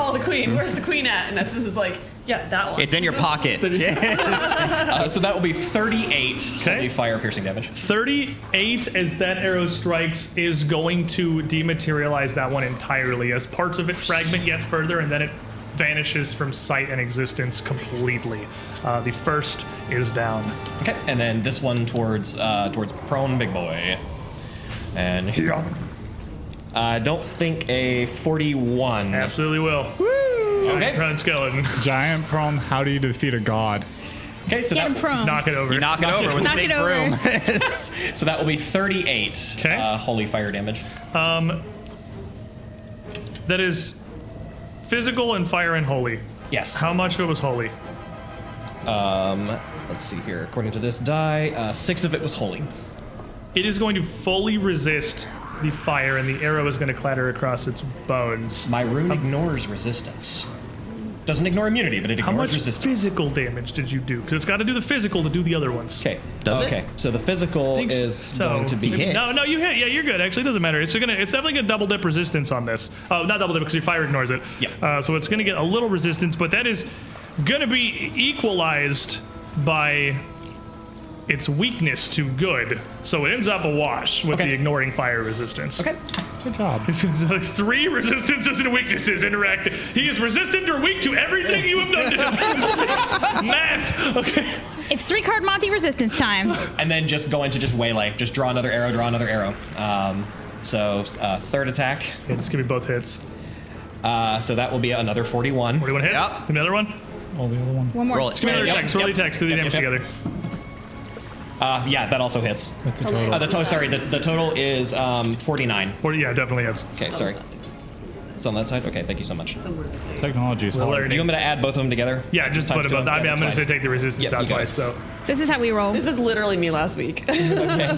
F: Where's the queen at? And Esmus is like, yeah, that one.
D: It's in your pocket.
E: So that will be 38
A: Okay.
E: holy fire piercing damage.
A: 38 as that arrow strikes is going to dematerialize that one entirely as parts of it fragment yet further and then it vanishes from sight and existence completely. The first is down.
E: Okay, and then this one towards prone big boy. And I don't think a 41.
A: Absolutely will.
E: Okay.
A: Prone skeleton.
C: Giant prone. How do you defeat a god?
E: Okay, so
G: Get him
E: that,
G: prone.
A: Knock it over.
D: You knock it over with a
G: Knock
D: big
G: it over.
D: broom.
E: so that will be 38
A: Okay.
E: holy fire damage.
A: That is physical and fire and holy.
E: Yes.
A: How much of it was holy?
E: Let's see here. According to this die, 6 of it was holy.
A: It is going to fully resist the fire, and the arrow is going to clatter across its bones.
E: My rune ignores resistance. Doesn't ignore immunity, but it
A: How
E: ignores
A: much
E: resistance.
A: physical damage did you do? Because it's got to do the physical to do the other ones.
E: Okay.
D: Does it?
E: Okay. So the physical
A: think
E: is
A: so.
E: going to be
D: hit.
A: No, you hit. Yeah, you're good. Actually, it doesn't matter. It's definitely gonna double dip resistance on this. Oh, not double dip because your fire ignores it.
E: Yeah.
A: So it's gonna get a little resistance, but that is gonna be equalized by its weakness to good. So it ends up a wash with
E: Okay.
A: the ignoring fire resistance.
E: Okay.
C: Good job.
A: 3 resistances and weaknesses interact. He is resistant or weak to everything you have done to him. Math. Okay.
B: It's 3-card Monty resistance time.
E: And then just go into just waylay. Just draw another arrow, So third attack.
A: Okay, just give me both hits.
E: So that will be another 41.
A: 41 hits.
D: Yep.
A: Another one.
C: Oh, the other one.
G: One more.
D: Roll it.
A: Give me another
E: Yep,
A: attack. Roll the
E: yep.
A: attacks. Do the
E: Yep,
A: damage
E: yep.
A: together.
E: Yeah, that also hits.
C: That's a total.
E: The total is 49.
A: 40, yeah, definitely hits.
E: Okay, sorry. It's on that side? Okay, thank you so much.
C: Technology is
A: Well,
C: hard.
A: there-
E: Do you want me to add both of them together?
A: Yeah, just
E: Times
A: put
E: two?
A: them. I mean,
E: Yeah,
A: I'm
E: that's
A: going to
E: fine.
A: take the resistance
E: Yep,
A: out
E: you got
A: twice.
E: it.
A: So
B: This is how we roll.
F: This is literally me last week.
E: Okay.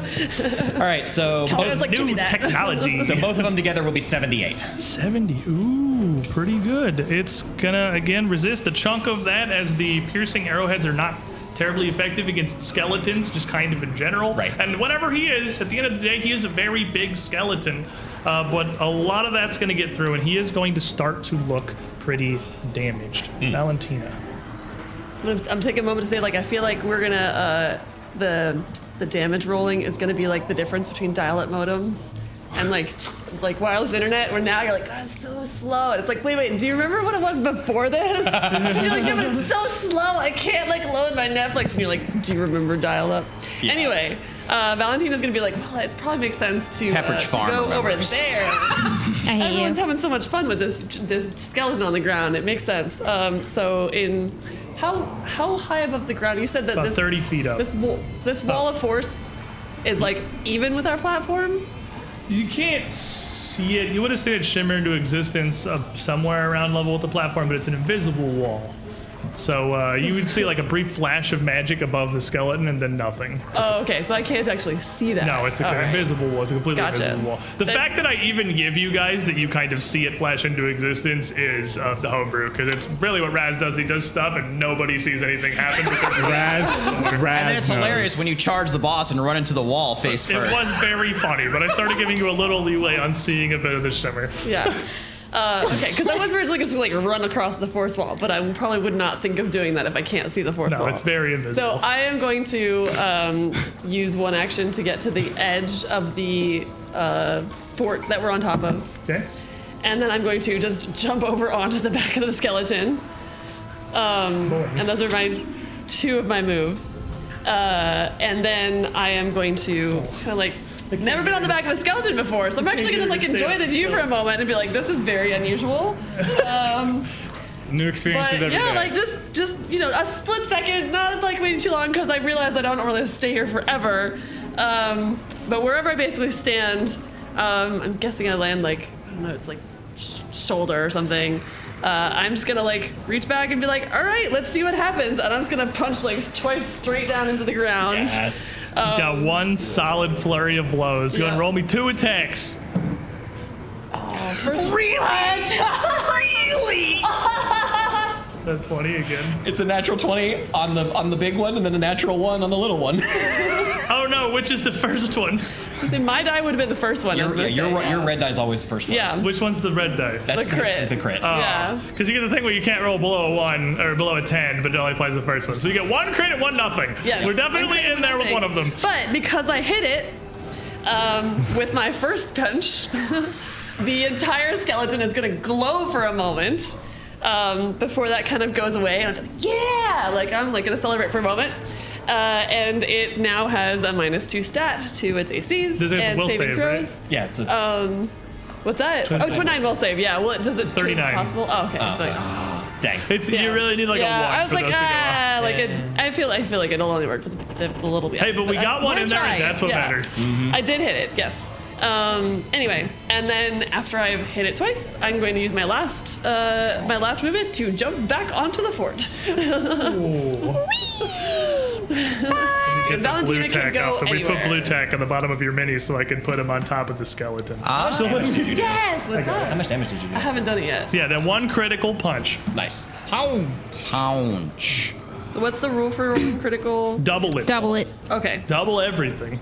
E: All right, so
F: I was like, give me
A: new
F: that.
A: technology.
E: so both of them together will be 78.
A: 70. Ooh, pretty good. It's gonna again resist a chunk of that as the piercing arrowheads are not terribly effective against skeletons, just kind of in general.
E: Right.
A: And whatever he is, at the end of the day, he is a very big skeleton. But a lot of that's gonna get through, and he is going to start to look pretty damaged. Valentina.
F: I'm taking a moment to say, like, I feel like we're gonna the damage rolling is gonna be like the difference between dial-up modems and like wireless internet. Where now you're like, God, it's so slow. And it's like, wait, do you remember what it was before this? You're like, yeah, but it's so slow. I can't like load my Netflix. And you're like, do you remember dial-up?
E: Yeah.
F: Anyway. Valentina's gonna be like, well, it probably makes sense to
D: Pepperidge Farm
F: go over
D: remembers.
F: there.
B: I hate
F: Everyone's
B: you.
F: having so much fun with this skeleton on the ground. It makes sense. So in how high above the ground? You said that
A: About
F: this
A: 30 feet up.
F: this wall of force is like even with our platform.
A: You can't see it. You would have seen it shimmer into existence somewhere around level with the platform, but it's an invisible wall. So you would see like a brief flash of magic above the skeleton and then nothing.
F: Oh, okay. So I can't actually see that.
A: No, it's
F: All right.
A: invisible wall. It's a completely
F: Gotcha.
A: invisible wall. The
F: Then-
A: fact that I even give you guys that you kind of see it flash into existence is the homebrew, because it's really what Raz does. He does stuff and nobody sees anything happen. Because
C: Raz
D: And then it's hilarious when you charge the boss and run into the wall face
A: it
D: first.
A: was very funny, but I started giving you a little leeway on seeing a bit of the shimmer.
F: Yeah. Okay, because I was originally just like run across the force wall, but I probably would not think of doing that if I can't see the force wall.
A: No, it's very invisible.
F: So I am going to use one action to get to the edge of the fort that we're on top of,
A: Okay.
F: and then I'm going to just jump over onto the back of the skeleton. And those are my 2 of my moves. And then I am going to kind of like. Never been on the back of a skeleton before, so I'm actually gonna like enjoy the view for a moment and be like, this is very unusual.
C: New experiences
F: But
C: every day.
F: yeah, like just a split second, not like waiting too long because I realize I don't really stay here forever. But wherever I basically stand, I'm guessing I land like, I don't know, it's like shoulder or something. I'm just gonna like reach back and be like, all right, let's see what happens. And I'm just gonna punch like twice straight down into the ground.
E: Yes.
A: You got one solid flurry of blows. Go ahead and roll me 2 attacks.
F: First really?
A: That's 20 again.
E: It's a natural 20 on the big one, and then a natural 1 on the little one.
A: Oh no, which is the first one?
F: See, my die would have been the first one.
E: Your red die is always the first one.
F: Yeah.
A: Which one's the red die?
E: That's
F: The crit.
E: The crit.
F: Yeah.
A: Because you get the thing where you can't roll below a 1 or below a 10, but it only applies the first one. So you get 1 crit and 1 nothing.
F: Yes.
A: We're definitely in there with one of them.
F: But because I hit it with my first punch, the entire skeleton is going to glow for a moment before that kind of goes away. And I'm like, yeah! Like, I'm like going to celebrate for a moment. And it now has a -2 stat to its ACs
A: Does it have
F: and
A: will
F: saving
A: save,
F: throws.
A: right?
E: Yeah, it's a.
F: What's that?
A: Twin
F: Oh,
A: save.
F: 29 will save. Yeah. Well, does it
A: 39.
F: possible? Oh, okay. So,
E: dang.
A: You really need like
F: yeah,
A: a
F: I
A: watch
F: was
A: for
F: like,
A: those to go off.
F: I feel like it'll only work for a little bit.
A: Hey, but we got one in there, and that's what mattered.
F: I did hit it. Yes. Anyway, and then after I've hit it twice, I'm going to use my last movement to jump back onto the fort.
A: Get the
F: Valentina
A: blue
F: can
A: tack
F: go
A: off. We put
F: anywhere.
A: blue tack on the bottom of your mini so I can put him on top of the skeleton.
F: Yes. What's
E: How
F: up?
E: much damage did you do?
F: I haven't done it yet.
A: Yeah, then 1 critical punch.
E: Nice.
D: Pounch.
F: So what's the rule for rolling critical?
A: Double it.
B: Double it,
F: Okay.
A: Double everything.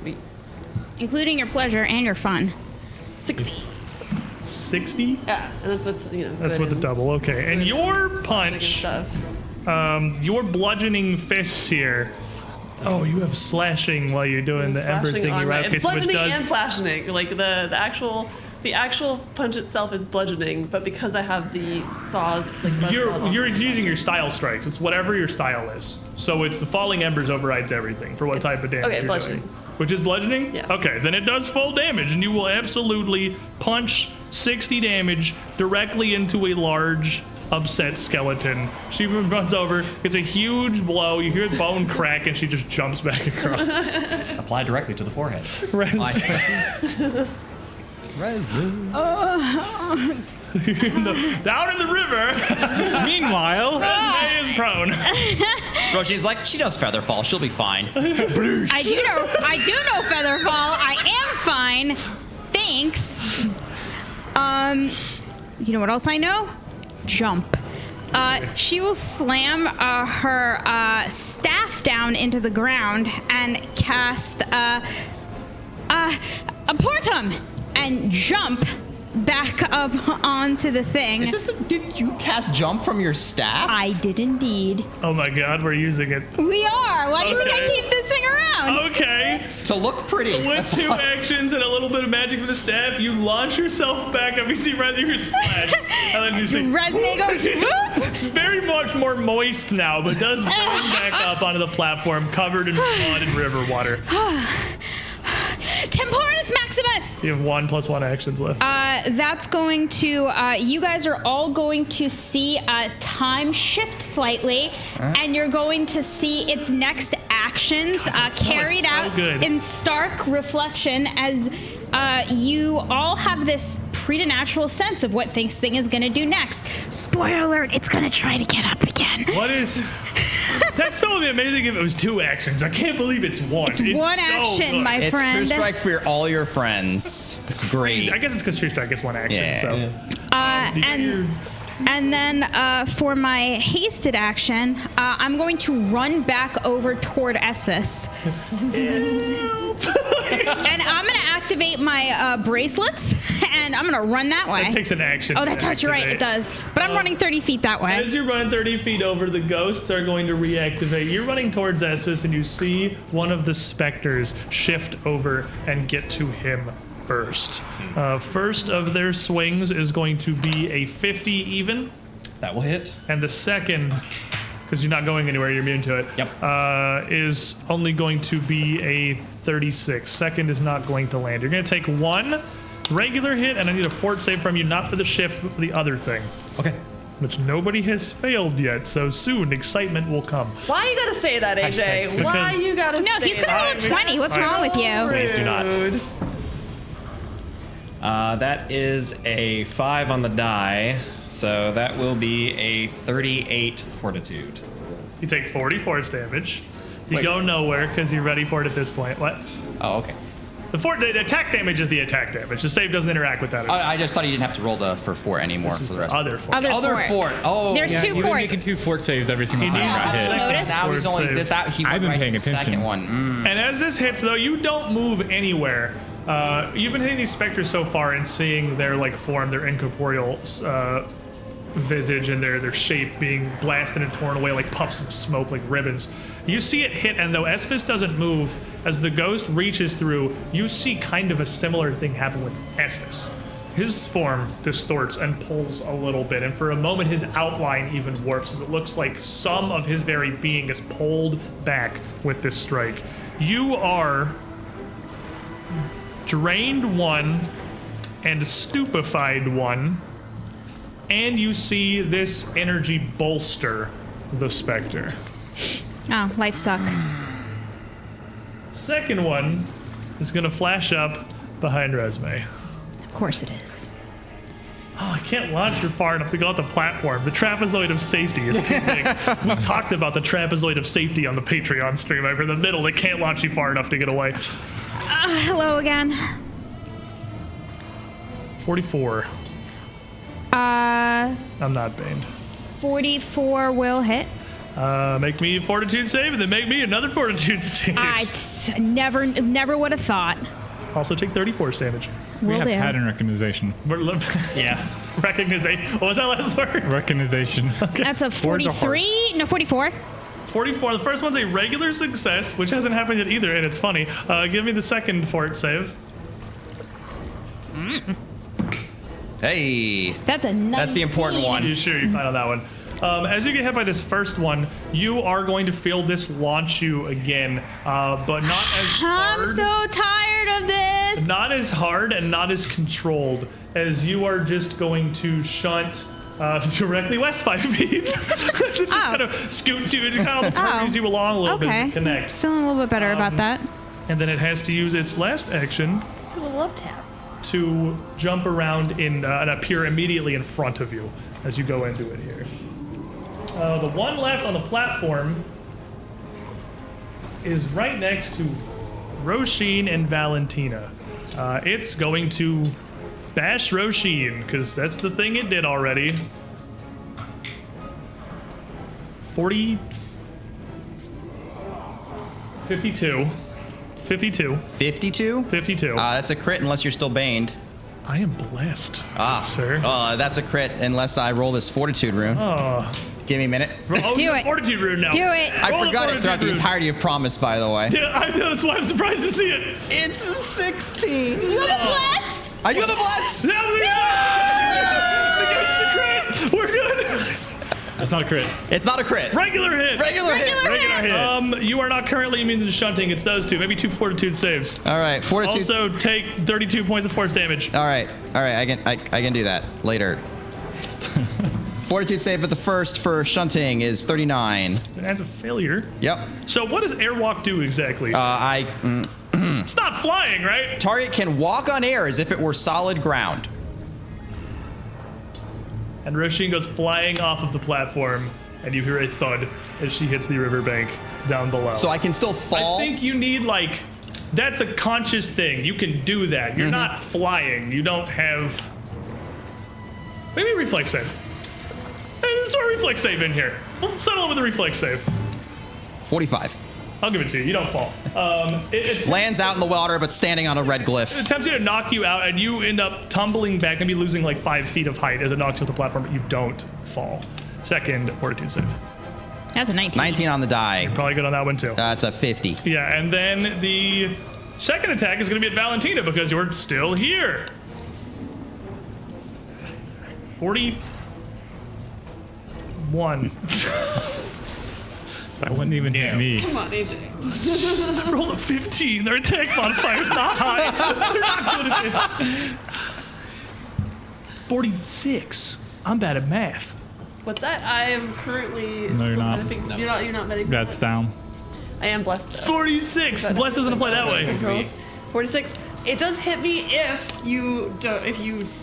B: including your pleasure and your fun.
F: 60.
A: 60?
F: Yeah, and that's with
A: That's
F: good
A: with the
F: and
A: double. Okay, and
F: good
A: your
F: slashing and
A: punch,
F: stuff.
A: your bludgeoning fists here. Oh, you have slashing while you're doing the ember
F: Slashing
A: thing,
F: on
A: right?
F: my-
A: Okay,
F: It's
A: so it
F: bludgeoning
A: does.
F: and slashing. Like the actual punch itself is bludgeoning, but because I have the saws, like buzz saws on
A: You're
F: it,
A: using your style strikes. It's whatever your style is. So it's the falling embers overrides everything for what
F: It's-
A: type of damage
F: okay,
A: you're
F: bludgeoning.
A: doing. Which is bludgeoning?
F: Yeah.
A: Okay, then it does full damage, and you will absolutely punch 60 damage directly into a large, upset skeleton. She runs over, gets a huge blow, you hear the bone crack, and she just jumps back across.
E: Apply directly to the forehead.
A: Down in the river,
C: Meanwhile,
A: May is prone.
D: Roshi's like, she knows Featherfall. She'll be fine.
B: I do know Featherfall. I am fine. Thanks. You know what else I know? Jump. She will slam her staff down into the ground and cast a portum and jump back up onto the thing.
D: Is this did you cast jump from your staff?
B: I did indeed.
A: Oh my god, we're using it.
B: We are. Why do you think I
A: Okay.
B: keep this thing around?
A: Okay.
D: To look pretty.
A: With
D: That's
A: 2
D: all.
A: actions and a little bit of magic from the staff, you launch yourself back up. You see Resme splash. And then you see
B: Resme goes whoop.
A: very much more moist now, but does burn back up onto the platform covered in blood and river water.
B: Temporis Maximus.
A: You have 1 + 1 actions left.
B: That's going to, you guys are all going to see time shift slightly, and you're going to see its next actions carried
A: so
B: out
A: good.
B: in stark reflection as you all have this preternatural sense of what this thing is going to do next. Spoiler alert, it's going to try to get up again.
A: What is... That spell would be amazing if it was 2 actions. I can't believe it's 1.
B: It's one
A: so
B: action,
A: good.
B: my
D: It's True
B: friend.
D: Strike for all your friends. It's great.
A: I guess it's because True Strike gets 1 action,
D: Yeah.
A: so...
B: And then for my hasted action, I'm going to run back over toward Esvis. And I'm going to activate my bracelets, and I'm going to run that way.
A: That takes an action.
B: Oh,
A: to
B: that does. You're right. It
A: activate.
B: does. But I'm running 30 feet that way.
A: As you're running 30 feet over, the ghosts are going to reactivate. You're running towards Esvis, and you see one of the specters shift over and get to him first. First of their swings is going to be a 50 even,
E: That will hit.
A: and the second, because you're not going anywhere, you're immune to it,
E: Yep.
A: is only going to be a 36. Second is not going to land. You're going to take 1 regular hit, and I need a fort save from you, not for the shift, but for the other thing.
E: Okay.
A: which nobody has failed yet, so soon excitement will come.
F: Why you gotta say that, AJ?
A: Hashtag
F: Why
A: because-
F: you gotta
B: No,
F: say
B: he's gonna roll a 20. What's wrong with you?
E: Please do not.
F: Rude.
E: That is a 5 on the die, so that will be a 38 fortitude.
A: You take 40 force damage. You
D: Wait.
A: go nowhere because you're ready for it at this point. What?
D: Oh, okay.
A: The attack damage is the attack damage. The save doesn't interact with that.
D: I just thought you didn't have to roll for fort anymore for the rest.
A: Other force.
B: Other fort.
D: fort. Oh,
B: There's
C: Yeah,
B: two
C: you've been
B: forts.
C: making 2 fort saves every single time you got hit.
B: Lotus?
D: now he's
A: Fort
D: only
A: save.
D: this. That he went
C: I've been
D: right
C: paying
D: to the
C: attention.
D: second one.
A: And as this hits, though, you don't move anywhere. You've been hitting these specters so far and seeing their form, their incorporeal visage and their shape being blasted and torn away like puffs of smoke, like ribbons. You see it hit, and though Espis doesn't move, as the ghost reaches through, you see kind of a similar thing happen with Espis. His form distorts and pulls a little bit, and for a moment his outline even warps as it looks like some of his very being is pulled back with this strike. You are drained 1 and stupefied 1, and you see this energy bolster the specter.
B: Oh, life suck.
A: Second one is gonna flash up behind Resme.
B: Of course it is.
A: Oh, I can't launch her far enough to go off the platform. The trapezoid of safety is too big. We talked about the trapezoid of safety on the Patreon stream. Over the middle, they can't launch you far enough to get away.
B: Hello again.
A: 44.
B: Uh,
A: I'm not baned.
B: 44 will hit.
A: Make me a fortitude save, and then make me another fortitude save.
B: Never would have thought.
A: Also take 30 force damage.
C: We
B: Will
C: have
B: do.
C: pattern recognition.
A: Yeah. Recognition. What was that last word?
C: Recognition.
B: That's a
C: Fords are hard.
B: 43. No, 44.
A: 44. The first one's a regular success, which hasn't happened yet either, and it's funny. Give me the second fort save.
D: Hey,
B: That's a 19.
D: that's the important one.
A: You sure you find on that one? As you get hit by this first one, you are going to feel this launch you again, but not as hard.
B: I'm so tired of this.
A: Not as hard and not as controlled, as you are just going to shunt directly west 5 feet. It just kind of scoots you, it just kind of hurries you along a little bit as it connects.
B: Feeling a little bit better about that.
A: And then it has to use its last action
F: A love tap.
A: to jump around and appear immediately in front of you as you go into it here. The one left on the platform is right next to Roisin and Valentina. It's going to bash Roisin, because that's the thing it did already. 40... 52. 52.
D: 52?
A: 52.
D: That's a crit unless you're still baned.
A: I am blessed, sir.
D: That's a crit unless I roll this fortitude rune.
A: Oh.
D: Give me a minute.
A: Oh,
B: Do
A: you have
B: it.
A: Fortitude rune now.
B: Do it.
D: I
A: Roll a
D: forgot it
A: fortitude
D: throughout the
A: rune.
D: entirety of Promise, by the way.
A: Yeah, I know, that's why I'm surprised to see it.
D: It's a 16.
B: Do you have a bless?
D: I do the bless.
A: Against the crit. We're good.
C: That's not a crit.
D: It's not a crit.
A: Regular hit.
D: Regular hit.
A: You are not currently immune to shunting. It's those two. Maybe 2 fortitude saves.
D: All right, fortitude.
A: Also, take 32 points of force damage.
D: All right. I can do that later. Fortitude save at the first for shunting is 39.
A: That's a failure.
D: Yep.
A: So what does airwalk do exactly? It's not flying, right?
D: Target can walk on air as if it were solid ground.
A: And Roisin goes flying off of the platform, and you hear a thud as she hits the riverbank down below.
D: So I can still fall.
A: I think you need, that's a conscious thing. You can do that. You're not flying. You don't have... Maybe a reflex save. Let's throw a reflex save in here. We'll settle it with a reflex save.
D: 45.
A: I'll give it to you. You don't fall. It
D: Lands out in the water, but standing on a red glyph.
A: attempts to knock you out, and you end up tumbling back, maybe losing 5 feet of height as it knocks you off the platform, but you don't fall. Second fortitude save.
B: That's a 19.
D: 19 on the die.
A: Probably good on that one, too.
D: That's a 50.
A: Yeah, and then the second attack is going to be at Valentina because you're still here. 41.
C: That wouldn't even hit me.
F: Come on, AJ.
A: Roll a 15. Their attack modifier's not high. They're not good at this. 46. I'm bad at math.
F: What's that? I am currently.
C: No, you're
F: still
C: not.
F: meditating. You're not meditating.
C: That's down.
F: I am blessed though.
A: 46.
F: But-
A: Bless doesn't apply that way.
F: Rolls. 46. It does hit me if you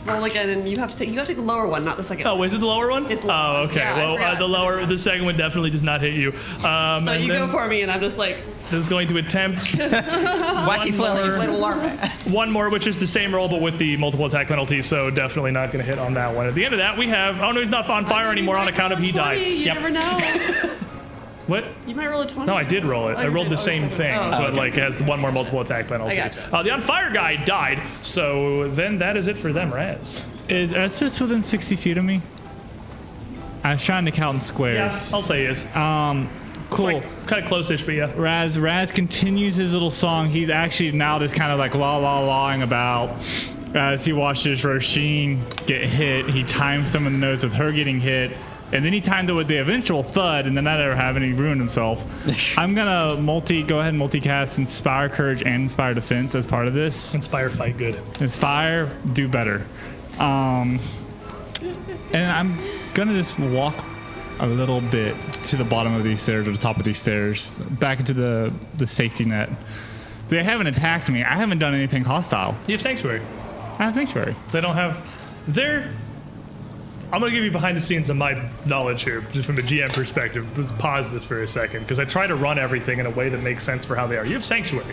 F: roll again and you have to take the lower one, not the second.
A: Oh, is it the lower one?
F: It's lower.
A: Oh, okay.
F: Yeah, I
A: Well,
F: forgot.
A: the second one definitely does not hit you.
F: So
A: And
F: you
A: then
F: go for me, and I'm just like,
A: this is going to attempt
D: Wacky flailing inflatable arm.
A: one more, which is the same roll but with the multiple attack penalty. So definitely not going to hit on that one. At the end of that, we have. Oh no, he's not on fire anymore on account of he died.
F: You never know.
A: What?
F: You might roll a 20.
A: No, I did roll it.
F: Oh,
A: I
F: you
A: rolled
F: did?
A: the
F: Oh,
A: same
F: okay.
A: thing,
F: Oh,
A: but
F: okay.
A: like has one more multiple attack penalty.
F: I gotcha.
A: The on fire guy died, so then that is it for them, Raz.
C: Is Esphus within 60 feet of me? I was trying to count in squares.
A: Yes, I'll say he is.
C: Cool.
A: It's like kind of close-ish, but yeah.
C: Raz continues his little song. He's actually now just kind of like lawing about as he watches Roshin get hit. He times someone in the nose with her getting hit, and then he timed it with the eventual thud, and then that never happened. He ruined himself. I'm gonna go ahead and multicast Inspire Courage and Inspire Defense as part of this.
A: Inspire, fight good.
C: Inspire, do better. And I'm gonna just walk a little bit to the bottom of these stairs or the top of these stairs, back into the safety net. They haven't attacked me. I haven't done anything hostile.
A: You have Sanctuary.
C: I have Sanctuary.
A: They don't have. I'm going to give you behind the scenes of my knowledge here, just from a GM perspective. Let's pause this for a second, because I try to run everything in a way that makes sense for how they are. You have Sanctuary,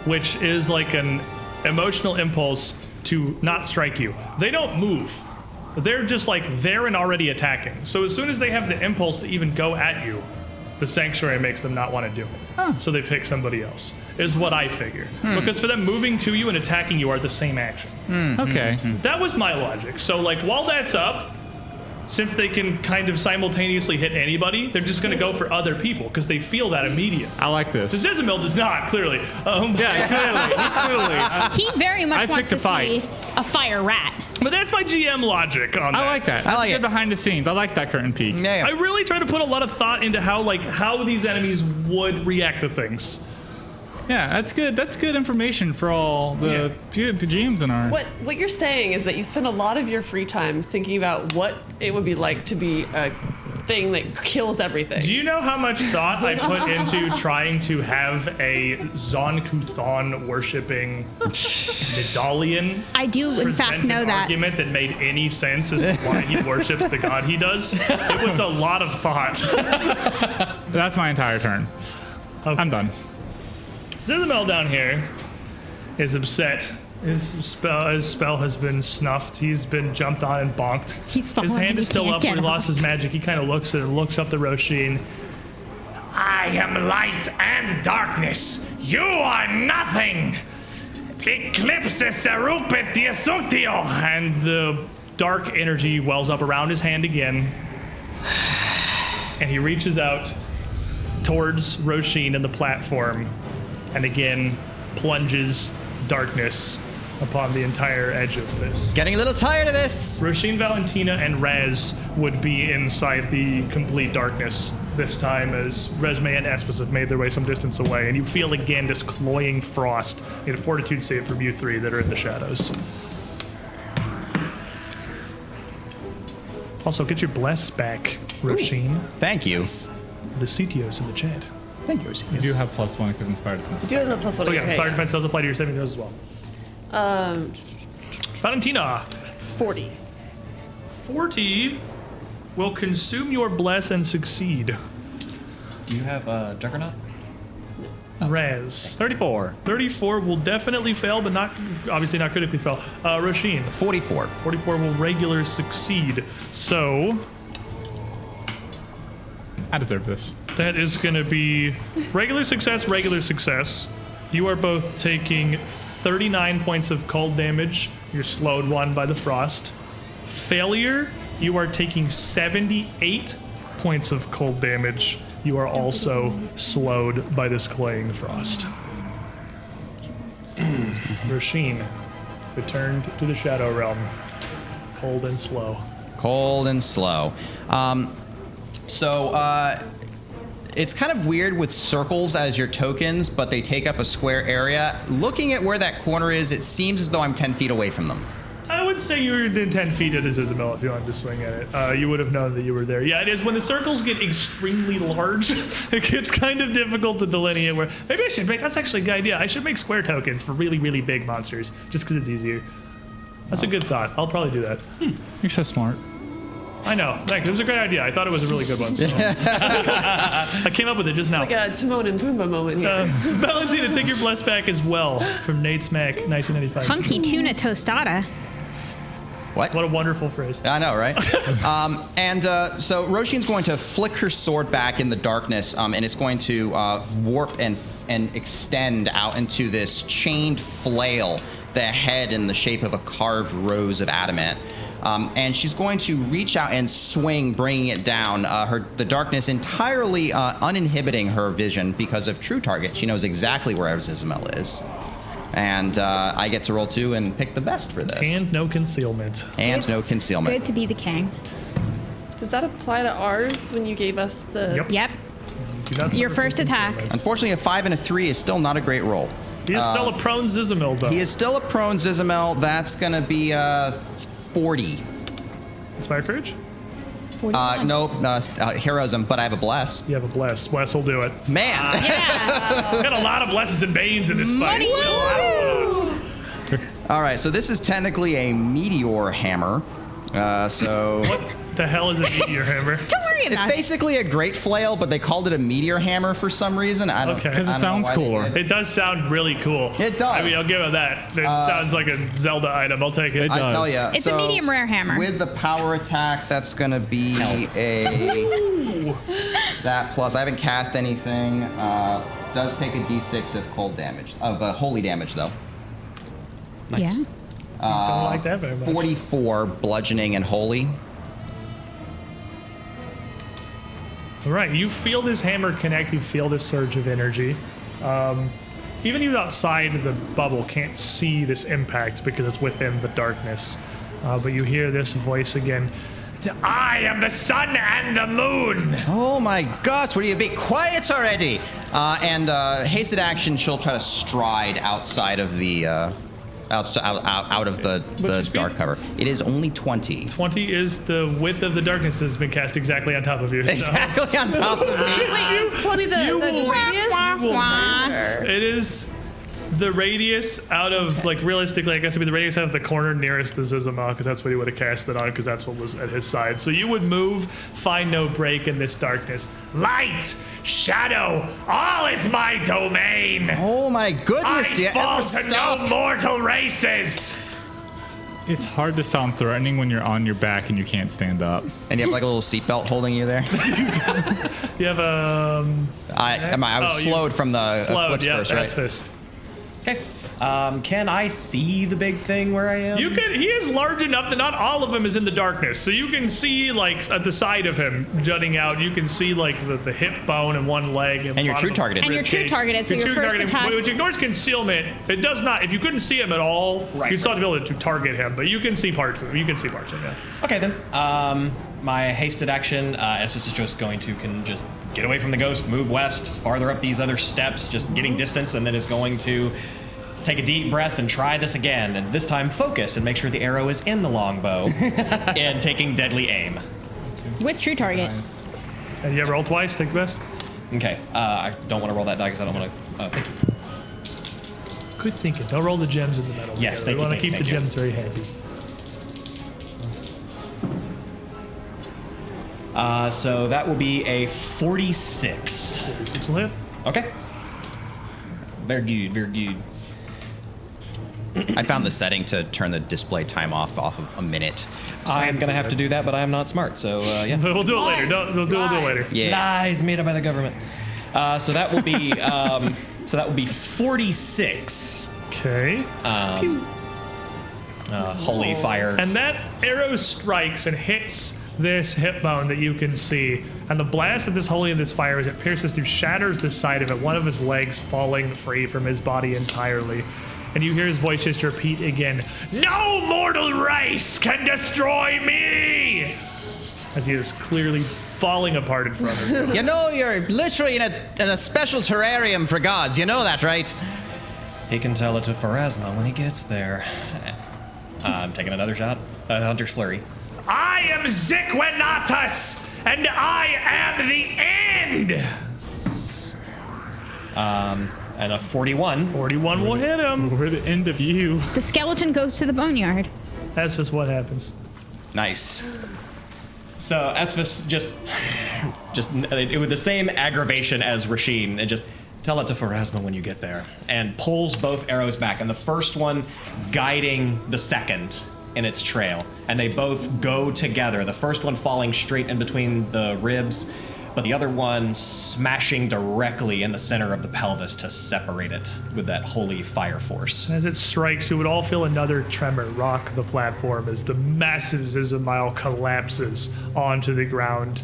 A: which is like an emotional impulse to not strike you. They don't move. They're just like there and already attacking. So as soon as they have the impulse to even go at you, the Sanctuary makes them not want to do it. So they pick somebody else, is what I figure. Because for them, moving to you and attacking you are the same action.
C: Okay.
A: That was my logic. So, like, while that's up, since they can kind of simultaneously hit anybody, they're just going to go for other people because they feel that immediately.
C: I like this.
A: The Zizimal does not, clearly.
C: Yeah, clearly.
G: He very much
C: I
G: wants
C: picked
G: to
C: a fight.
G: see a fire rat.
A: But that's my GM logic on that.
C: I like that.
D: I like
C: That's good
D: it.
C: behind the scenes. I like that curtain peek.
D: Yeah,
A: I really try to put a lot of thought into how these enemies would react to things.
C: Yeah, that's good. That's good information for all the GMs in our.
F: What you're saying is that you spend a lot of your free time thinking about what it would be like to be a thing that kills everything.
A: Do you know how much thought I put into trying to have a Zon-Kuthon worshipping medallion?
B: I do, in
A: Present
B: fact, know
A: an
B: that.
A: argument that made any sense as to why he worships the god he does. It was a lot of thought.
C: That's my entire turn.
A: Okay.
C: I'm done.
A: Zizimal down here is upset. His spell has been snuffed. He's been jumped on and bonked.
G: He's fallen
A: His hand
G: and
A: is
G: he
A: still
G: can't
A: up
G: get
A: where he lost his magic. He kind of looks up to Roshin. I am light and darkness. You are nothing. Eclipse serupit diasuctio. And the dark energy wells up around his hand again. And he reaches out towards Roshin and the platform, and again plunges darkness upon the entire edge of this.
D: Getting a little tired of this.
A: Roshin, Valentina, and Raz would be inside the complete darkness this time, as Resme and Esphus have made their way some distance away, and you feel again this cloying frost. Get a fortitude save from you three that are in the shadows. Also, get your bless back, Roshin.
D: Thank you.
A: The CTO's in the chat.
D: Thank you.
C: You do have +1 because Inspired Defense.
F: Do it as a plus one.
A: Oh yeah,
F: okay.
A: fire defense does apply to your saving throws as well. Valentina,
F: 40.
A: 40 will consume your bless and succeed.
E: Do you have Juggernaut?
A: Raz.
E: 34.
A: 34 will definitely fail, but obviously not critically fail. Roshin,
D: 44.
A: 44 will regular succeed. So
C: I deserve this.
A: that is going to be regular success, regular success. You are both taking 39 points of cold damage. You're slowed one by the frost. Failure, you are taking 78 points of cold damage. You are also slowed by this claying frost. Roshin returned to the Shadow Realm, cold and slow.
D: Cold and slow. It's kind of weird with circles as your tokens, but they take up a square area. Looking at where that corner is, it seems as though I'm 10 feet away from them.
A: I would say you were within 10 feet of the Zizimal if you wanted to swing at it. You would have known that you were there. Yeah, it is when the circles get extremely large, it gets kind of difficult to delineate where. Maybe I should make, that's actually a good idea. I should make square tokens for really, really big monsters, just because it's easier. That's a good thought. I'll probably do that.
C: You're so smart.
A: I know. Thanks. It was a great idea. I thought it was a really good one. So. I came up with it just now.
F: Like a Timon and Pumbaa moment here.
A: Valentina, take your bless back as well from Nate Smack, 1995.
B: Hunky tuna tostada.
D: What?
A: What a wonderful phrase.
D: I know, right? So Roshin's going to flick her sword back in the darkness, and it's going to warp and extend out into this chained flail, the head in the shape of a carved rose of adamant. And she's going to reach out and swing, bringing it down. The darkness entirely uninhibiting her vision because of true target. She knows exactly where Zizimal is. And I get to roll 2 and pick the best for this.
A: And no concealment.
D: And no concealment.
B: Good to be the king.
F: Does that apply to ours when you gave us the...
B: Yep.
A: Do not
B: Your
A: suffer
B: first
A: from
B: attack.
A: concealment.
D: Unfortunately, a 5 and a 3 is still not a great roll.
A: He is still a prone Zizimal, though.
D: He is still a prone Zizimal. That's going to be 40.
A: Inspire Courage?
D: Heroism, but I have a bless.
A: You have a bless. Bless will do it.
D: Man!
A: Got a lot of blesses and banes in this fight.
B: Money!
A: A lot of those.
D: All right, so this is technically a meteor hammer.
A: What the hell is a meteor hammer?
B: Don't worry
D: It's
B: about it.
D: basically a great flail, but they called it a meteor hammer for some reason. I don't.
A: Okay.
D: I
A: 'Cause
C: it
D: don't know
C: sounds
D: why they
C: cooler.
D: did it.
A: It does sound really cool.
D: It does.
A: I mean, I'll give it that. It sounds like a Zelda item. I'll take it.
C: It
D: I
C: does.
D: tell you,
B: It's a medium rare hammer.
D: With the power attack, that's gonna be that plus. I haven't cast anything. Does take a d6 of cold damage, of holy damage though.
E: Nice.
B: Yeah.
A: Don't like that very much.
D: 44 bludgeoning and holy.
A: All right, you feel this hammer connect. You feel this surge of energy. Even you outside the bubble can't see this impact because it's within the darkness. But you hear this voice again. I am the sun and the moon.
D: Oh my God! Will you be quiet already? And hasted action, she'll try to stride outside of the. Out of the
A: your speed?
D: dark cover. It is only 20.
A: 20 is the width of the darkness that's been cast exactly on top of you. So.
D: Exactly on top of me.
F: Wait, is 20 the radius?
A: It is the radius out of, like, realistically, I guess it'd be the radius out of the corner nearest the Zizimal, because that's what he would have cast it on, because that's what was at his side. So you would move, find no break in this darkness. Light, shadow, all is my domain.
D: Oh my goodness! Do you
A: I fall
D: ever
A: to
D: stop?
A: no mortal races.
C: It's hard to sound threatening when you're on your back and you can't stand up.
D: And you have like a little seatbelt holding you there.
A: You have
D: I was
A: Oh, you-
D: slowed from the
A: slowed,
D: eclipse
A: yeah,
D: burst, right?
A: Aspis.
E: Okay. Can I see the big thing where I am?
A: You can. He is large enough that not all of him is in the darkness, so you can see like at the side of him jutting out. You can see like the hip bone and one leg.
D: And you're true targeted.
G: And you're true targeted, so
A: Your
G: your
A: true
G: first
A: targeting,
G: attack-
A: which ignores concealment. It does not. If you couldn't see him at all,
E: Right,
A: you'd still have
E: right.
A: to be able to target him. But you can see parts of him. You can see parts of him. Yeah.
E: Okay then. My hasted action is just going to just get away from the ghost, move west, farther up these other steps, just getting distance, and then is going to take a deep breath and try this again, and this time focus and make sure the arrow is in the longbow and taking deadly aim.
G: With true target.
A: And you ever roll twice? Take the best.
E: Okay. I don't want to roll that die because I don't want to. Thank you.
A: Good thinking. Don't roll the gems in the middle.
E: Yes,
A: together.
E: thank
A: We
E: you,
A: want to keep
E: thank
A: the
E: you.
A: gems very happy.
E: So that will be a 46.
A: 46 will hit.
E: Okay. Very good. Very good.
D: I found the setting to turn the display time off of a minute.
E: I'm gonna have to do that, but I am not smart. So yeah.
A: But we'll do it later. We'll do it later.
D: Yeah.
E: Lies made up by the government. So that will be 46.
A: Okay.
E: Holy fire.
A: And that arrow strikes and hits this hip bone that you can see. And the blast of this holy and this fire, as it pierces through, shatters the side of it, one of his legs falling free from his body entirely. And you hear his voice just repeat again, "No mortal race can destroy me!" As he is clearly falling apart in front of you.
D: You know, you're literally in a special terrarium for gods. You know that, right?
E: He can tell it to Pharasma when he gets there. I'm taking another shot. Hunter's Flurry.
A: I am Ziquinatus, and I am the end.
E: And a 41.
A: 41 will hit him.
C: We're the end of you.
B: The skeleton goes to the boneyard.
A: That's just what happens.
D: Nice.
E: So Esphus just with the same aggravation as Rasheen, and just tell it to Pharasma when you get there, and pulls both arrows back, and the first one guiding the second in its trail, and they both go together. The first one falling straight in between the ribs, but the other one smashing directly in the center of the pelvis to separate it with that holy fire force.
A: As it strikes, you would all feel another tremor rock the platform as the massive Zizimal collapses onto the ground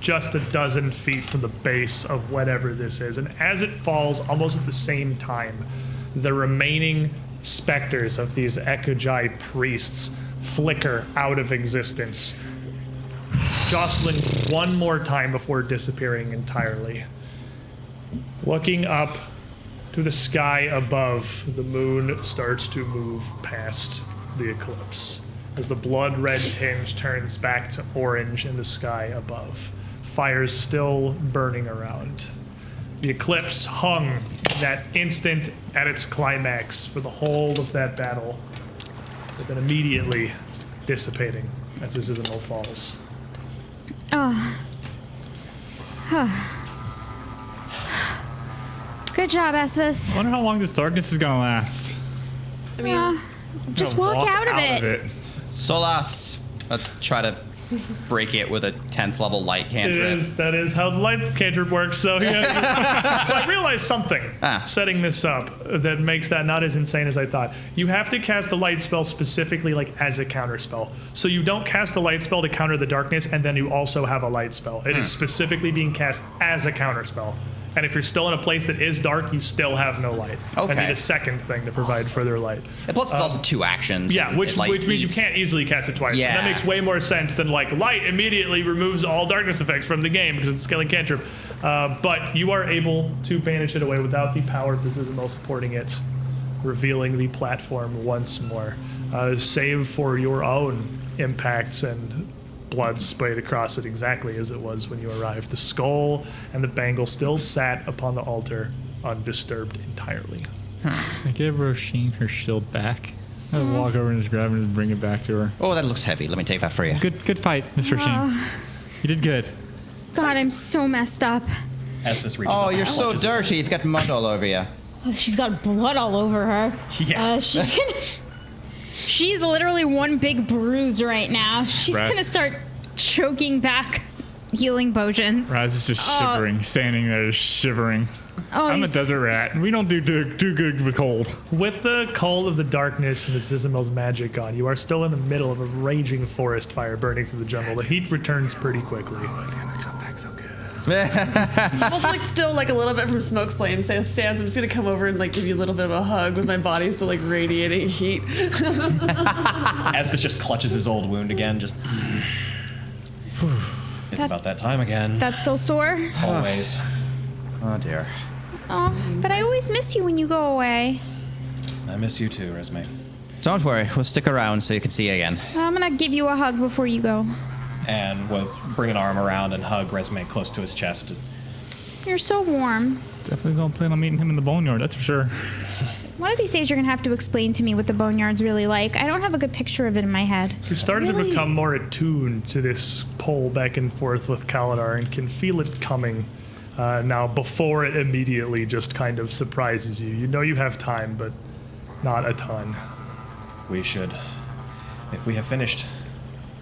A: just a dozen feet from the base of whatever this is. And as it falls, almost at the same time, the remaining specters of these Ekujai priests flicker out of existence, jostling one more time before disappearing entirely. Looking up to the sky above, the moon starts to move past the eclipse as the blood-red tinge turns back to orange in the sky above. Fire's still burning around. The eclipse hung that instant at its climax for the whole of that battle, but then immediately dissipating as the Zizimal falls.
B: Good job, Esphus.
C: I wonder how long this darkness is gonna last.
F: I mean,
B: Just
C: Gonna
B: walk out of it.
D: Solas. Let's try to break it with a 10th level light cantrip.
A: That is how the light cantrip works. So, yeah, so I realized something setting this up that makes that not as insane as I thought. You have to cast the light spell specifically like as a counter spell. So you don't cast the light spell to counter the darkness and then you also have a light spell. It is specifically being cast as a counter spell. And if you're still in a place that is dark, you still have no light.
D: Okay.
A: And need a second thing to provide further light.
D: And plus, it's also 2 actions.
A: Yeah,
D: and
A: which
D: it, like,
A: means you
D: needs-
A: can't easily cast it twice.
D: Yeah.
A: And that makes way more sense than like light immediately removes all darkness effects from the game because it's a scaling cantrip. But you are able to banish it away without the power of the Zizimal supporting it, revealing the platform once more. Save for your own impacts and blood sprayed across it exactly as it was when you arrived. The skull and the bangle still sat upon the altar undisturbed entirely.
C: I gave Roisin her shield back. I walk over and just grab it and bring it back to her.
D: Oh, that looks heavy. Let me take that for you.
C: Good fight, Miss Roisin. You did good.
B: God, I'm so messed up.
E: Esphus reaches
D: Oh,
E: up and
D: you're so
E: clutches his
D: dirty. You've got mud all over you.
G: Oh, she's got blood all over her.
E: Yeah.
G: She's literally one big bruise right now. She's
C: Right.
G: gonna start choking back.
B: Healing potions.
C: Raz is just shivering, standing there just shivering.
B: Oh,
C: I'm a
B: he's-
C: desert rat. We don't do good with cold.
A: With the cold of the darkness and the Zizimal's magic gone, you are still in the middle of a raging forest fire burning through the jungle. The heat returns pretty quickly.
C: It's gonna come back so good.
F: I'm also like still like a little bit from smoke flames. So Sans, I'm just gonna come over and like give you a little bit of a hug with my body still like radiating heat.
E: Esphus just clutches his old wound again, just... It's about that time again.
B: That's still sore?
E: Always.
D: Oh, dear.
B: Oh, but I always miss you when you go away.
E: I miss you too, Resme.
D: Don't worry. We'll stick around so you can see again.
B: I'm gonna give you a hug before you go.
E: And we'll bring an arm around and hug Resme close to his chest. Just,
B: You're so warm.
C: Definitely don't plan on meeting him in the boneyard, that's for sure.
B: One of these days you're gonna have to explain to me what the boneyard's really like. I don't have a good picture of it in my head.
A: You've started to
B: Really?
A: become more attuned to this pull back and forth with Kaladar and can feel it coming now before it immediately just kind of surprises you. You know you have time, but not a ton.
E: we should... If we have finished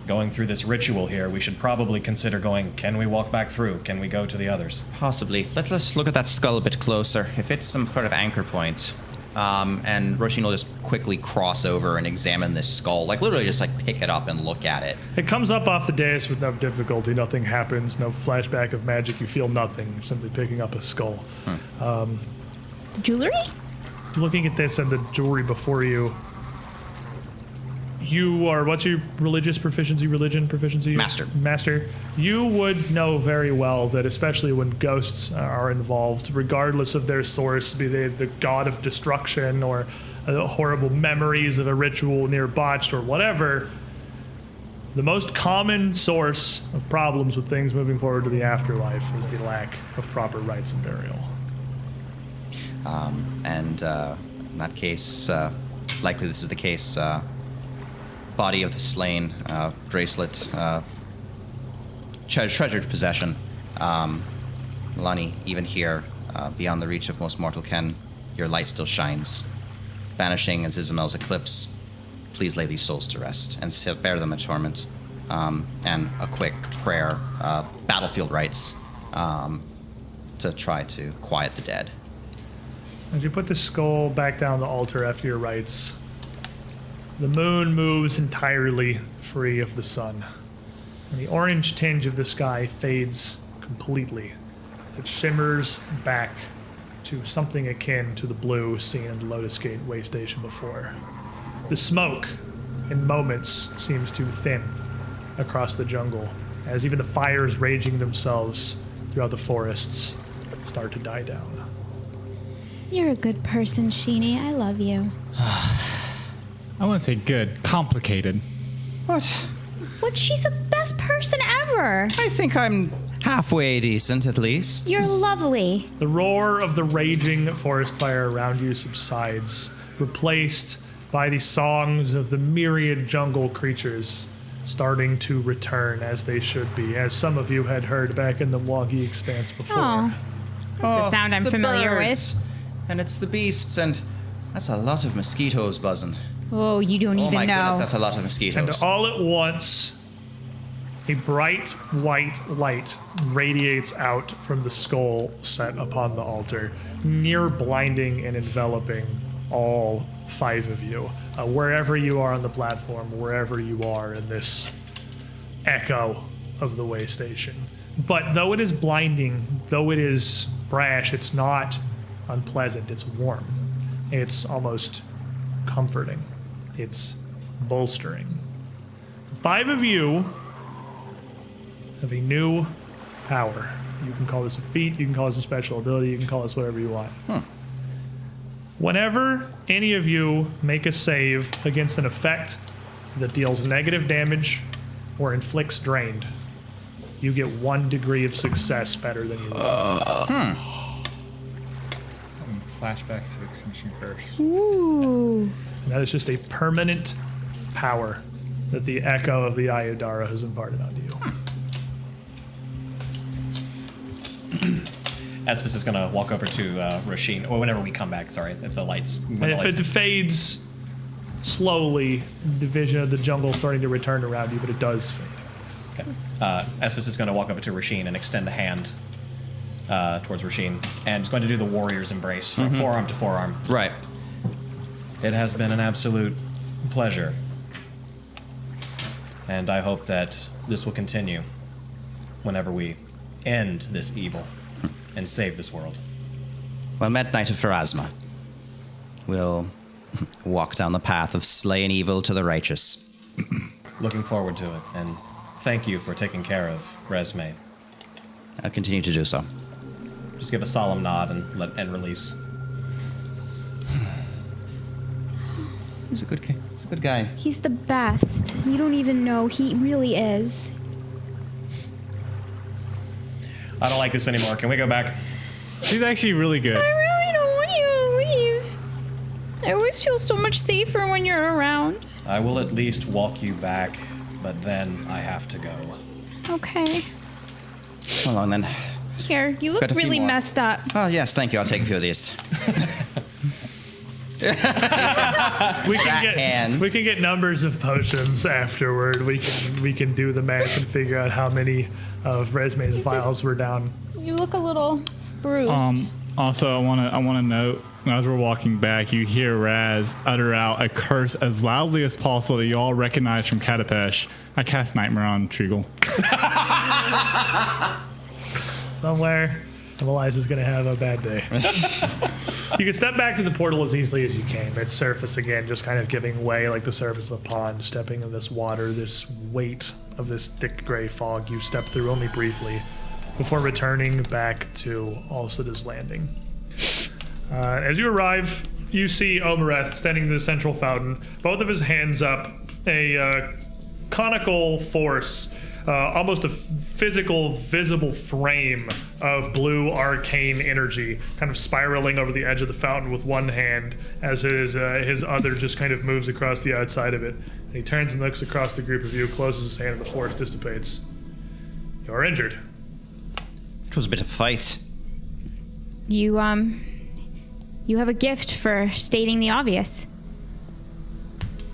E: going through this ritual here, we should probably consider going, can we walk back through? Can we go to the others?
D: Possibly. Let's look at that skull a bit closer. If it's some sort of anchor point, and Roshin will just quickly cross over and examine this skull. Like, literally just, like, pick it up and look at it.
A: It comes up off the dais with no difficulty. Nothing happens. No flashback of magic. You feel nothing. You're simply picking up a skull.
B: The jewelry?
A: Looking at this and the jewelry before you, You are, what's your religion proficiency? Master. You would know very well that especially when ghosts are involved, regardless of their source, be they the god of destruction or horrible memories of a ritual near botched or whatever, the most common source of problems with things moving forward to the afterlife is the lack of proper rites and burial.
D: In that case, likely this is the case. Body of the slain, bracelet, treasured possession. Lonnie, even here, beyond the reach of most mortal ken, your light still shines. Banishing Zizimal's eclipse, please lay these souls to rest and spare them a torment. And a quick prayer, battlefield rites, to try to quiet the dead.
A: As you put the skull back down the altar after your rites, the moon moves entirely free of the sun, and the orange tinge of the sky fades completely as it shimmers back to something akin to the blue seen in the Lotus Gate way station before. The smoke, in moments, seems to thin across the jungle, as even the fires raging themselves throughout the forests start to die down.
B: You're a good person, Sheeny. I love you.
C: I wouldn't say good, complicated.
D: What?
B: What? She's the best person ever.
D: I think I'm halfway decent, at least.
B: You're lovely.
A: The roar of the raging forest fire around you subsides, replaced by the songs of the myriad jungle creatures starting to return as they should be, as some of you had heard back in the Woggy Expanse before.
B: Oh, that's the sound
D: it's
B: I'm
D: the
B: familiar
D: birds, and it's the beasts, and that's a lot of mosquitoes buzzing.
B: Oh, you don't
D: Oh
B: even
D: my
B: know.
D: goodness, that's a lot of
A: And
D: mosquitoes.
A: all at once, a bright white light radiates out from the skull set upon the altar, near blinding and enveloping all 5 of you. Wherever you are on the platform, wherever you are in this echo of the way station. But though it is blinding, though it is brash, it's not unpleasant. It's warm. It's almost comforting. It's bolstering. 5 of you have a new power. You can call this a feat, you can call this a special ability, you can call this whatever you want. Whenever any of you make a save against an effect that deals negative damage or inflicts drained, you get 1 degree of success better than you rolled.
C: Flashbacks to Extinction Curse.
B: Ooh.
A: And that is just a permanent power that the echo of the Ayudara has imparted onto you.
E: Esphus is going to walk over to Rasheen, or whenever we come back, sorry, if the lights... when
A: And
E: the
A: if
E: lights-
A: it fades slowly, the vision of the jungle is starting to return around you, but it does fade.
E: Okay. Esphus is going to walk over to Rasheen and extend a hand towards Rasheen, and is going to do the warrior's embrace from forearm to forearm.
D: Right.
E: It has been an absolute pleasure. And I hope that this will continue whenever we end this evil and save this world.
D: Well met, Knight of Pharasma. We'll walk down the path of slaying evil to the righteous.
E: Looking forward to it, and thank you for taking care of Resme.
D: I'll continue to do so.
E: Just give a solemn nod and release.
D: He's a good guy.
B: He's the best. You don't even know. He really is.
E: I don't like this anymore. Can we go back?
C: She's actually really good.
G: I really don't want you to leave. I always feel so much safer when you're around.
E: I will at least walk you back, but then I have to go.
B: Okay.
D: Hold on then.
B: Here, you look
D: Got a few
B: really
D: more.
B: messed up.
D: Oh, yes, thank you. I'll take a few of these.
A: We can
D: Rat hands.
A: we can get numbers of potions afterward. We can do the math and figure out how many of Resme's vials were down.
G: You look a little bruised.
C: Also, I want to note, as we're walking back, you hear Raz utter out a curse as loudly as possible that you all recognize from Katapesh. I cast Nightmare on Treagle.
A: Somewhere Eliza's gonna have a bad day. You can step back to the portal as easily as you came. Its surface again, just kind of giving way like the surface of a pond, stepping in this water, this weight of this thick gray fog you step through only briefly before returning back to Alcida's Landing. As you arrive, you see Omareth standing in the central fountain, both of his hands up, a conical force, almost a physical, visible frame of blue arcane energy, kind of spiraling over the edge of the fountain with one hand, as his other just kind of moves across the outside of it. And he turns and looks across the group of you, closes his hand, and the force dissipates. You're injured.
D: It was a bit of a fight.
B: You have a gift for stating the obvious.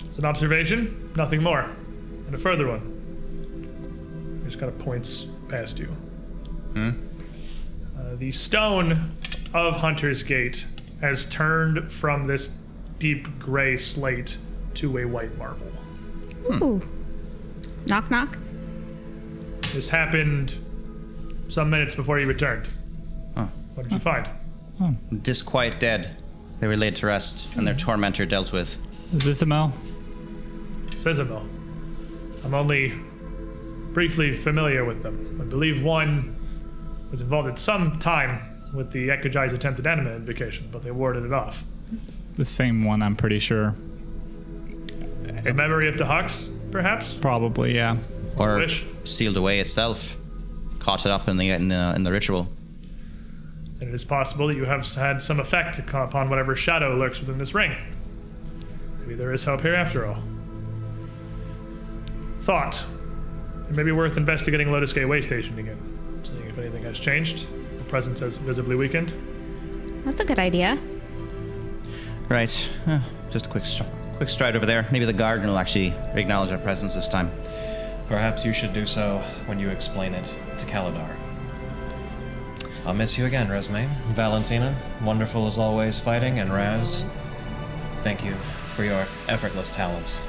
A: It's an observation, nothing more. And a further one. He just kind of points past you. The stone of Hunter's Gate has turned from this deep gray slate to a white marble.
B: Ooh. Knock, knock.
A: This happened some minutes before you returned. What did you find?
D: Disquiet dead. They were laid to rest, and their tormentor dealt with.
C: Zizimal?
A: Zizimal. I'm only briefly familiar with them. I believe one was involved at some time with the Ekajai's attempted anima invocation, but they warded it off.
C: The same one, I'm pretty sure.
A: A memory of Dahaks, perhaps?
C: Probably, yeah.
D: Or
A: Wish.
D: sealed away itself. Caught it up in the ritual.
A: And it is possible that you have had some effect upon whatever shadow lurks within this ring. Maybe there is hope here after all. Thought. It may be worth investigating Lotus Gateway Station again, seeing if anything has changed. The presence has visibly weakened.
B: That's a good idea.
D: Right. Just a quick stride over there. Maybe the garden will actually acknowledge our presence this time.
E: Perhaps you should do so when you explain it to Kaladar. I'll miss you again, Resme. Valentina, wonderful as always fighting, and Raz, thank you for your effortless talents.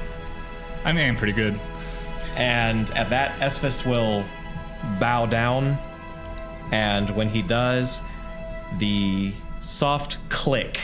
C: I mean, I'm pretty good.
E: And at that, Esphus will bow down, and when he does, the soft click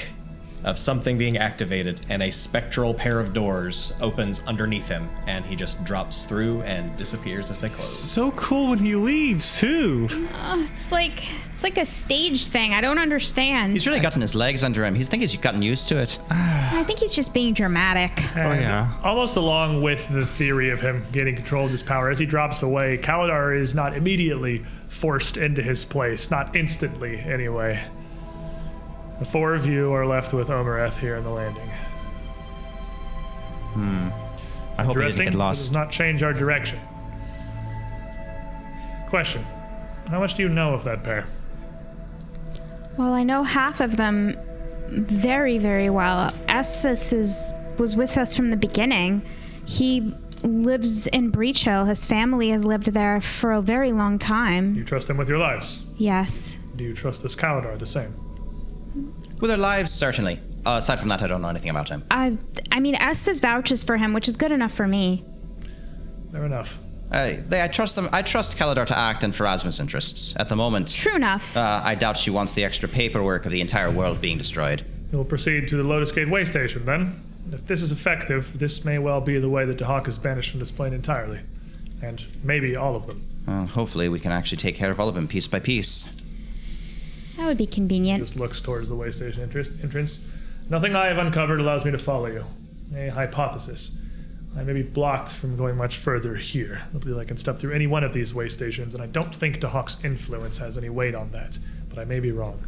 E: of something being activated and a spectral pair of doors opens underneath him, and he just drops through and disappears as they close.
C: So cool when he leaves, too.
B: It's like a stage thing. I don't understand.
D: He's really gotten his legs under him. He's gotten used to it.
B: I think he's just being dramatic.
A: And
C: yeah.
A: almost along with the theory of him gaining control of his power, as he drops away, Kaladar is not immediately forced into his place. Not instantly, anyway. The four of you are left with Omareth here in the landing.
D: I hope he didn't get
A: This does
D: lost.
A: not change our direction. Question. How much do you know of that pair?
B: Well, I know half of them very, very well. Esphus was with us from the beginning. He lives in Breach Hill. His family has lived there for a very long time.
A: You trust them with your lives.
B: Yes.
A: Do you trust this Kaladar the same?
D: With their lives, certainly. Aside from that, I don't know anything about him.
B: I mean, Esphus vouches for him, which is good enough for me.
A: Fair enough.
D: I trust them. I trust Kaladar to act in Pharasma's interests. At the moment,
B: True enough.
D: I doubt she wants the extra paperwork of the entire world being destroyed.
A: We'll proceed to the Lotus Gateway Station, then. If this is effective, this may well be the way that Dahak is banished from this plane entirely. And maybe all of them.
D: Hopefully we can actually take care of all of them piece by piece.
B: That would be convenient.
A: Just looks towards the way station entrance. Nothing I have uncovered allows me to follow you. A hypothesis. I may be blocked from going much further here. Nobody I can step through any one of these way stations, and I don't think Dahak's influence has any weight on that. But I may be wrong.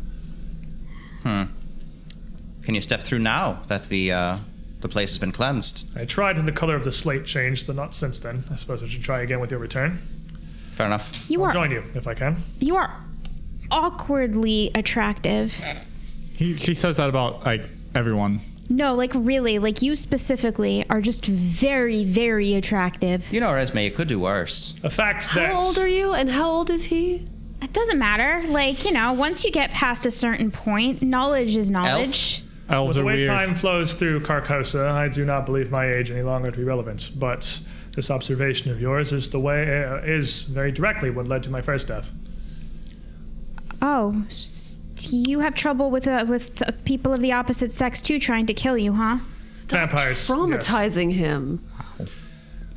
D: Can you step through now that the place has been cleansed?
A: I tried when the color of the slate changed, but not since then. I suppose I should try again with your return.
D: Fair enough.
A: I'll join you, if I can.
B: You are awkwardly attractive.
C: She says that about, like, everyone.
B: No, like really, like you specifically are just very, very attractive.
D: You know, Resme, you could do worse.
A: A fact that...
F: How old are you, and how old is he?
B: It doesn't matter. Like, you know, once you get past a certain point, knowledge is knowledge.
C: Elves
A: With the
C: are
A: way
C: weird.
A: time flows through Carcosa, I do not believe my age any longer to be relevant. But this observation of yours is very directly what led to my first death.
B: Oh, you have trouble with people of the opposite sex too trying to kill you, huh?
A: Vampires.
F: Traumatizing him.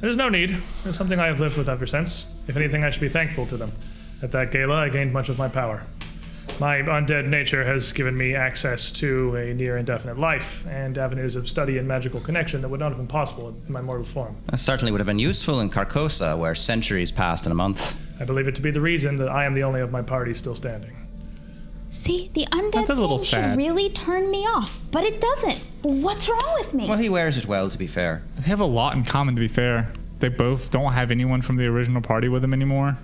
A: There's no need. It's something I have lived with ever since. If anything, I should be thankful to them. At that gala, I gained much of my power. My undead nature has given me access to a near indefinite life and avenues of study and magical connection that would not have been possible in my mortal form.
D: That certainly would have been useful in Carcosa, where centuries passed in a month.
A: I believe it to be the reason that I am the only of my party still standing.
G: See, the undead
C: That's a little
G: thing
C: sad.
G: should really turn me off, but it doesn't. What's wrong with me?
D: Well, he wears it well, to be fair.
C: They have a lot in common, to be fair. They both don't have anyone from the original party with them anymore.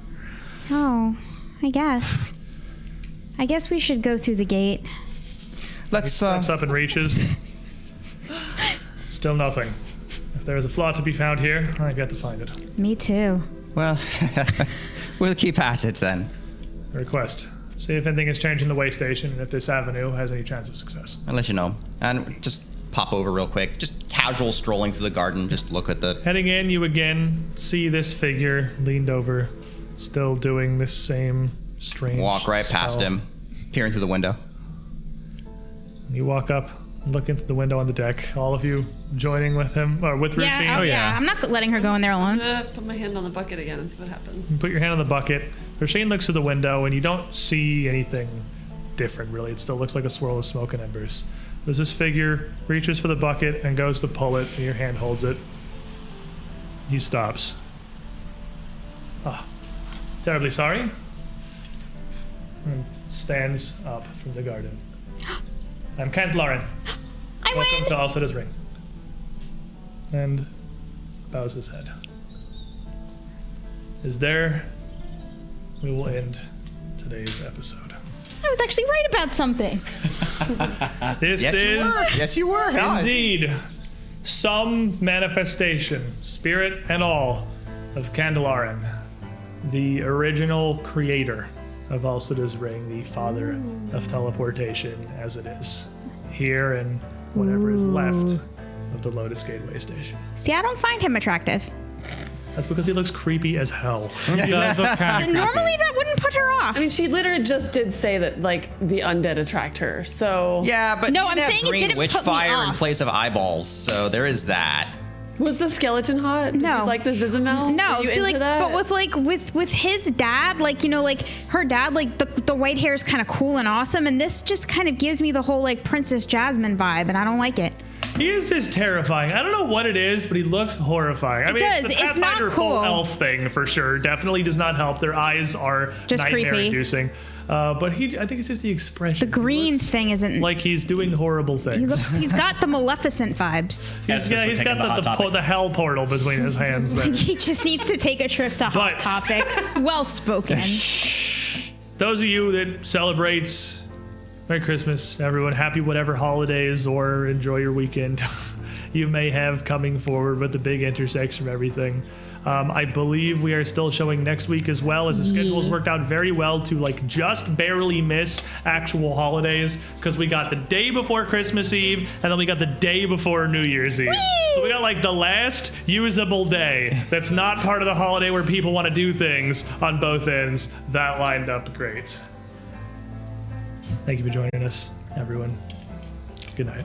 B: Oh, I guess. I guess we should go through the gate.
D: Let's,
A: Steps up and reaches. Still nothing. If there is a flaw to be found here, I get to find it.
B: Me too.
D: well, we'll keep at it then.
A: Request. See if anything has changed in the way station and if this avenue has any chance of success.
D: I'll let you know. And just pop over real quick. Just casual strolling through the garden. Just look at the...
A: Heading in, you again see this figure leaned over, still doing this same strange
D: Walk right past
A: spell.
D: him, peering through the window.
A: You walk up, look into the window on the deck. All of you joining with him, or with Rufine.
B: Yeah,
C: yeah.
B: I'm not letting her go in there
F: I'm
B: alone.
F: gonna put my hand on the bucket again and see what happens.
A: Put your hand on the bucket. Rasheen looks through the window, and you don't see anything different, really. It still looks like a swirl of smoke and embers. There's this figure, reaches for the bucket, and goes to pull it, and your hand holds it. He stops. Ah, terribly sorry. And stands up from the garden. I'm Kent Lauren.
G: I
A: Welcome
G: win!
A: to Alcida's Ring. And bows his head. Is there... We will end today's episode.
G: I was actually right about something.
A: This
D: Yes, you
A: is
D: were. Yes, you were.
A: indeed some manifestation, spirit and all, of Candelarin, the original creator of Alcida's Ring, the father of teleportation as it is, here and whatever is left of the Lotus Gateway Station.
B: See, I don't find him attractive.
A: That's because he looks creepy as hell.
C: He does look kind of
B: Normally that wouldn't put her off.
F: I mean, she literally just did say that, like, the undead attract her, so...
D: Yeah, but
G: No,
D: you
G: I'm
D: have
G: saying it
D: green
G: didn't
D: witch
G: put me
D: fire in
G: off.
D: place of eyeballs, so there is that.
F: Was the skeleton hot? Did
B: No.
F: you like the Zizimal?
B: No,
F: Were you
B: see,
F: into
B: like,
F: that?
B: but with his dad, like, you know, like her dad, like the white hair is kind of cool and awesome, and this just kind of gives me the whole like Princess Jasmine vibe, and I don't like it.
A: He is just terrifying. I don't know what it is, but he looks horrifying. I mean,
B: does.
A: it's the
B: It's not
A: Pathfinder
B: cool.
A: full elf thing for sure. Definitely does not help. Their eyes are
B: Just creepy.
A: nightmare-inducing. But I think it's just the expression.
B: The green
A: He looks
B: thing isn't.
A: like he's doing horrible things.
B: He's got the Maleficent vibes.
E: As
A: he's
E: we're taking the hot
A: got
E: topic.
A: the hell portal between his hands there.
B: He just needs to take a trip to Hot
A: But-
B: Topic. Well spoken.
A: Those of you that celebrate Merry Christmas, everyone. Happy whatever holidays or enjoy your weekend you may have coming forward with the big intersection of everything. I believe we are still showing next week as well, as the schedule's worked out very well to like just barely miss actual holidays, because we got the day before Christmas Eve and then we got the day before New Year's Eve. So we got like the last usable day that's not part of the holiday where people want to do things on both ends. That lined up great. Thank you for joining us, everyone. Good night.